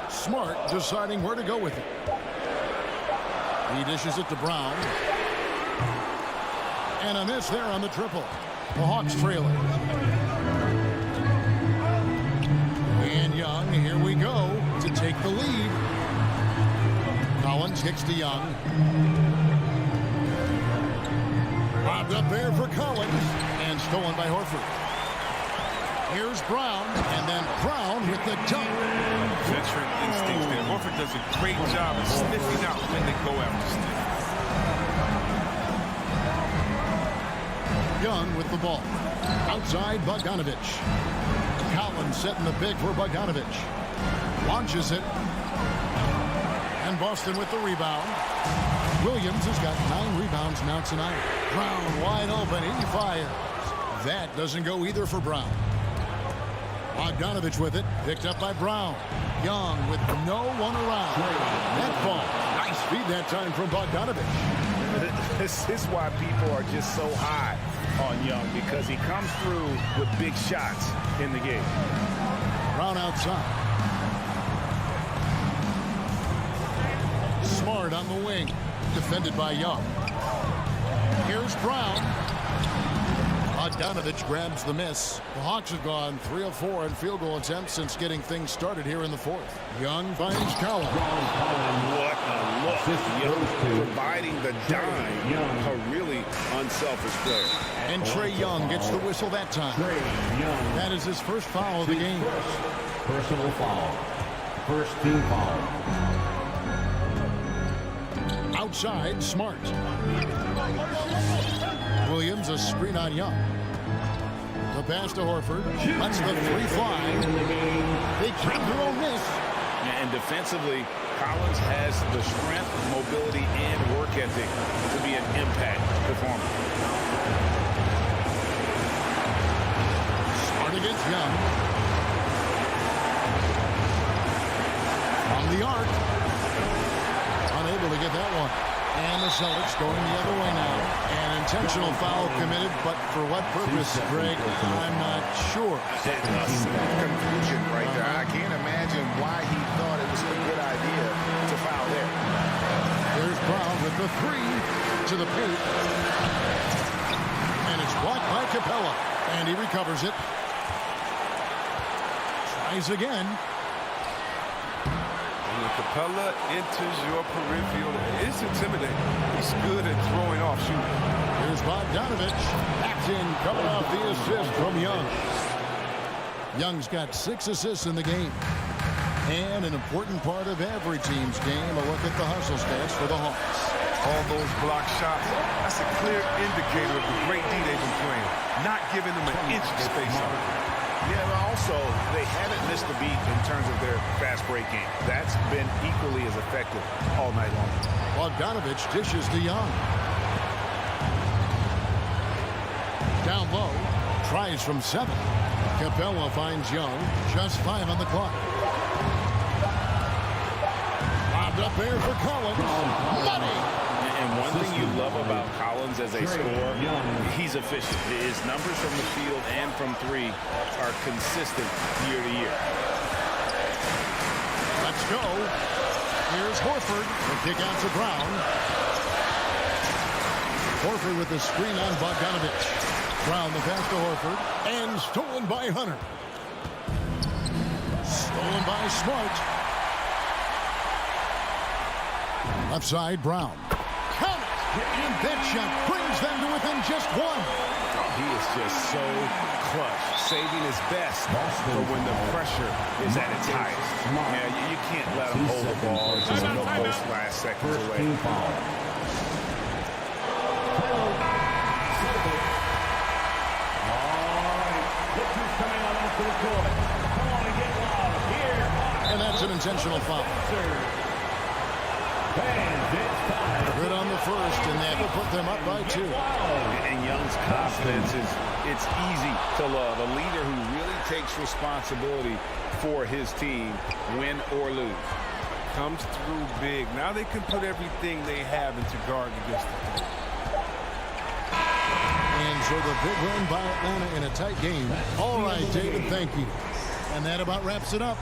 Smart deciding where to go with it. He dishes it to Brown. And a miss there on the triple. The Hawks trailing. And Young, here we go to take the lead. Collins kicks to Young. Bobbed up there for Collins. And stolen by Horford. Here's Brown, and then Brown with the dunk.
Veteran instincts there. Horford does a great job of sniffing out when they go after Steph.
Young with the ball. Outside, Bogdanovich. Collins setting the pick for Bogdanovich. Launches it. And Boston with the rebound. Williams has got 9 rebounds now tonight. Brown wide open. He fires. That doesn't go either for Brown. Bogdanovich with it, picked up by Brown. Young with no one around. Net ball. Nice feed that time from Bogdanovich.
This is why people are just so high on Young, because he comes through with big shots in the game.
Brown outside. Smart on the wing, defended by Young. Here's Brown. Bogdanovich grabs the miss. The Hawks have gone 3 of 4 in field goal attempts since getting things started here in the fourth. Young finds Collins.
What a look. Young providing the dime. A really unselfish player.
And Trae Young gets the whistle that time. That is his first foul of the game.
Personal foul. First team foul.
Outside, Smart. Williams a screen on Young. The pass to Horford. Lets the 3 fly. They keep their own miss.
And defensively, Collins has the strength, mobility, and work ethic to be an impact performer.
Smart against Young. On the arc. Unable to get that one. And the Celtics going the other way now. An intentional foul committed, but for what purpose, Greg, I'm not sure.
That's confusion right there. I can't imagine why he thought it was a good idea to foul there.
There's Brown with the 3 to the paint. And it's blocked by Capella. And he recovers it. Tries again.
When Capella enters your peripheral, it's intimidating. He's good at throwing off shooting.
Here's Bogdanovich. Back in, coming off the assist from Young. Young's got 6 assists in the game. And an important part of every team's game, a look at the hustle stats for the Hawks.
All those block shots, that's a clear indicator of the great D they've been playing. Not giving them an inch of space on it.
Yeah, but also, they haven't missed a beat in terms of their fast break game. That's been equally as effective all night long.
Bogdanovich dishes to Young. Down low, tries from 7. Capella finds Young, just 5 on the clock. Bobbed up there for Collins. Money!
And one thing you love about Collins as a scorer, he's efficient. His numbers from the field and from 3 are consistent year to year.
Let's go. Here's Horford. The kick out to Brown. Horford with the screen on Bogdanovich. Brown the pass to Horford. And stolen by Hunter. Stolen by Smart. Left side, Brown. Count it. And that shot brings them to within just one.
He is just so clutch, saving his best for when the pressure is at its highest. Yeah, you can't let him hold the ball and just go post last seconds away.
And that's an intentional foul. Good on the first, and that will put them up by 2.
And Young's confidence it's easy to love. A leader who really takes responsibility for his team, win or lose.
Comes through big. Now they can put everything they have into guard against the team.
And so the big win by Atlanta in a tight game. All right, David, thank you. And that about wraps it up.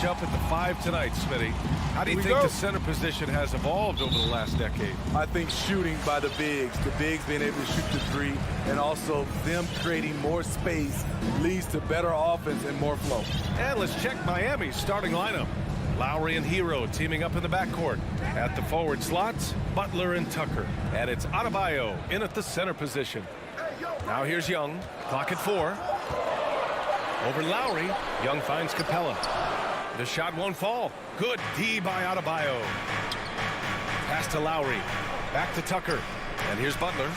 up at the 5 tonight, Smitty. How do you think the center position has evolved over the last decade?
I think shooting by the bigs being able to shoot the 3, and also them creating more space leads to better offense and more flow.
And let's check Miami's starting lineup. Lowry and Hero teaming up in the backcourt. At the forward slots, Butler and Tucker. And it's Adebayo in at the center position. Now here's Young. Clock at 4. Over Lowry. Young finds Capella. The shot won't fall. Good D by Adebayo. Pass to Lowry. Back to Tucker. And here's Butler.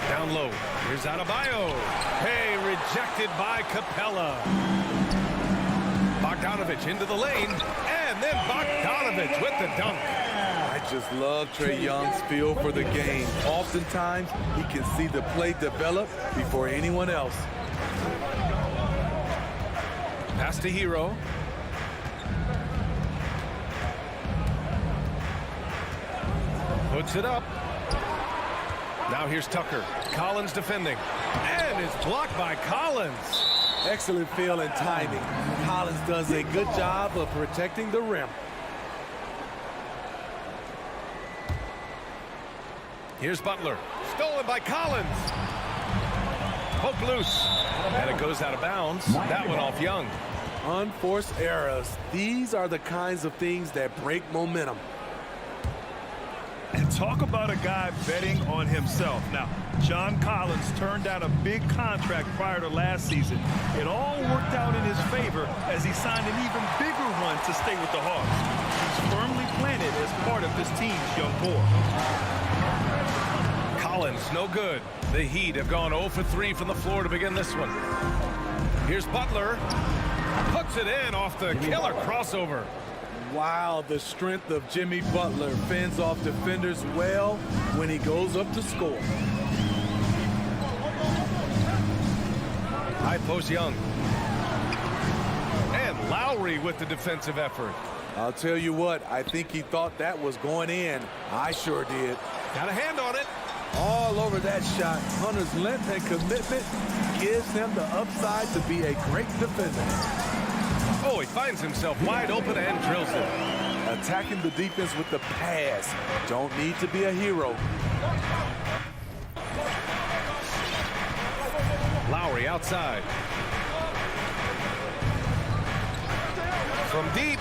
Down low. Here's Adebayo. Hey, rejected by Capella. Bogdanovich into the lane. And then Bogdanovich with the dunk.
I just love Trae Young's feel for the game. Oftentimes, he can see the play develop before anyone else.
Pass to Hero. Puts it up. Now here's Tucker. Collins defending. And it's blocked by Collins.
Excellent feel and timing. Collins does a good job of protecting the rim.
Here's Butler. Stolen by Collins. Poke loose. And it goes out of bounds. That one off Young.
Unforced errors. These are the kinds of things that break momentum.
And talk about a guy betting on himself. Now, John Collins turned down a big contract prior to last season. It all worked out in his favor as he signed an even bigger one to stay with the Hawks. He's firmly planted as part of this team's young core.
Collins, no good. The Heat have gone 0 for 3 from the floor to begin this one. Here's Butler. Puts it in off the killer crossover.
Wow, the strength of Jimmy Butler fends off defenders well when he goes up to score.
High post Young. And Lowry with the defensive effort.
I'll tell you what, I think he thought that was going in. I sure did.
Got a hand on it.
All over that shot. Hunter's length and commitment gives him the upside to be a great defender.
Oh, he finds himself wide open and drills it.
Attacking the defense with the pass. Don't need to be a hero.
Lowry outside. From deep.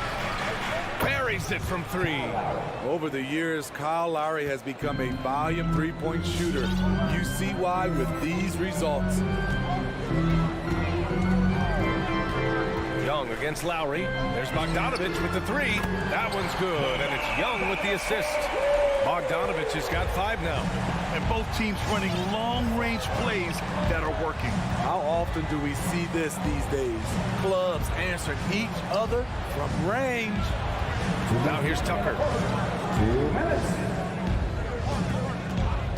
Buries it from 3.
Over the years, Kyle Lowry has become a volume three-point shooter. You see why with these results.
Young against Lowry. There's Bogdanovich with the 3. That one's good, and it's Young with the assist. Bogdanovich has got 5 now.
And both teams running long-range plays that are working.
How often do we see this these days? Clubs answering each other from range.
Now here's Tucker.
2 minutes.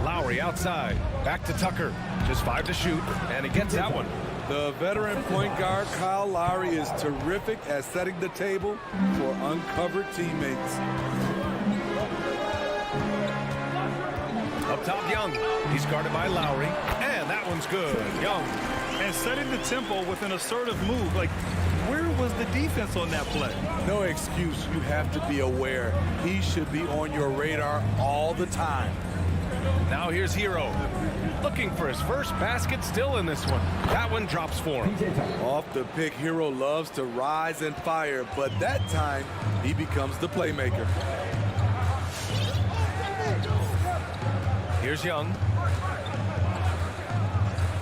Lowry outside. Back to Tucker. Just 5 to shoot, and he gets that one.
The veteran point guard Kyle Lowry is terrific at setting the table for uncovered teammates.
Up top, Young. He's guarded by Lowry, and that one's good. Young.
And setting the tempo with an assertive move. Like, where was the defense on that play?
No excuse. You have to be aware. He should be on your radar all the time.
Now here's Hero. Looking for his first basket still in this one. That one drops for him.
Off the pick, Hero loves to rise and fire, but that time he becomes the playmaker.
Here's Young.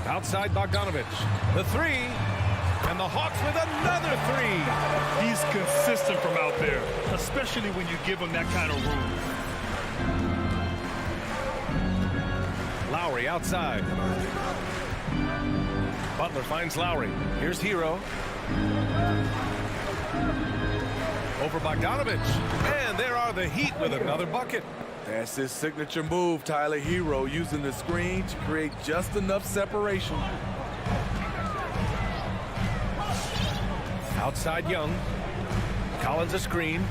Outside Bogdanovich. The 3. And the Hawks with another 3.
He's consistent from out there, especially when you give him that kind of room.
Lowry outside. Butler finds Lowry. Here's Hero. Over Bogdanovich. And there are the Heat with another bucket.
That's his signature move, Tyler. Hero using the screen to create just enough separation.
Outside Young. Collins a screen.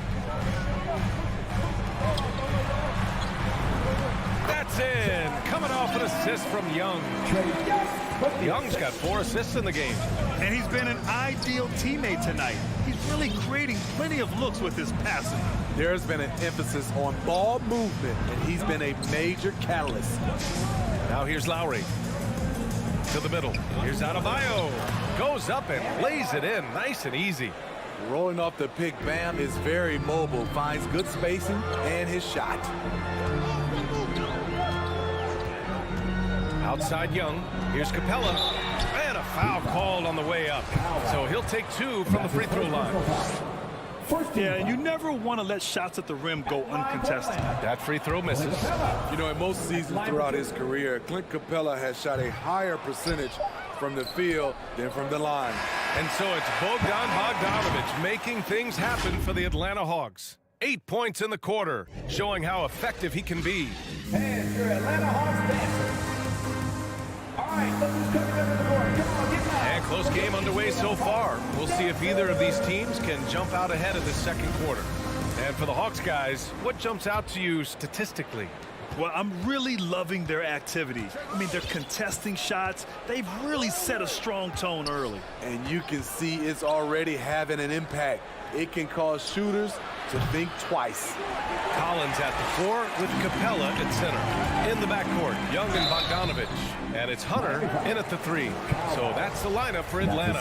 That's in. Coming off off an assist from Young. Young's got 4 assists in the game.
And he's been an ideal teammate tonight. He's really creating plenty of looks with his passing.
There's been an emphasis on ball movement, and he's been a major catalyst.
Now here's Lowry. To the middle. Here's Adebayo. Goes up and lays it in. Nice and easy.
Rolling off the pick, Bam is very mobile, finds good spacing and his shot.
Outside Young. Here's Capella. And a foul called on the way up. So he'll take 2 from the free throw line.
Yeah, and you never want to let shots at the rim go uncontested.
That free throw misses.
You know, in most seasons throughout his career, Clint Capella has shot a higher percentage from the field than from the line.
And so it's Bogdan Bogdanovic making things happen for the Atlanta Hawks. 8 points in the quarter, showing how effective he can be.
And your Atlanta Hawks dancer. All right, look who's coming over the court. Come on, get loud.
And close game underway so far. We'll see if either of these teams can jump out ahead of the second quarter. And for the Hawks guys, what jumps out to you statistically?
Well, I'm really loving their activity. I mean, they're contesting shots. They've really set a strong tone early.
And you can see it's already having an impact. It can cause shooters to think twice.
Collins at the 4 with Capella at center. In the backcourt, Young and Bogdanovic. And it's Hunter in at the 3. So that's the lineup for Atlanta.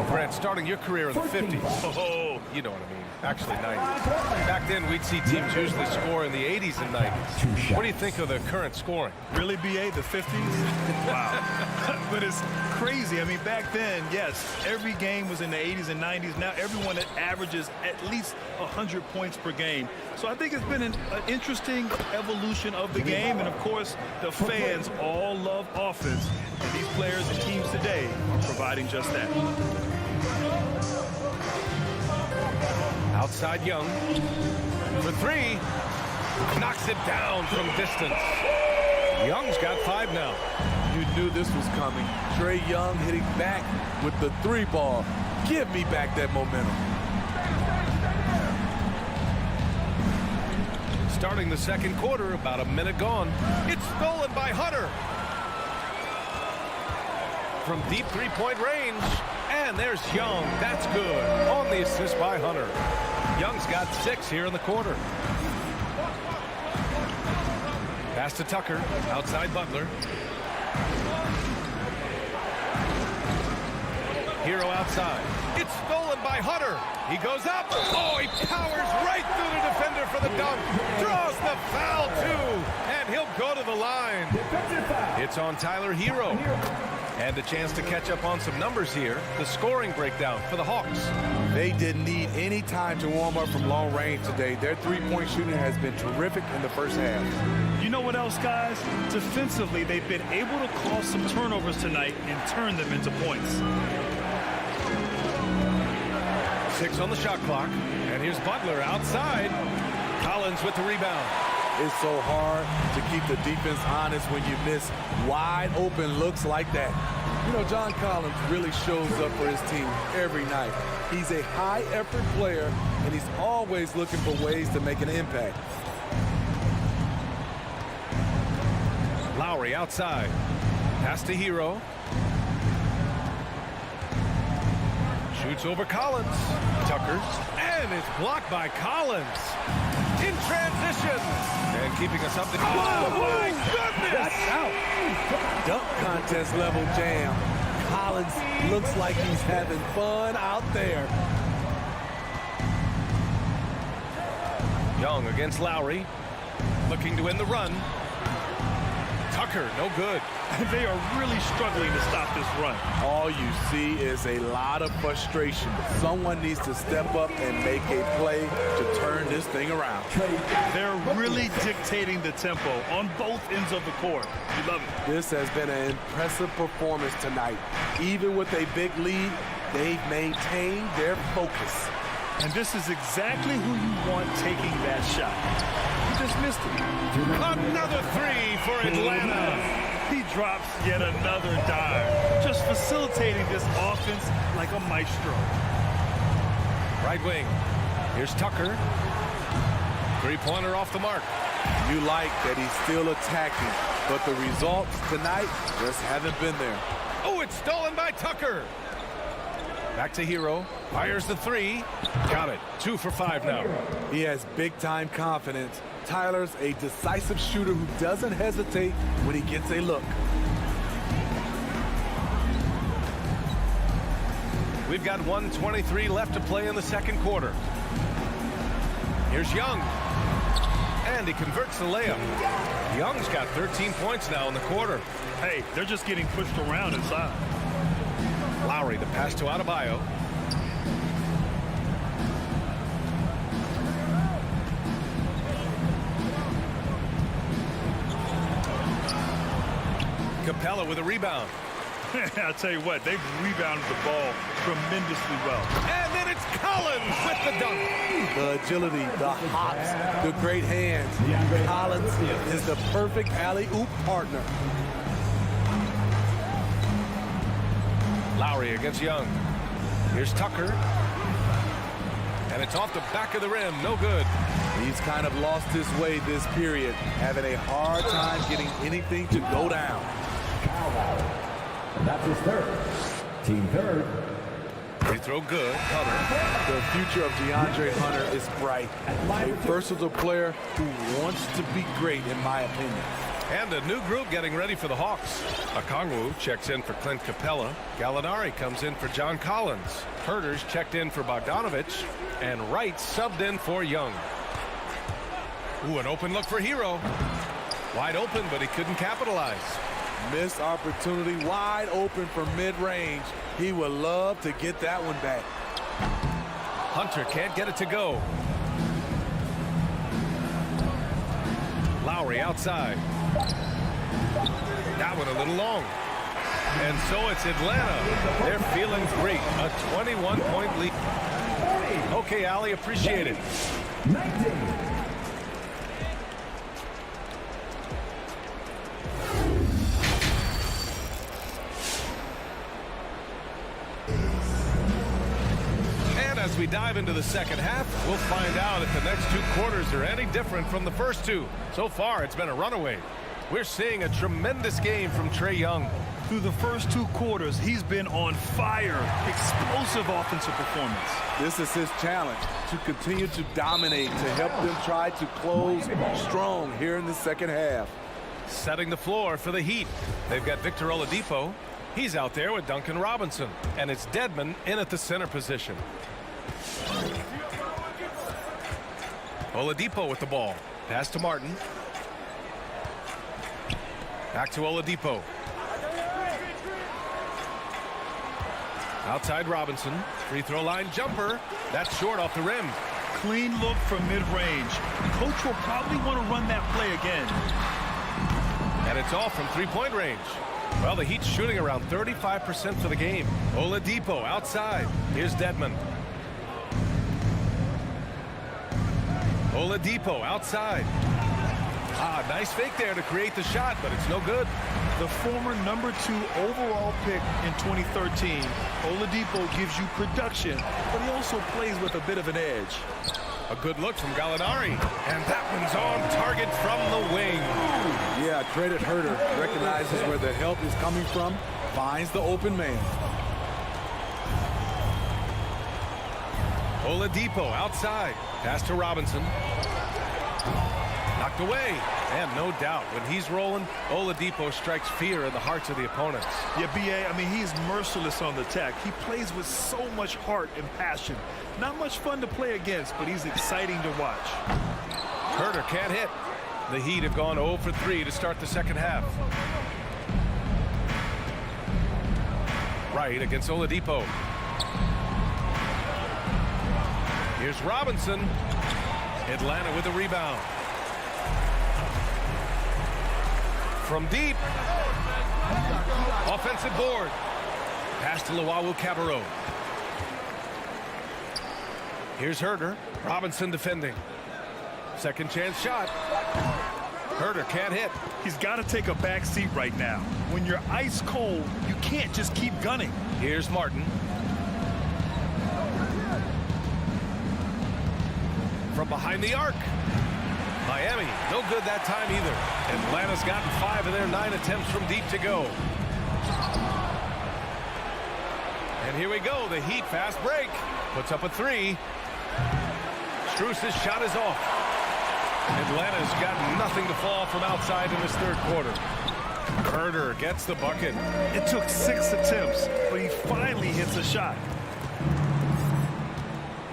Brent, starting your career in the 50s. Oh, you know what I mean. Actually, 90s. Back then, we'd see teams usually score in the 80s and 90s. What do you think of the current scoring?
Really, BA, the 50s? Wow. But it's crazy. I mean, back then, yes, every game was in the 80s and 90s. Now everyone that averages at least 100 points per game. So I think it's been an interesting evolution of the game. And, of course, the fans all love offense. And these players and teams today are providing just that.
Outside Young for 3. Knocks it down from distance. Young's got 5 now.
You knew this was coming. Trae Young hitting back with the 3 ball. Give me back that momentum.
Starting the second quarter, about a minute gone. It's stolen by Hunter. From deep 3-point range. And there's Young. That's good. On the assist by Hunter. Young's got 6 here in the quarter. Pass to Tucker. Outside Butler. Hero outside. It's stolen by Hunter. He goes up. Oh, he powers right through the defender for the dunk. Draws the foul, too. And he'll go to the line. It's on Tyler Hero. And a chance to catch up on some numbers here. The scoring breakdown for the Hawks.
They didn't need any time to warm up from long range today. Their 3-point shooting has been terrific in the first half.
You know what else, guys? Defensively, they've been able to cause some turnovers tonight and turn them into points.
6 on the shot clock. And here's Butler outside. Collins with the rebound.
It's so hard to keep the defense honest when you miss wide open looks like that. You know, John Collins really shows up for his team every night. He's a high-effort player, and he's always looking for ways to make an impact.
Lowry outside. Pass to Hero. Shoots over Collins. Tucker. And it's blocked by Collins. In transition. And keeping us up to... Oh, my goodness!
That's out. Dunk contest level jam. Collins looks like he's having fun out there.
Young against Lowry. Looking to win the run. Tucker, no good.
They are really struggling to stop this run.
All you see is a lot of frustration. Someone needs to step up and make a play to turn this thing around.
They're really dictating the tempo on both ends of the court. You love it.
This has been an impressive performance tonight. Even with a big lead, they've maintained their focus.
And this is exactly who you want taking that shot. He just missed it.
Another 3 for Atlanta.
He drops yet another dime, just facilitating this offense like a maestro.
Right wing. Here's Tucker. 3-pointer off the mark.
You like that he's still attacking. But the results tonight just haven't been there.
Oh, it's stolen by Tucker. Back to Hero. Fires the three. Got it. 2 for 5 now.
He has big-time confidence. Tyler's a decisive shooter who doesn't hesitate when he gets a look.
We've got 1:23 left to play in the second quarter. Here's Young. And he converts the layup. Young's got 13 points now in the quarter.
Hey, they're just getting pushed around inside.
Lowry, the pass to Adebayo. Capella with a rebound.
I'll tell you what, they've rebounded the ball tremendously well.
And then it's Collins with the dunk.
The agility, the hops, the great hands. Collins is the perfect alley-oop partner.
Lowry against Young. Here's Tucker. And it's off the back of the rim. No good.
He's kind of lost his way this period, having a hard time getting anything to go down.
And that's his third. Team third.
Free throw good. Hunter.
The future of DeAndre Hunter is bright. A versatile player who wants to be great, in my opinion.
And a new group getting ready for the Hawks. Okongwu checks in for Clint Capella. Gallinari comes in for John Collins. Herter's checked in for Bogdanovich. And Wright subbed in for Young. Ooh, an open look for Hero. Wide open, but he couldn't capitalize.
Missed opportunity, wide open from mid-range. He would love to get that one back.
Hunter can't get it to go. Lowry outside. That one a little long. And so it's Atlanta. They're feeling great. A 21-point lead. Okay, Ali, appreciate it.
19.
As we dive into the second half, we'll find out if the next 2 quarters are any different from the first 2. So far, it's been a runaway. We're seeing a tremendous game from Trae Young.
Through the first 2 quarters, he's been on fire. Explosive offensive performance.
This is his challenge, to continue to dominate, to help them try to close strong here in the second half.
Setting the floor for the Heat. They've got Victor Oladipo. He's out there with Duncan Robinson. And it's Dedmon in at the center position. Oladipo with the ball. Pass to Martin. Back to Oladipo. Outside Robinson. Free throw line jumper. That's short off the rim.
Clean look from mid-range. Coach will probably want to run that play again.
And it's all from three-point range. Well, the Heat's shooting around 35% for the game. Oladipo outside. Here's Dedmon. Oladipo outside. Nice fake there to create the shot, but it's no good.
The former number 2 overall pick in 2013, Oladipo gives you production, but he also plays with a bit of an edge.
A good look from Gallinari, and that one's on target from the wing.
Yeah, credit Herter. Recognizes where the help is coming from, finds the open man.
Oladipo outside. Pass to Robinson. Knocked away. And no doubt, when he's rolling, Oladipo strikes fear in the hearts of the opponents.
Yeah, B.A., I mean, he's merciless on the attack. He plays with so much heart and passion. Not much fun to play against, but he's exciting to watch.
Herter can't hit. The Heat have gone 0 for 3 to start the second half. Right against Oladipo. Here's Robinson. Atlanta with a rebound. From deep. Offensive board. Pass to Luwawu-Cabarrot. Here's Herter. Robinson defending. Second chance shot. Herter can't hit.
He's got to take a back seat right now. When you're ice cold, you can't just keep gunning.
Here's Martin. From behind the arc. Miami, no good that time either. Atlanta's gotten 5 of their 9 attempts from deep to go. And here we go, the Heat fast break. Puts up a 3. Strus's shot is off. Atlanta's got nothing to fall from outside in this third quarter. Herder gets the bucket.
It took 6 attempts, but he finally hits a shot.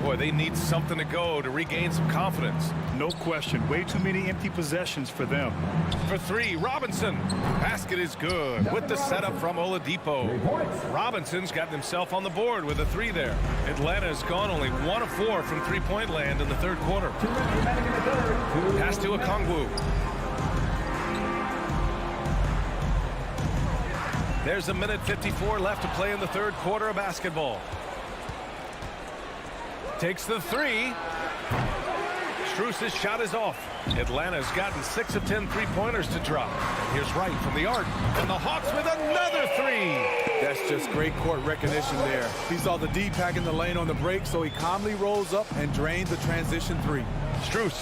Boy, they need something to go to regain some confidence.
No question. Way too many empty possessions for them.
For 3, Robinson. Basket is good with the setup from Oladipo. Robinson's gotten himself on the board with a 3 there. Atlanta's gone only 1 of 4 from three-point land in the third quarter. Pass to Okongwu. There's a minute 54 left to play in the third quarter of basketball. Takes the 3. Strus's shot is off. Atlanta's gotten 6 of 10 three-pointers to drop. Here's Wright from the arc. And the Hawks with another 3.
That's just great court recognition there. He saw the D-pack in the lane on the break, so he calmly rolls up and drained the transition 3.
Strus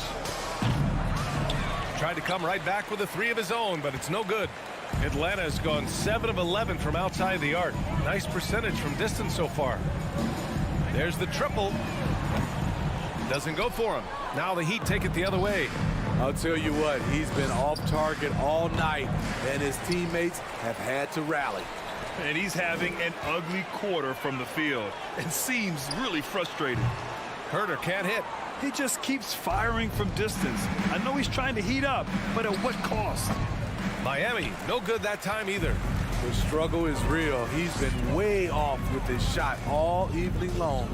tried to come right back with a 3 of his own, but it's no good. Atlanta's gone 7 of 11 from outside the arc. Nice percentage from distance so far. There's the triple. Doesn't go for him. Now the Heat take it the other way.
I'll tell you what, he's been off target all night, and his teammates have had to rally.
And he's having an ugly quarter from the field. It seems really frustrated.
Herder can't hit.
He just keeps firing from distance. I know he's trying to heat up, but at what cost?
Miami, no good that time either.
The struggle is real. He's been way off with his shot all evening long.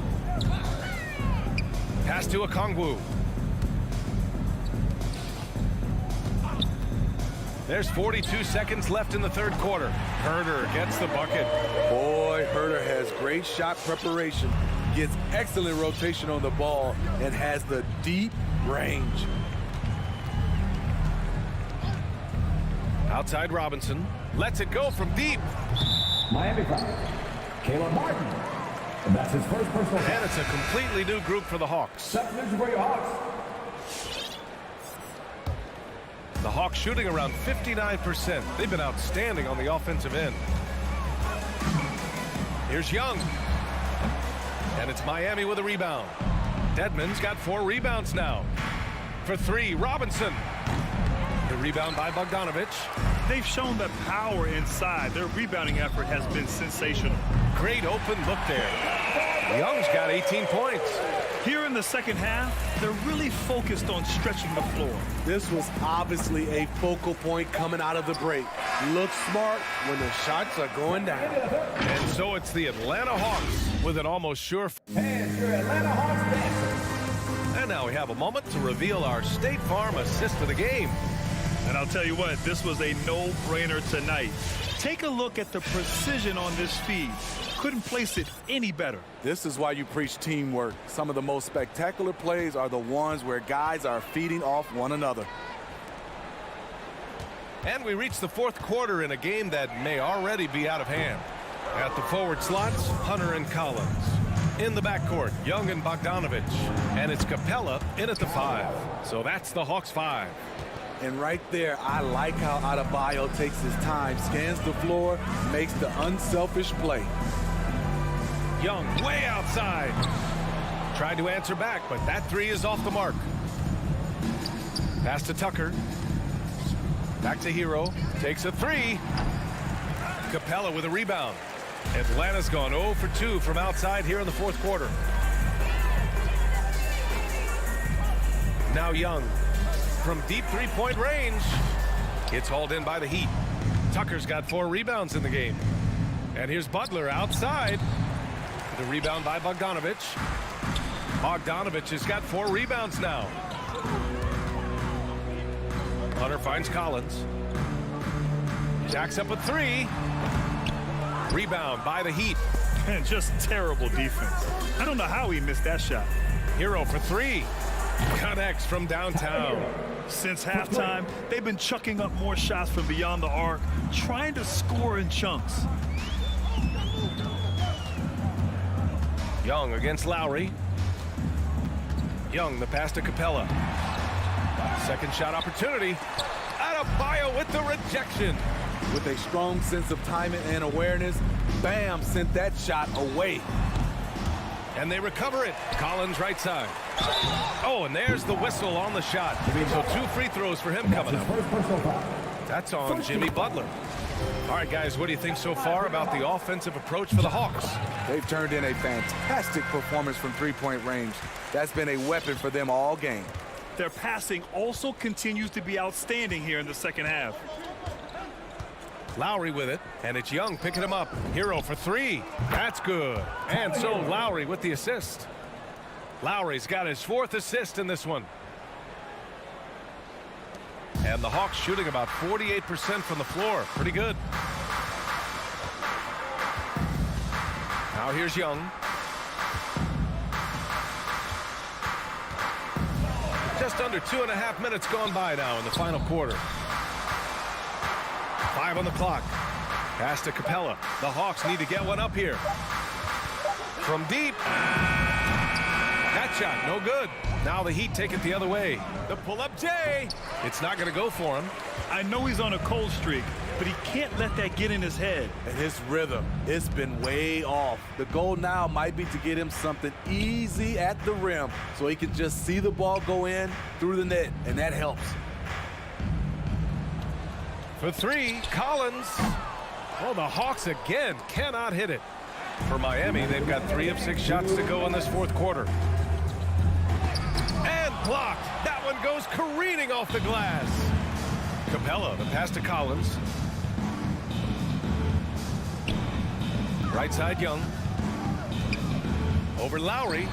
Pass to Okongwu. There's 42 seconds left in the third quarter. Herder gets the bucket.
Boy, Herder has great shot preparation, gets excellent rotation on the ball, and has the deep range.
Outside Robinson. Lets it go from deep.
Miami foul. Caleb Martin. And that's his first personal foul.
And it's a completely new group for the Hawks.
Substitution for your Hawks.
The Hawks shooting around 59%. They've been outstanding on the offensive end. Here's Young. And it's Miami with a rebound. Dedmon's got 4 rebounds now. For 3, Robinson. The rebound by Bogdanovich.
They've shown the power inside. Their rebounding effort has been sensational.
Great open look there. Young's got 18 points.
Here in the second half, they're really focused on stretching the floor.
This was obviously a focal point coming out of the break. Look smart when the shots are going down.
And so it's the Atlanta Hawks with an almost sure.
And your Atlanta Hawks dancer.
And now we have a moment to reveal our State Farm assist of the game.
And I'll tell you what, this was a no-brainer tonight. Take a look at the precision on this feed. Couldn't place it any better.
This is why you preach teamwork. Some of the most spectacular plays are the ones where guys are feeding off one another.
And we reach the fourth quarter in a game that may already be out of hand. At the forward slots, Hunter and Collins. In the backcourt, Young and Bogdanovich. And it's Capella in at the 5. So that's the Hawks 5.
And right there, I like how Adebayo takes his time, scans the floor, makes the unselfish play.
Young way outside. Tried to answer back, but that 3 is off the mark. Pass to Tucker. Back to Hero. Takes a 3. Capella with a rebound. Atlanta's gone 0 for 2 from outside here in the fourth quarter. Now Young. From deep three-point range. It's hauled in by the Heat. Tucker's got 4 rebounds in the game. And here's Butler outside. The rebound by Bogdanovich. Bogdanovich has got 4 rebounds now. Hunter finds Collins. Jacks up a 3. Rebound by the Heat.
And just terrible defense. I don't know how he missed that shot.
Hero for 3. Connects from downtown.
Since halftime, they've been chucking up more shots from beyond the arc, trying to score in chunks.
Young against Lowry. Young, the pass to Capella. Second shot opportunity. Adebayo with the rejection.
With a strong sense of timing and awareness, Bam sent that shot away.
And they recover it. Collins right side. Oh, and there's the whistle on the shot. So 2 free throws for him coming up. That's on Jimmy Butler. All right, guys, what do you think so far about the offensive approach for the Hawks?
They've turned in a fantastic performance from three-point range. That's been a weapon for them all game.
Their passing also continues to be outstanding here in the second half.
Lowry with it, and it's Young picking him up. Hero for 3. That's good. And so Lowry with the assist. Lowry's got his 4th assist in this one. And the Hawks shooting about 48% from the floor. Pretty good. Now here's Young. Just under 2.5 minutes gone by now in the final quarter. 5 on the clock. Pass to Capella. The Hawks need to get one up here. From deep. That shot, no good. Now the Heat take it the other way. The pull-up J. It's not going to go for him.
I know he's on a cold streak, but he can't let that get in his head.
And his rhythm, it's been way off. The goal now might be to get him something easy at the rim so he can just see the ball go in through the net, and that helps.
For 3, Collins. Well, the Hawks again cannot hit it. For Miami, they've got 3 of 6 shots to go in this 4th quarter. And blocked. That one goes careening off the glass. Capella, the pass to Collins. Right side, Young. Over Lowry.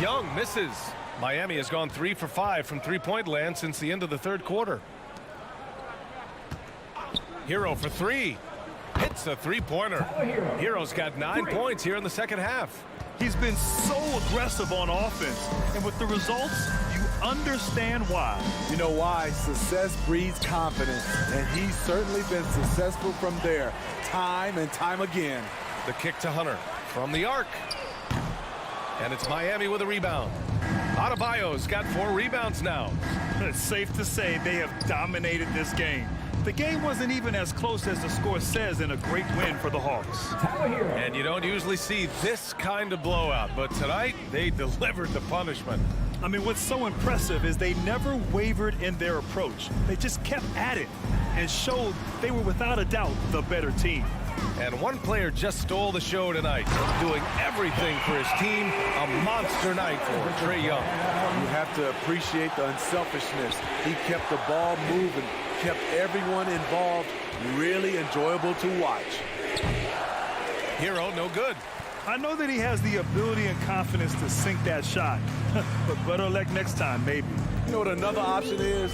Young misses. Miami has gone 3 for 5 from three-point land since the end of the 3rd quarter. Hero for 3. Hits a three-pointer. Hero's got 9 points here in the second half.
He's been so aggressive on offense, and with the results, you understand why.
You know why? Success breeds confidence, and he's certainly been successful from there, time and time again.
The kick to Hunter from the arc. And it's Miami with a rebound. Adebayo's got 4 rebounds now.
It's safe to say they have dominated this game. The game wasn't even as close as the score says in a great win for the Hawks.
And you don't usually see this kind of blowout, but tonight they delivered the punishment.
I mean, what's so impressive is they never wavered in their approach. They just kept at it and showed they were without a doubt the better team.
And one player just stole the show tonight, doing everything for his team. A monster night for Trae Young.
You have to appreciate the unselfishness. He kept the ball moving, kept everyone involved. Really enjoyable to watch.
Hero, no good.
I know that he has the ability and confidence to sink that shot, but better luck next time, maybe.
You know what another option is?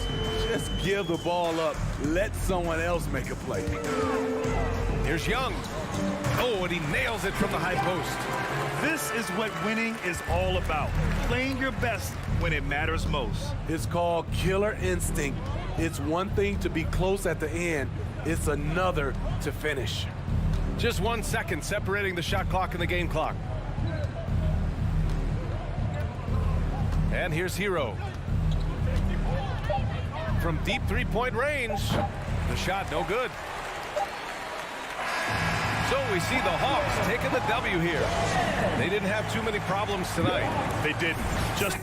Just give the ball up. Let someone else make a play.
Here's Young. Oh, and he nails it from the high post.
This is what winning is all about. Playing your best when it matters most.
It's called killer instinct. It's one thing to be close at the end. It's another to finish.
Just 1 second separating the shot clock and the game clock. And here's Hero. From deep three-point range. The shot no good. So we see the Hawks taking the W here. They didn't have too many problems tonight.
They didn't. Just